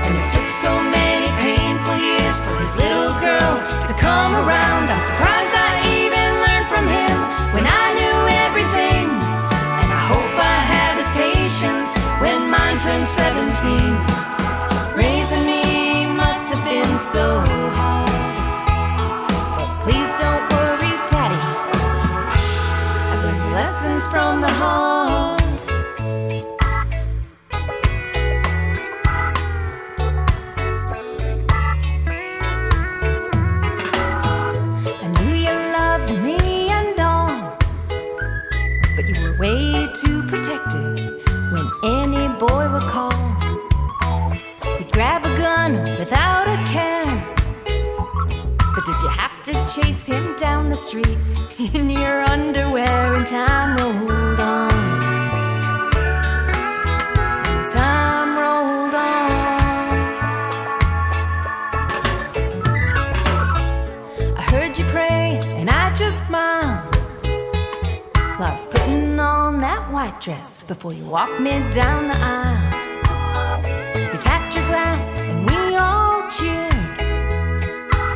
and it took so many painful years for his little girl to come around. I'm surprised I even learned from him when I knew everything, and I hope I have his patience when mine turns 17. Raising me must have been so hard, but please don't worry, Daddy, I've learned lessons from the heart. I knew you loved me and all, but you were way too protected when any boy would call. You'd grab a gun without a care, but did you have to chase him down the street in your underwear? And time rolled on, and time rolled on. I heard you pray and I just smiled while I was putting on that white dress before you walked me down the aisle. You tapped your glass and we all cheered,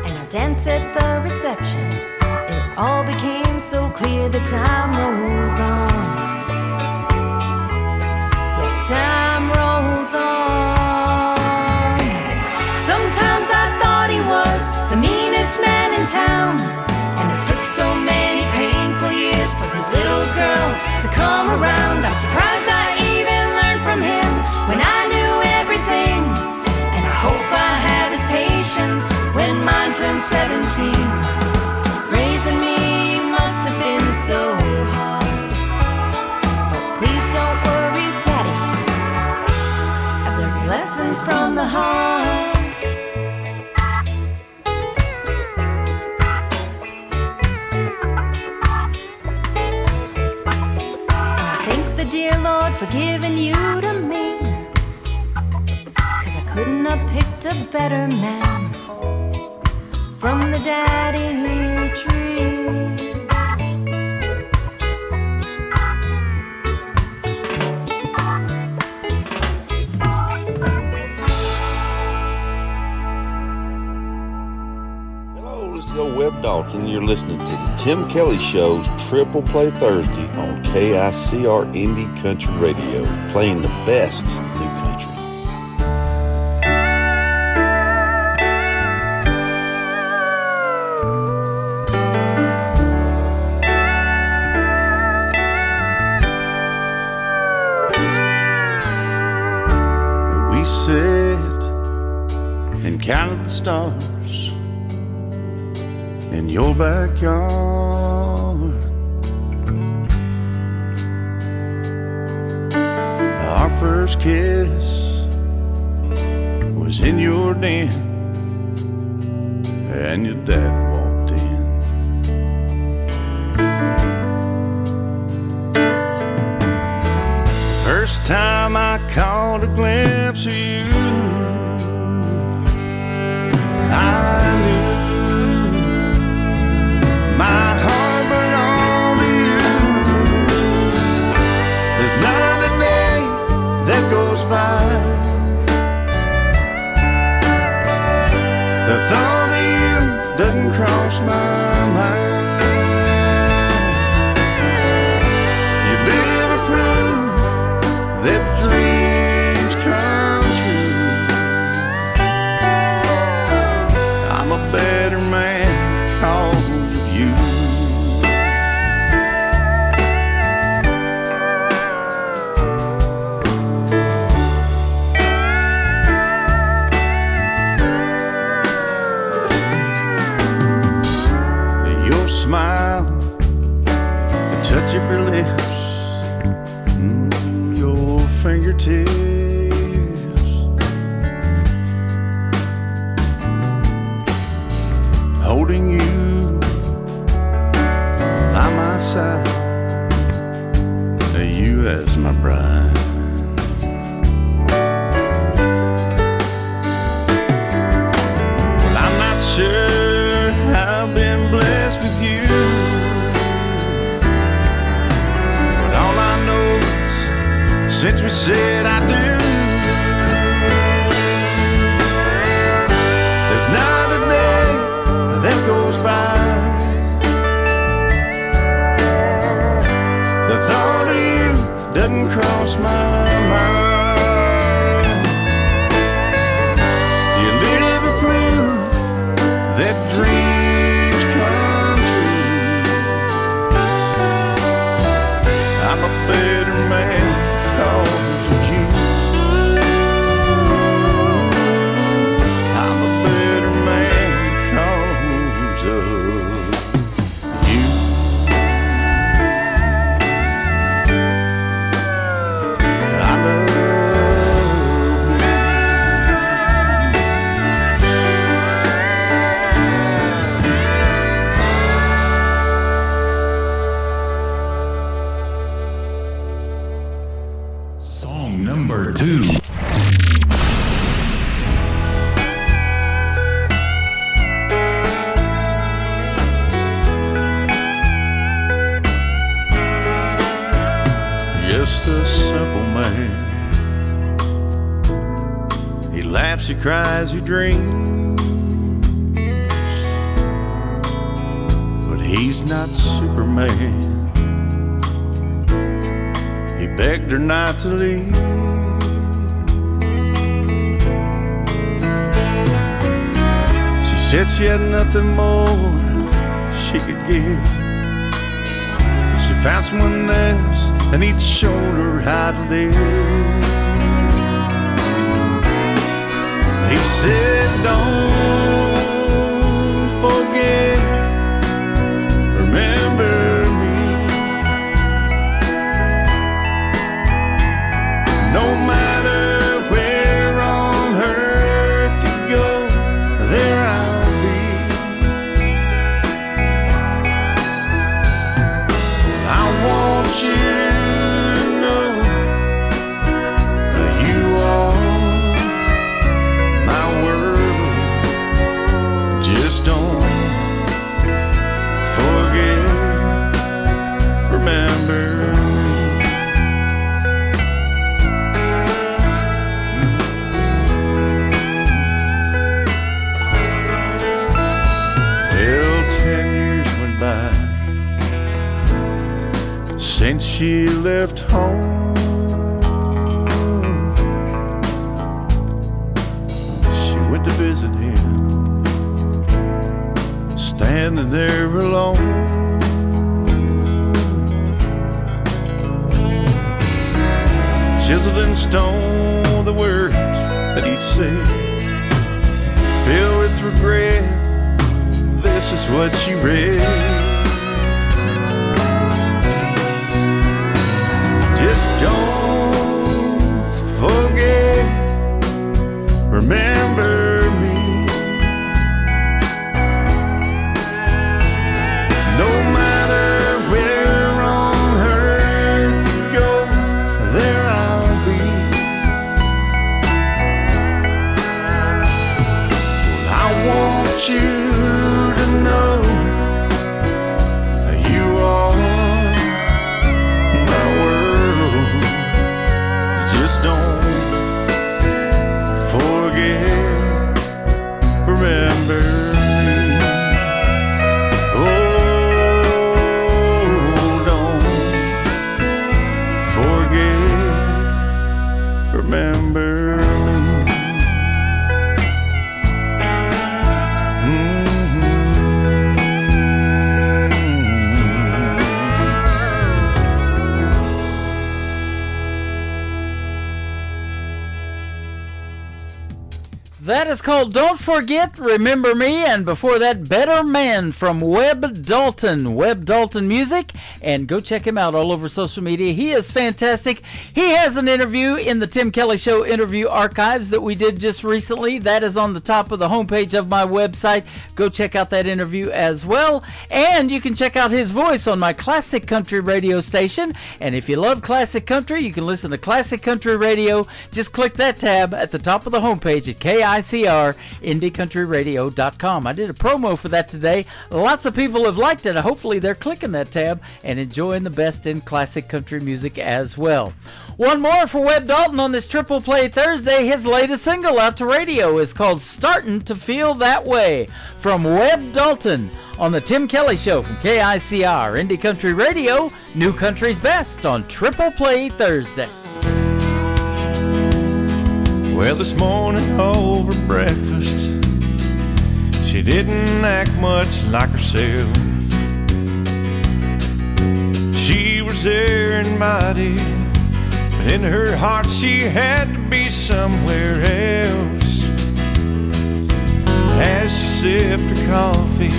and our dance at the reception, it all became so clear. The time rolls on, yeah, time rolls on. Sometimes I thought he was the meanest man in town, and it took so many painful years for his little girl to come around. I'm surprised I even learned from him when I knew everything, and I hope I have his patience when mine turns 17. Raising me must have been so hard, but please don't worry, Daddy, I've learned lessons from the heart. Dear Lord, for giving you to me, 'cause I couldn't have picked a better man from the daddy tree. Hello, this is Old Webb Dalton. You're listening to the Tim Kelly Show's Triple Play Thursday on KICR Indie Country Radio, playing the best new country. We sit and counted the stars in your backyard. first kiss was in your den, and your dad walked in. First time I caught a glimpse of you, I knew my heart belonged to you. There's not a day that goes by the thought of you doesn't cross my mind. You live a proof that dreams come true. I'm a better man because of you. Your smile, the touch of your lips, your fingertips, holding you by my side, you as my bride. Well, I'm not sure I've been blessed with you, but all I know is since we said I do, there's not a day that goes by the thought of you doesn't cross my mind. You live a proof that dreams come true. I'm a better man because of you. I'm a better man because of you. I love you. Song number 2. Just a simple man. He laughs, he cries, he dreams, but he's not Superman. He begged her not to leave. She said she had nothing more she could give. She found someone else and he'd shown her how to live. He said, don't forget, remember me. No matter where on earth you go, there I'll be. I want you to know that you are my world. Just don't forget, remember me. Well, 10 years went by since she left home. She went to visit him, standing there alone. Chiseled in stone the words that he said, filled with regret, this is what she read. Just don't That is called Don't Forget, Remember Me, and before that, Better Man from Webb Dalton. Webb Dalton Music, and go check him out all over social media. He is fantastic. He has an interview in the Tim Kelly Show interview archives that we did just recently. That is on the top of the homepage of my website. Go check out that interview as well. And you can check out his voice on my Classic Country radio station. And if you love classic country, you can listen to Classic Country Radio. Just click that tab at the top of the homepage at KICR, IndieCountryRadio.com. I did a promo for that today. Lots of people have liked it. Hopefully they're clicking that tab and enjoying the best in classic country music as well. One more for Webb Dalton on this Triple Play Thursday. His latest single out to radio is called Startin' to Feel That Way from Webb Dalton on the Tim Kelly Show from KICR, Indie Country Radio, New Country's Best on Triple Play Thursday. Well, this morning over breakfast, she didn't act much like herself. She was there and mighty, but in her heart she had to be somewhere else. As she sipped her coffee,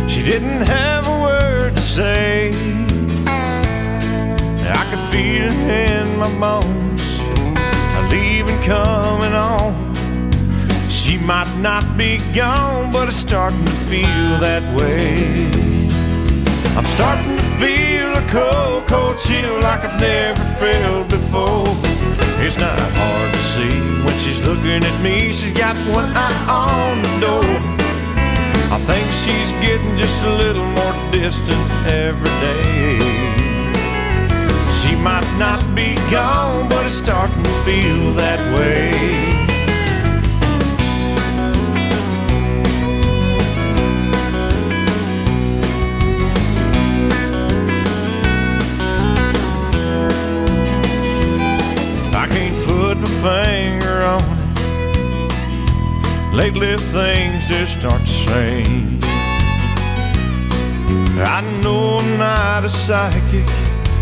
she didn't have a word to say. I could feel it in my bones, leaving coming on. She might not be gone, but it's starting to feel that way. I'm starting to feel a cold, cold chill like I've never felt before. It's not hard to see when she's looking at me. She's got one eye on the door. I think she's getting just a little more distant every day. She might not be gone, but it's starting to feel that way. I can't put my finger on it. Lately things just aren't the same. I know I'm not a psychic.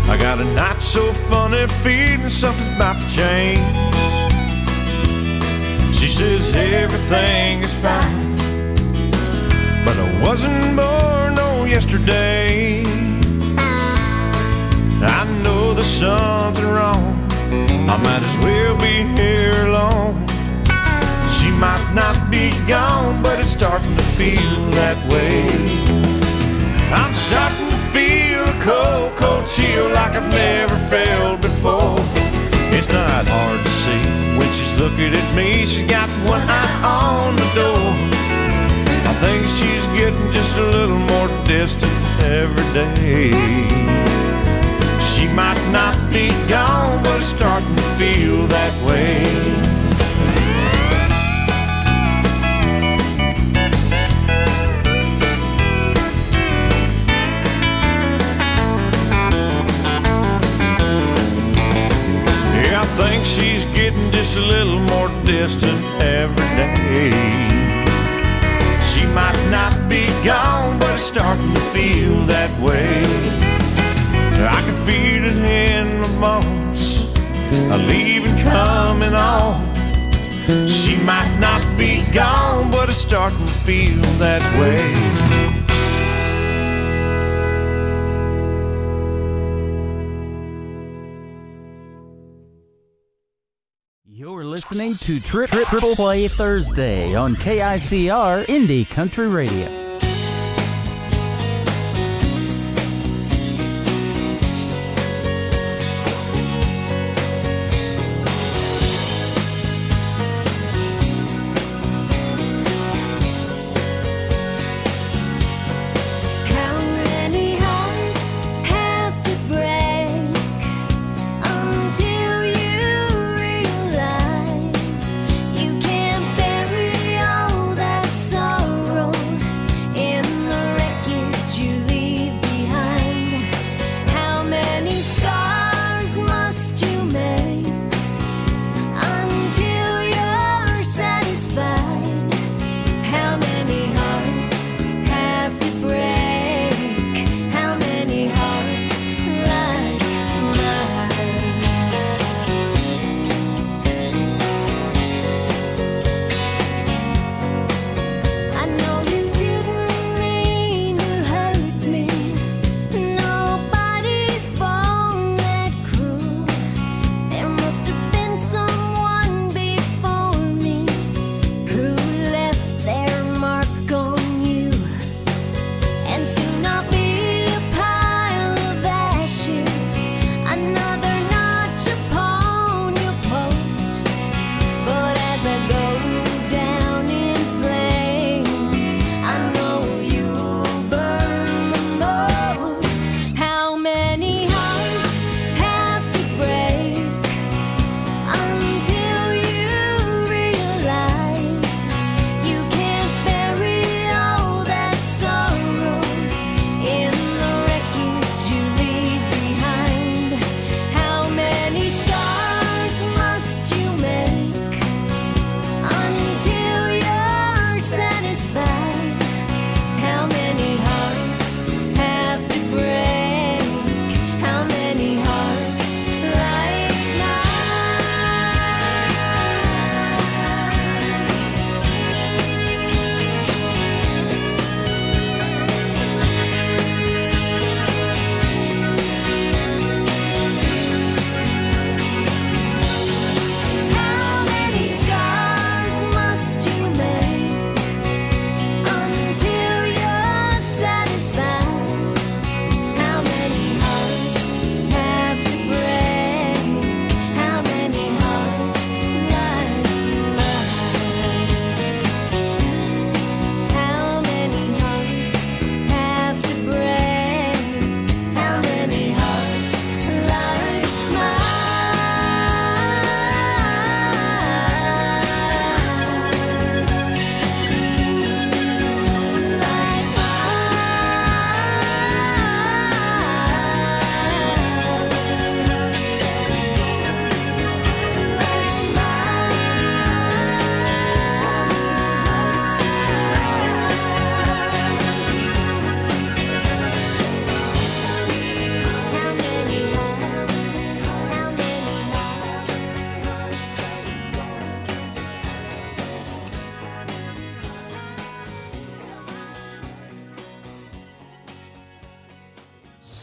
I got a not so funny feeling something's about to change. She says everything is fine, but I wasn't born on yesterday. I know there's something wrong. I might as well be here long. She might not be gone, but it's starting to feel that way. I'm starting to feel a cold, cold chill like I've never felt before. It's not hard to see when she's looking at me. She's got one eye on the door. I think she's getting just a little more distant every day. She might not be gone, but it's starting to feel that way. I think she's getting just a little more distant every day. She might not be gone, but it's starting to feel that way. I can feel it in my bones, a leaving coming on. She might not be gone, but it's starting to feel that way. Listening to Triple Play Thursday on KICR Indie Country Radio. You can't bury all that sorrow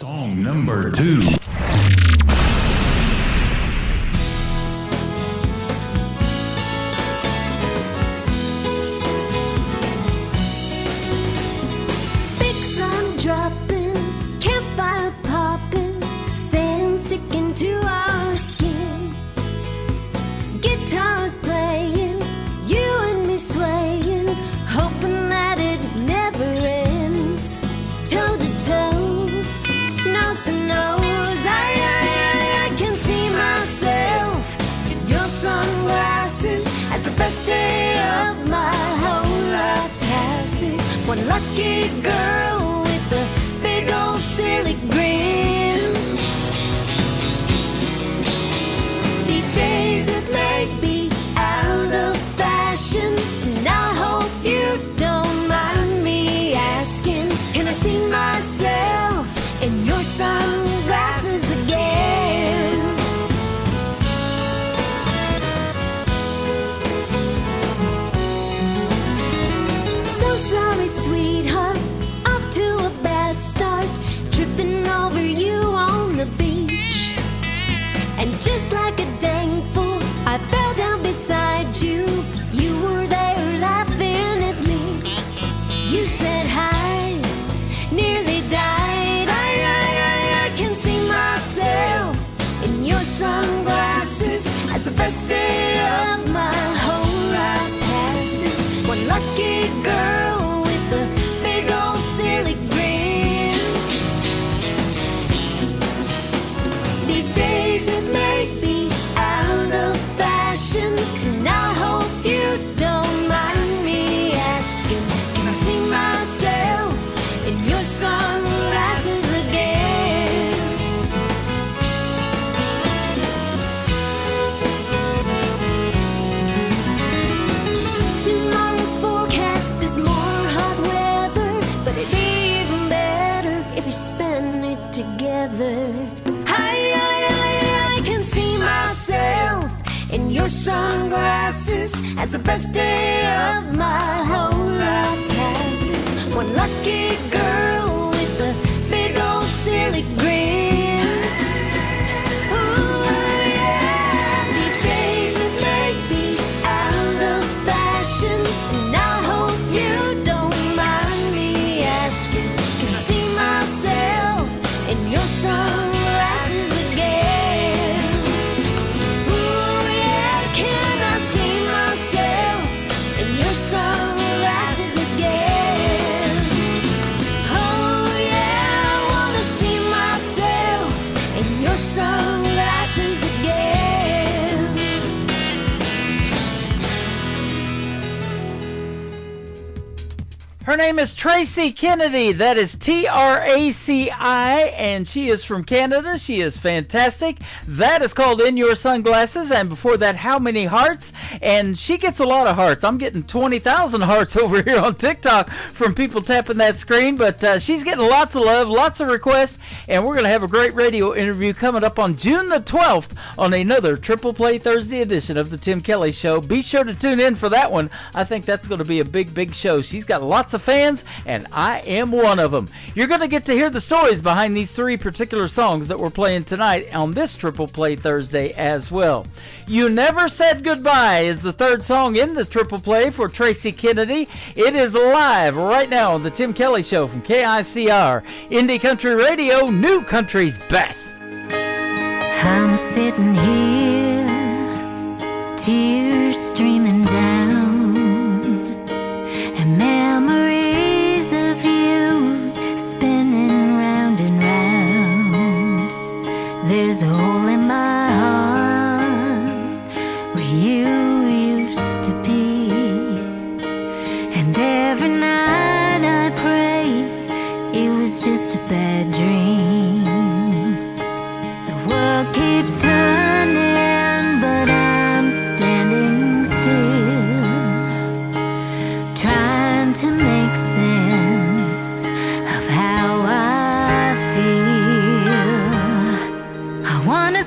Song number 2. Big sun dropping, campfire popping, sand sticking to our skin. Guitars playing, you and me swaying, hoping that it never ends. Toe to toe, nose to nose, I can see myself in your sunglasses as the best day of my whole life passes. One lucky girl with a big old silly grin. These days it may be out of fashion, and I hope you don't mind me asking, can I see myself in your sunglasses again? So sorry, sweetheart, off to a bad start, tripping over you on the beach. And just like a dang fool, I fell down beside you. You were there laughing at me. You said hi, nearly died. I can see myself in your sunglasses as the first day of my whole life passes. One lucky girl with a big old silly grin. These days it may be out of fashion, and I hope you don't mind me asking, can I see myself in your sunglasses again? Tomorrow's forecast is more hot weather, but it'd be even better if we spend it together. I can see myself in your sunglasses as the best day of my whole life passes. One lucky girl with a big old silly grin. Ooh, yeah. These days it may be out of fashion, and I hope you don't mind me asking, can I see myself in your sunglasses again? Ooh, yeah, can I see myself in your sunglasses again? Oh yeah, I wanna see myself in your sunglasses again. Her name is Tracy Kennedy. That is Traci, and she is from Canada. She is fantastic. That is called In Your Sunglasses, and before that, How Many Hearts? And she gets a lot of hearts. I'm getting 20,000 hearts over here on TikTok from people tapping that screen, but she's getting lots of love, lots of requests, and we're going to have a great radio interview coming up on June the 12th on another Triple Play Thursday edition of the Tim Kelly Show. Be sure to tune in for that one. I think that's going to be a big, big show. She's got lots of fans, and I am one of them. You're going to get to hear the stories behind these three particular songs that we're playing tonight on this Triple Play Thursday as well. You Never Said Goodbye is the third song in the Triple Play for Tracy Kennedy. It is live right now on the Tim Kelly Show from KICR, Indie Country Radio, New Country's Best. I'm sitting here, tears streaming down, and memories of you spinning round and round. There's a hole in my heart where you used to be, and every night I pray it was just a bad dream. The world keeps turning, but I'm standing still, trying to make sense of how I feel. I wanna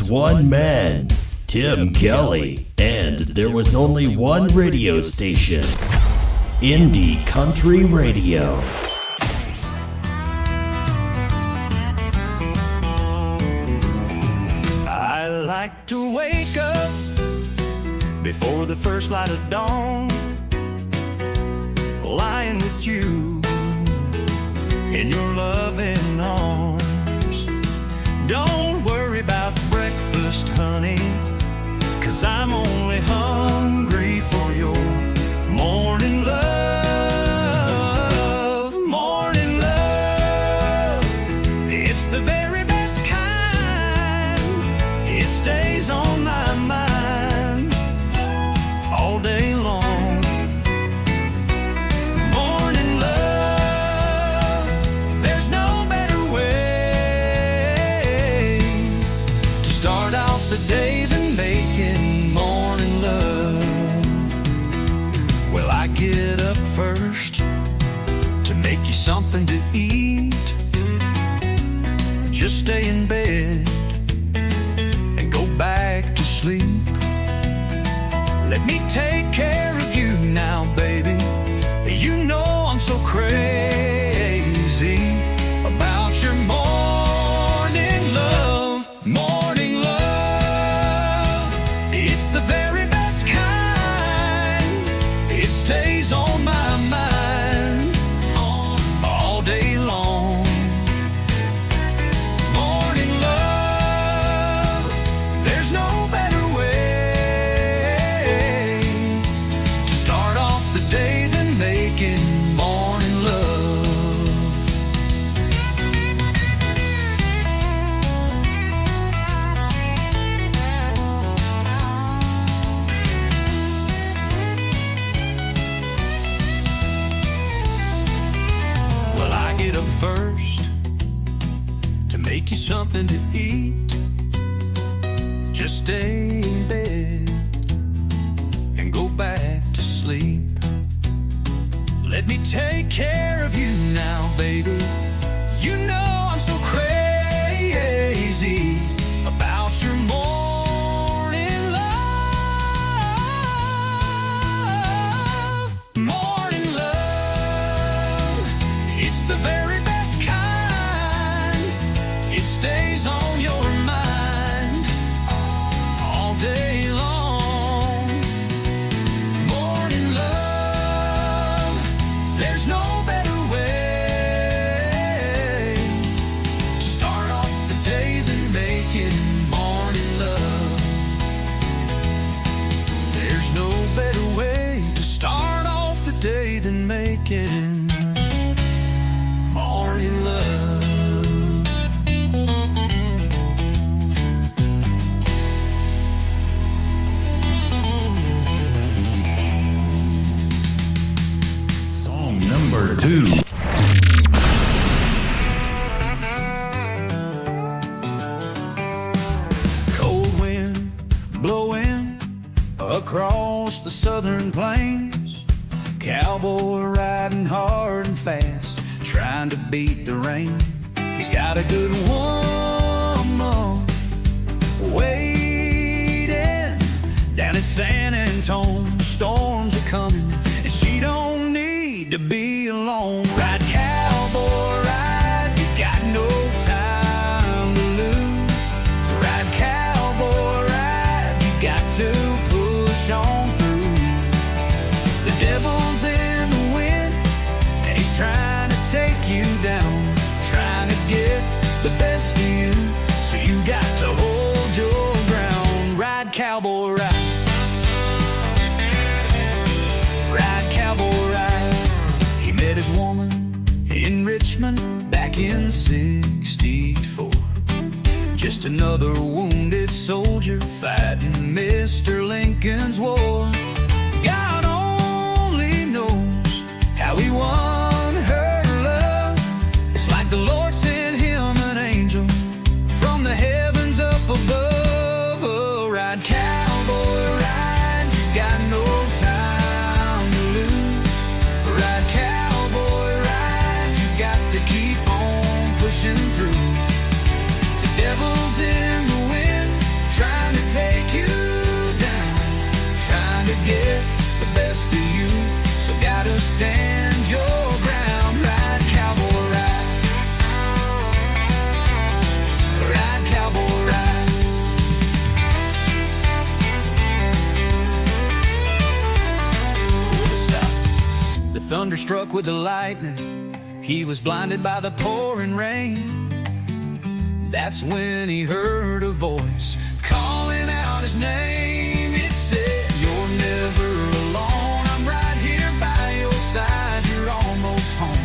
was one man, Tim Kelly, and there was only one radio station, Indie Country Radio. I like to wake up before the first light of dawn, lying with you in your loving arms. Don't worry about breakfast, honey, 'cause I'm only hungry for your morning love. Morning love, it's the very best kind. It stays on my mind all day long. Morning love, there's no better way to start off the day than making morning love. Well, I get up first to make you something to eat. Just stay in bed and go back to sleep. Let me take care of you now, baby. You know I'm so crazy about your morning love. Morning love, it's the very best kind. It stays on my mind all day long. Morning love, there's no better way to start off the day than making morning love. Well, I get up first to make you something to eat. Just stay in bed and go back to sleep. Let me take care of you now, baby. You know I'm so crazy about your morning love. Morning love, it's the very best kind. It stays on your mind all day long. Morning love, there's no better way to start off the day than making morning love. There's no better way to start off the day than making morning love. Song number 2. Cold wind blowing across the southern plains. Cowboy riding hard and fast, trying to beat the rain. He's got a good woman waiting down in San Antone. Storms are coming and she don't need to be alone. Ride cowboy ride, you got no time to lose. Ride cowboy ride, you got to push on through. The devil's in the wind and he's trying to take you down, trying to get the best of you, so you got to hold your ground. Ride cowboy ride. Ride cowboy ride. He met his woman in Richmond back in '64. Just another wounded soldier fighting Mr. Lincoln's war. God only knows how he won her love. It's like the Lord sent him an angel from the heavens up above. Oh, ride cowboy ride, you got no time to lose. Ride cowboy ride, you got to keep on pushing through. The devil's in the wind struck with the lightning. He was blinded by the pouring rain. That's when he heard a voice calling out his name. It said, "You're never alone. I'm right here by your side. You're almost home.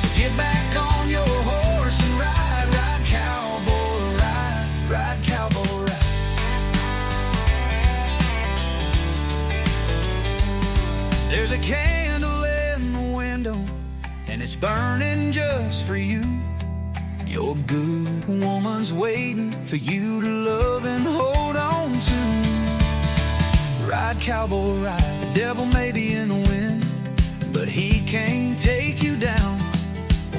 So get back on your horse and ride, ride, cowboy, ride, ride, cowboy, ride." There's a candle in the window, and it's burning just for you. Your good woman's waiting for you to love and hold on to. Ride, cowboy, ride. The devil may be in the wind, but he can't take you down.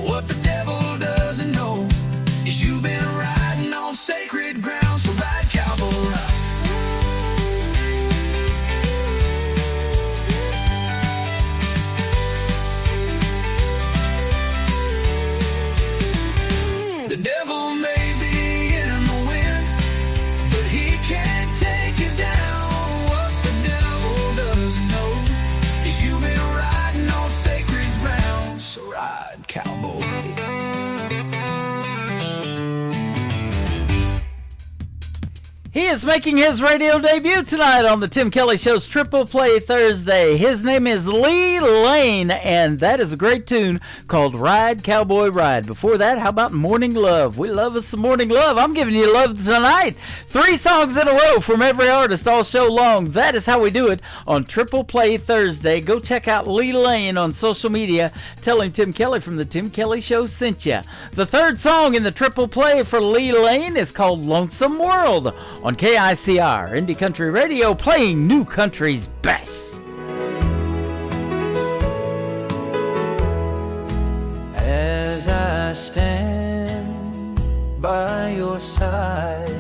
What the devil doesn't know is you've been riding on sacred ground. So ride, cowboy, ride. The devil may be in the wind, but he can't take you down. What the devil doesn't know is you've been riding on sacred ground. So ride, cowboy. He is making his radio debut tonight on the Tim Kelly Show's Triple Play Thursday. His name is Lee Lane, and that is a great tune called Ride, Cowboy, Ride. Before that, how about Morning Love? We love us some Morning Love. I'm giving you love tonight. 3 songs in a row from every artist all show long. That is how we do it on Triple Play Thursday. Go check out Lee Lane on social media. Tell him Tim Kelly from the Tim Kelly Show sent you. The third song in the Triple Play for Lee Lane is called Lonesome World on KICR, Indie Country Radio, playing new country's best. As I stand by your side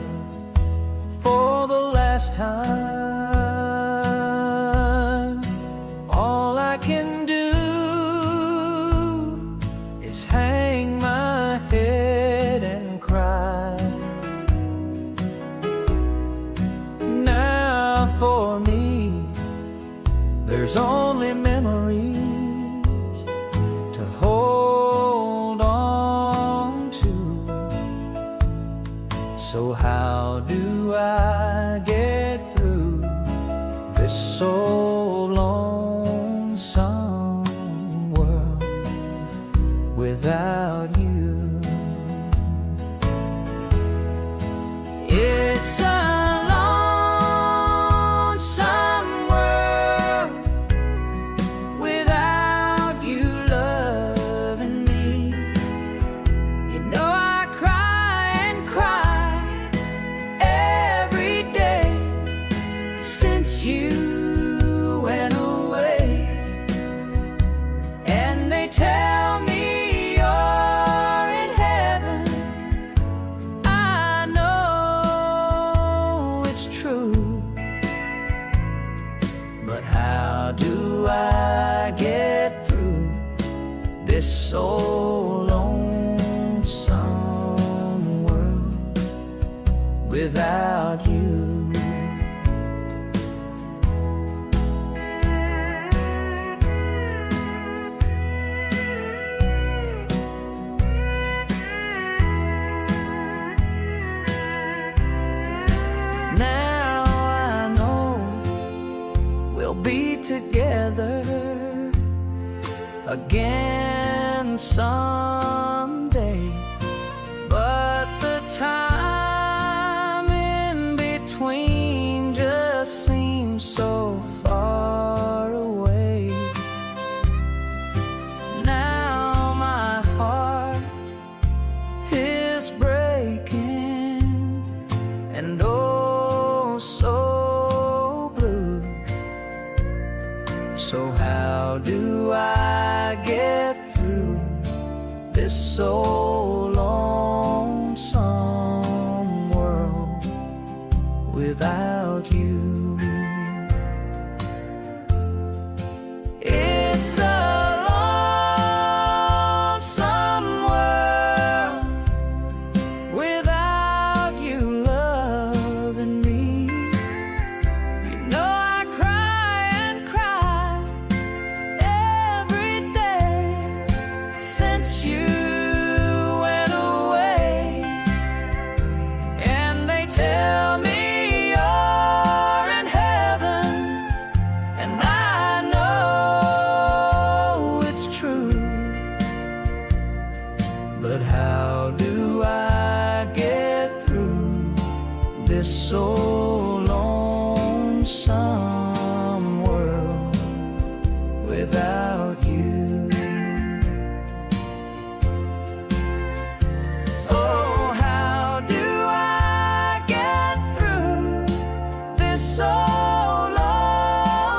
for the last time, all I can do is hang my head and cry. For me, there's only memories to hold on to. So how do I get through this so lonesome world without you? It's a so lonesome world without you. Now I know we'll be together again someday, but the time in between just seems so far away. Now my heart is breaking and oh so blue. So how do I get through this so lonesome world without you? It's a lonesome world without you loving me. You know I cry and cry every day since you went away, and they tell me you're in heaven, and I know it's true. But how do I get through this so lonesome world without you? Oh, how do I get through this so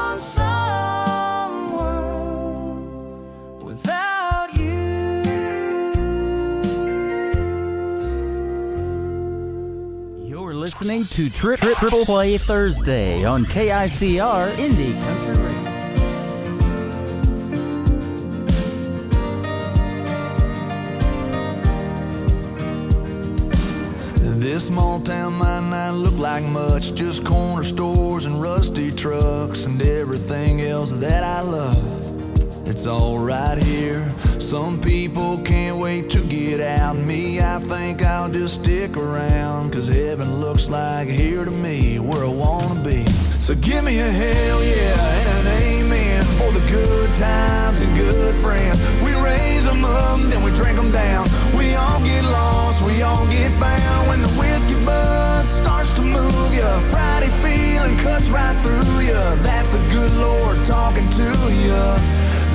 lonesome world without you? You're listening to Triple Play Thursday on KICR Indie Country Radio. This small town might not look like much, just corner stores and rusty trucks and everything else that I love. It's all right here. Some people can't wait to get out. Me, I think I'll just stick around, 'cause heaven looks like here to me, where I wanna be. So give me a hell yeah and an amen for the good times and good friends. We raise them up, then we drink them down. We all get lost, we all get found. When the whiskey buzz starts to move ya, Friday feeling cuts right through ya. That's the good Lord talking to ya.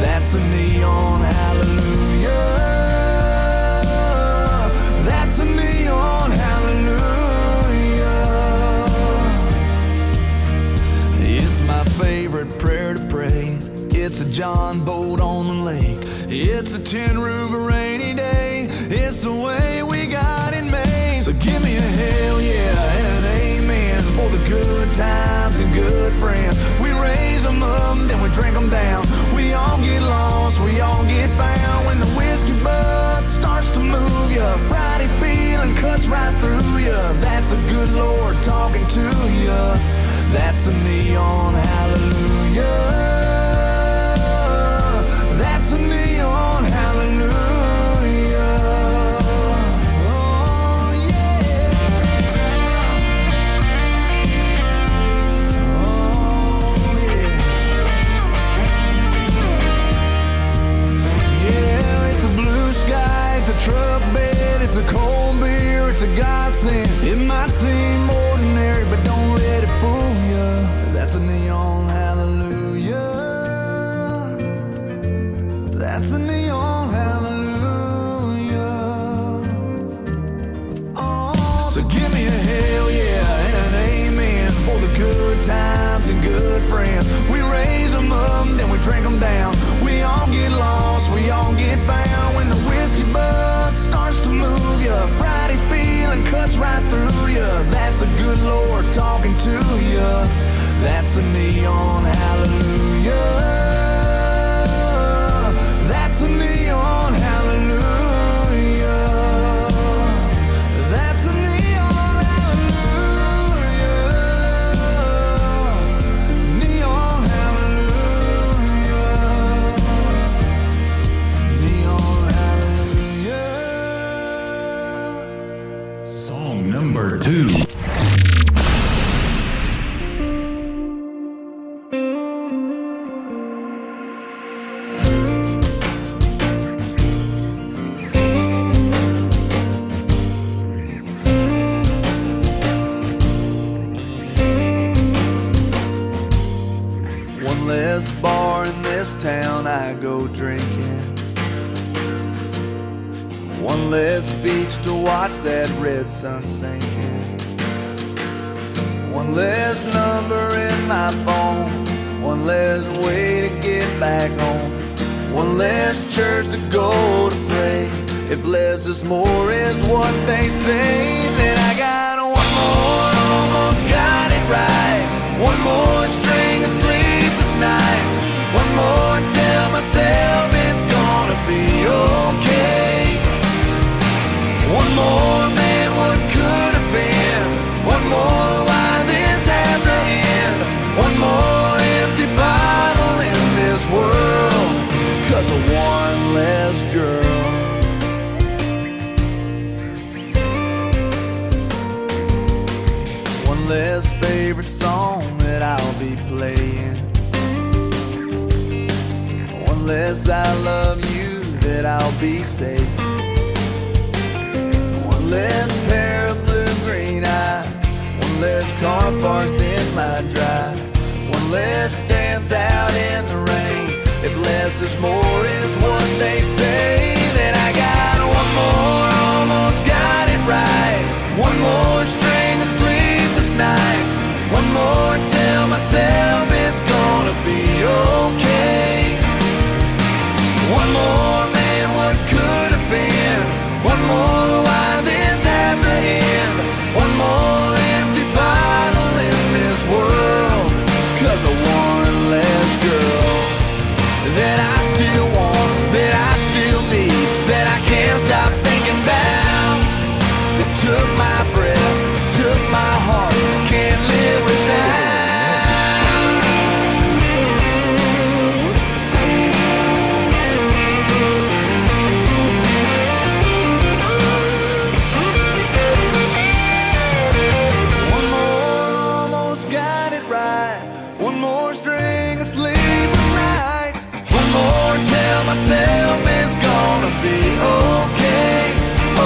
That's a neon hallelujah. That's a neon hallelujah. It's my favorite prayer to pray. It's a John boat on the lake. It's a tin roof a rainy day. It's the way we got it made. So give me a hell yeah and an amen for the good times and good friends. We raise them up, then we drink them down. We all get lost, we all get found. When the whiskey buzz starts to move ya, Friday feeling cuts right through ya. That's a good Lord talking to ya. That's a neon hallelujah. That's a neon hallelujah. Oh yeah. Oh yeah. Yeah, it's a blue sky, it's a truck bed, it's a cold beer, it's a godsend. It might seem ordinary, but don't let it fool ya. That's a neon hallelujah. That's a neon hallelujah. Oh, so give me a hell yeah and an amen for the good times and good friends. We raise them up, then we drink them down. We all get lost, we all get found. When the whiskey buzz starts to move ya, Friday feeling cuts right through ya. That's a good Lord talking to ya. That's a neon hallelujah. That's a neon hallelujah. That's a neon hallelujah. Neon hallelujah. Neon hallelujah. Song number 2. One less bar in this town I go drinking. One less beach to watch that red sun sinking. One less number in my phone. One less way to get back home. One less church to go to pray. If less is more is what they say, then I got one more, almost got it right. One more string of sleepless nights. One more, tell myself it's gonna be okay. One more, man, what could have been? One more, why this had to end? One more empty bottle in this world, 'cause of one less girl. playing. One less I love you that I'll be saving. One less pair of blue-green eyes. One less car parked in my drive. One less dance out in the rain. If less is more is what they say, then I got one more, almost got it right. One more string of sleepless nights. One more, tell myself it's gonna be okay. One more, man, what could have been? One more, why this had to end? One more empty bottle in this world, 'cause of one less girl that I still want, that I still need, that I can't stop thinking about. It took my breath, took my heart, can't live without. One more, almost got it right. One more string of sleepless nights. One more, tell myself it's gonna be okay,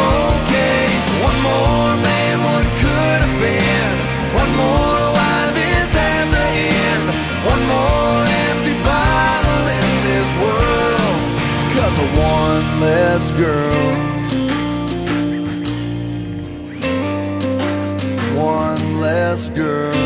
okay. One more, man, what could have been? One more, why this had to end? One more empty bottle in this world, 'cause of one less girl. One less girl.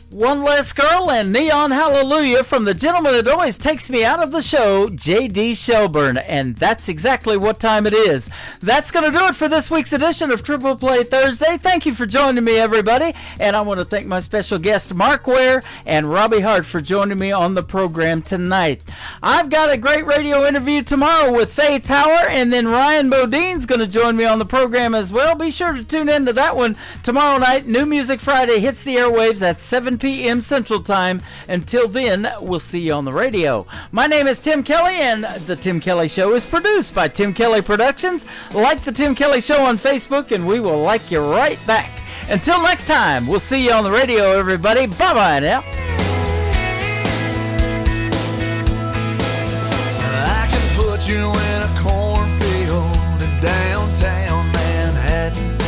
One Less Girl and Neon Hallelujah from the gentleman that always takes me out of the show, J.D. Shelburne. And that's exactly what time it is. That's going to do it for this week's edition of Triple Play Thursday. Thank you for joining me, everybody. And I want to thank my special guests, Mark Ware and Robbie Hart, for joining me on the program tonight. I've got a great radio interview tomorrow with Faye Tower, and then Ryan Bodine's going to join me on the program as well. Be sure to tune in to that one tomorrow night. New Music Friday hits the airwaves at 7 p.m. Central Time. Until then, we'll see you on the radio. My name is Tim Kelly, and The Tim Kelly Show is produced by Tim Kelly Productions. Like The Tim Kelly Show on Facebook, and we will like you right back. Until next time, we'll see you on the radio, everybody. Bye-bye now. I can put you in a cornfield in downtown Manhattan.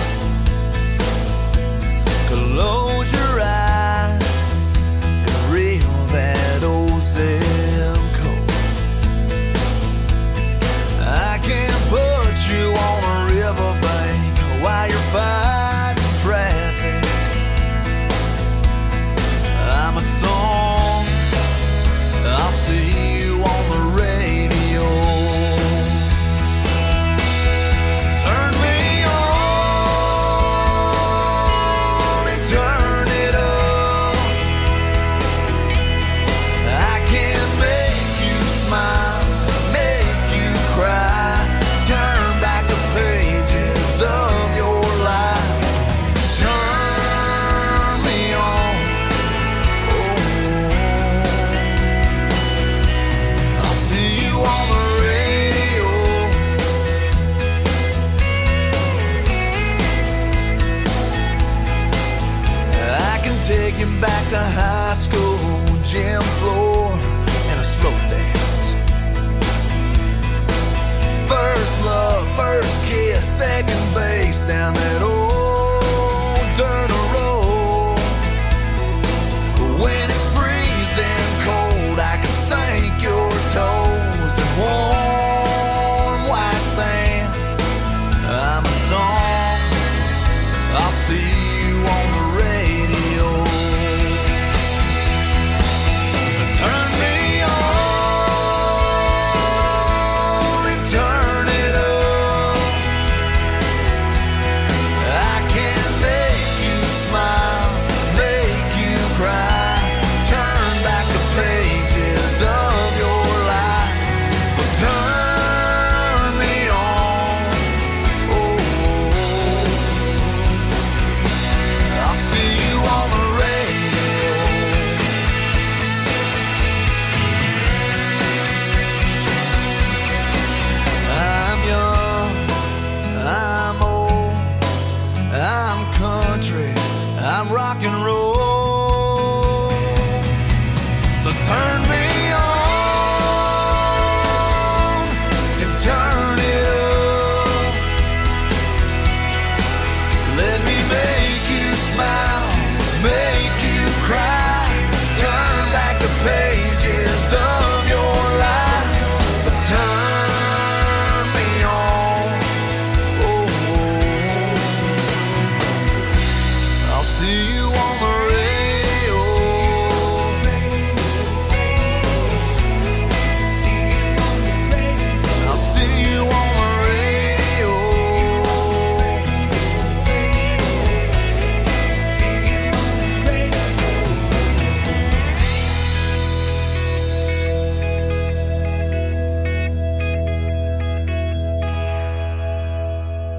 Close your eyes and reel that old zip code. I can put you on a riverbank while you're fighting traffic. I'm a song, I'll see you on the radio. Turn me on and turn it up. I can make you smile, make you cry, turn back the pages of your life. Turn me on, I'll see you on the radio. I can take you back to high school, gym floor, and a slow dance. First love, first kiss, second base down that old dirt road. When it's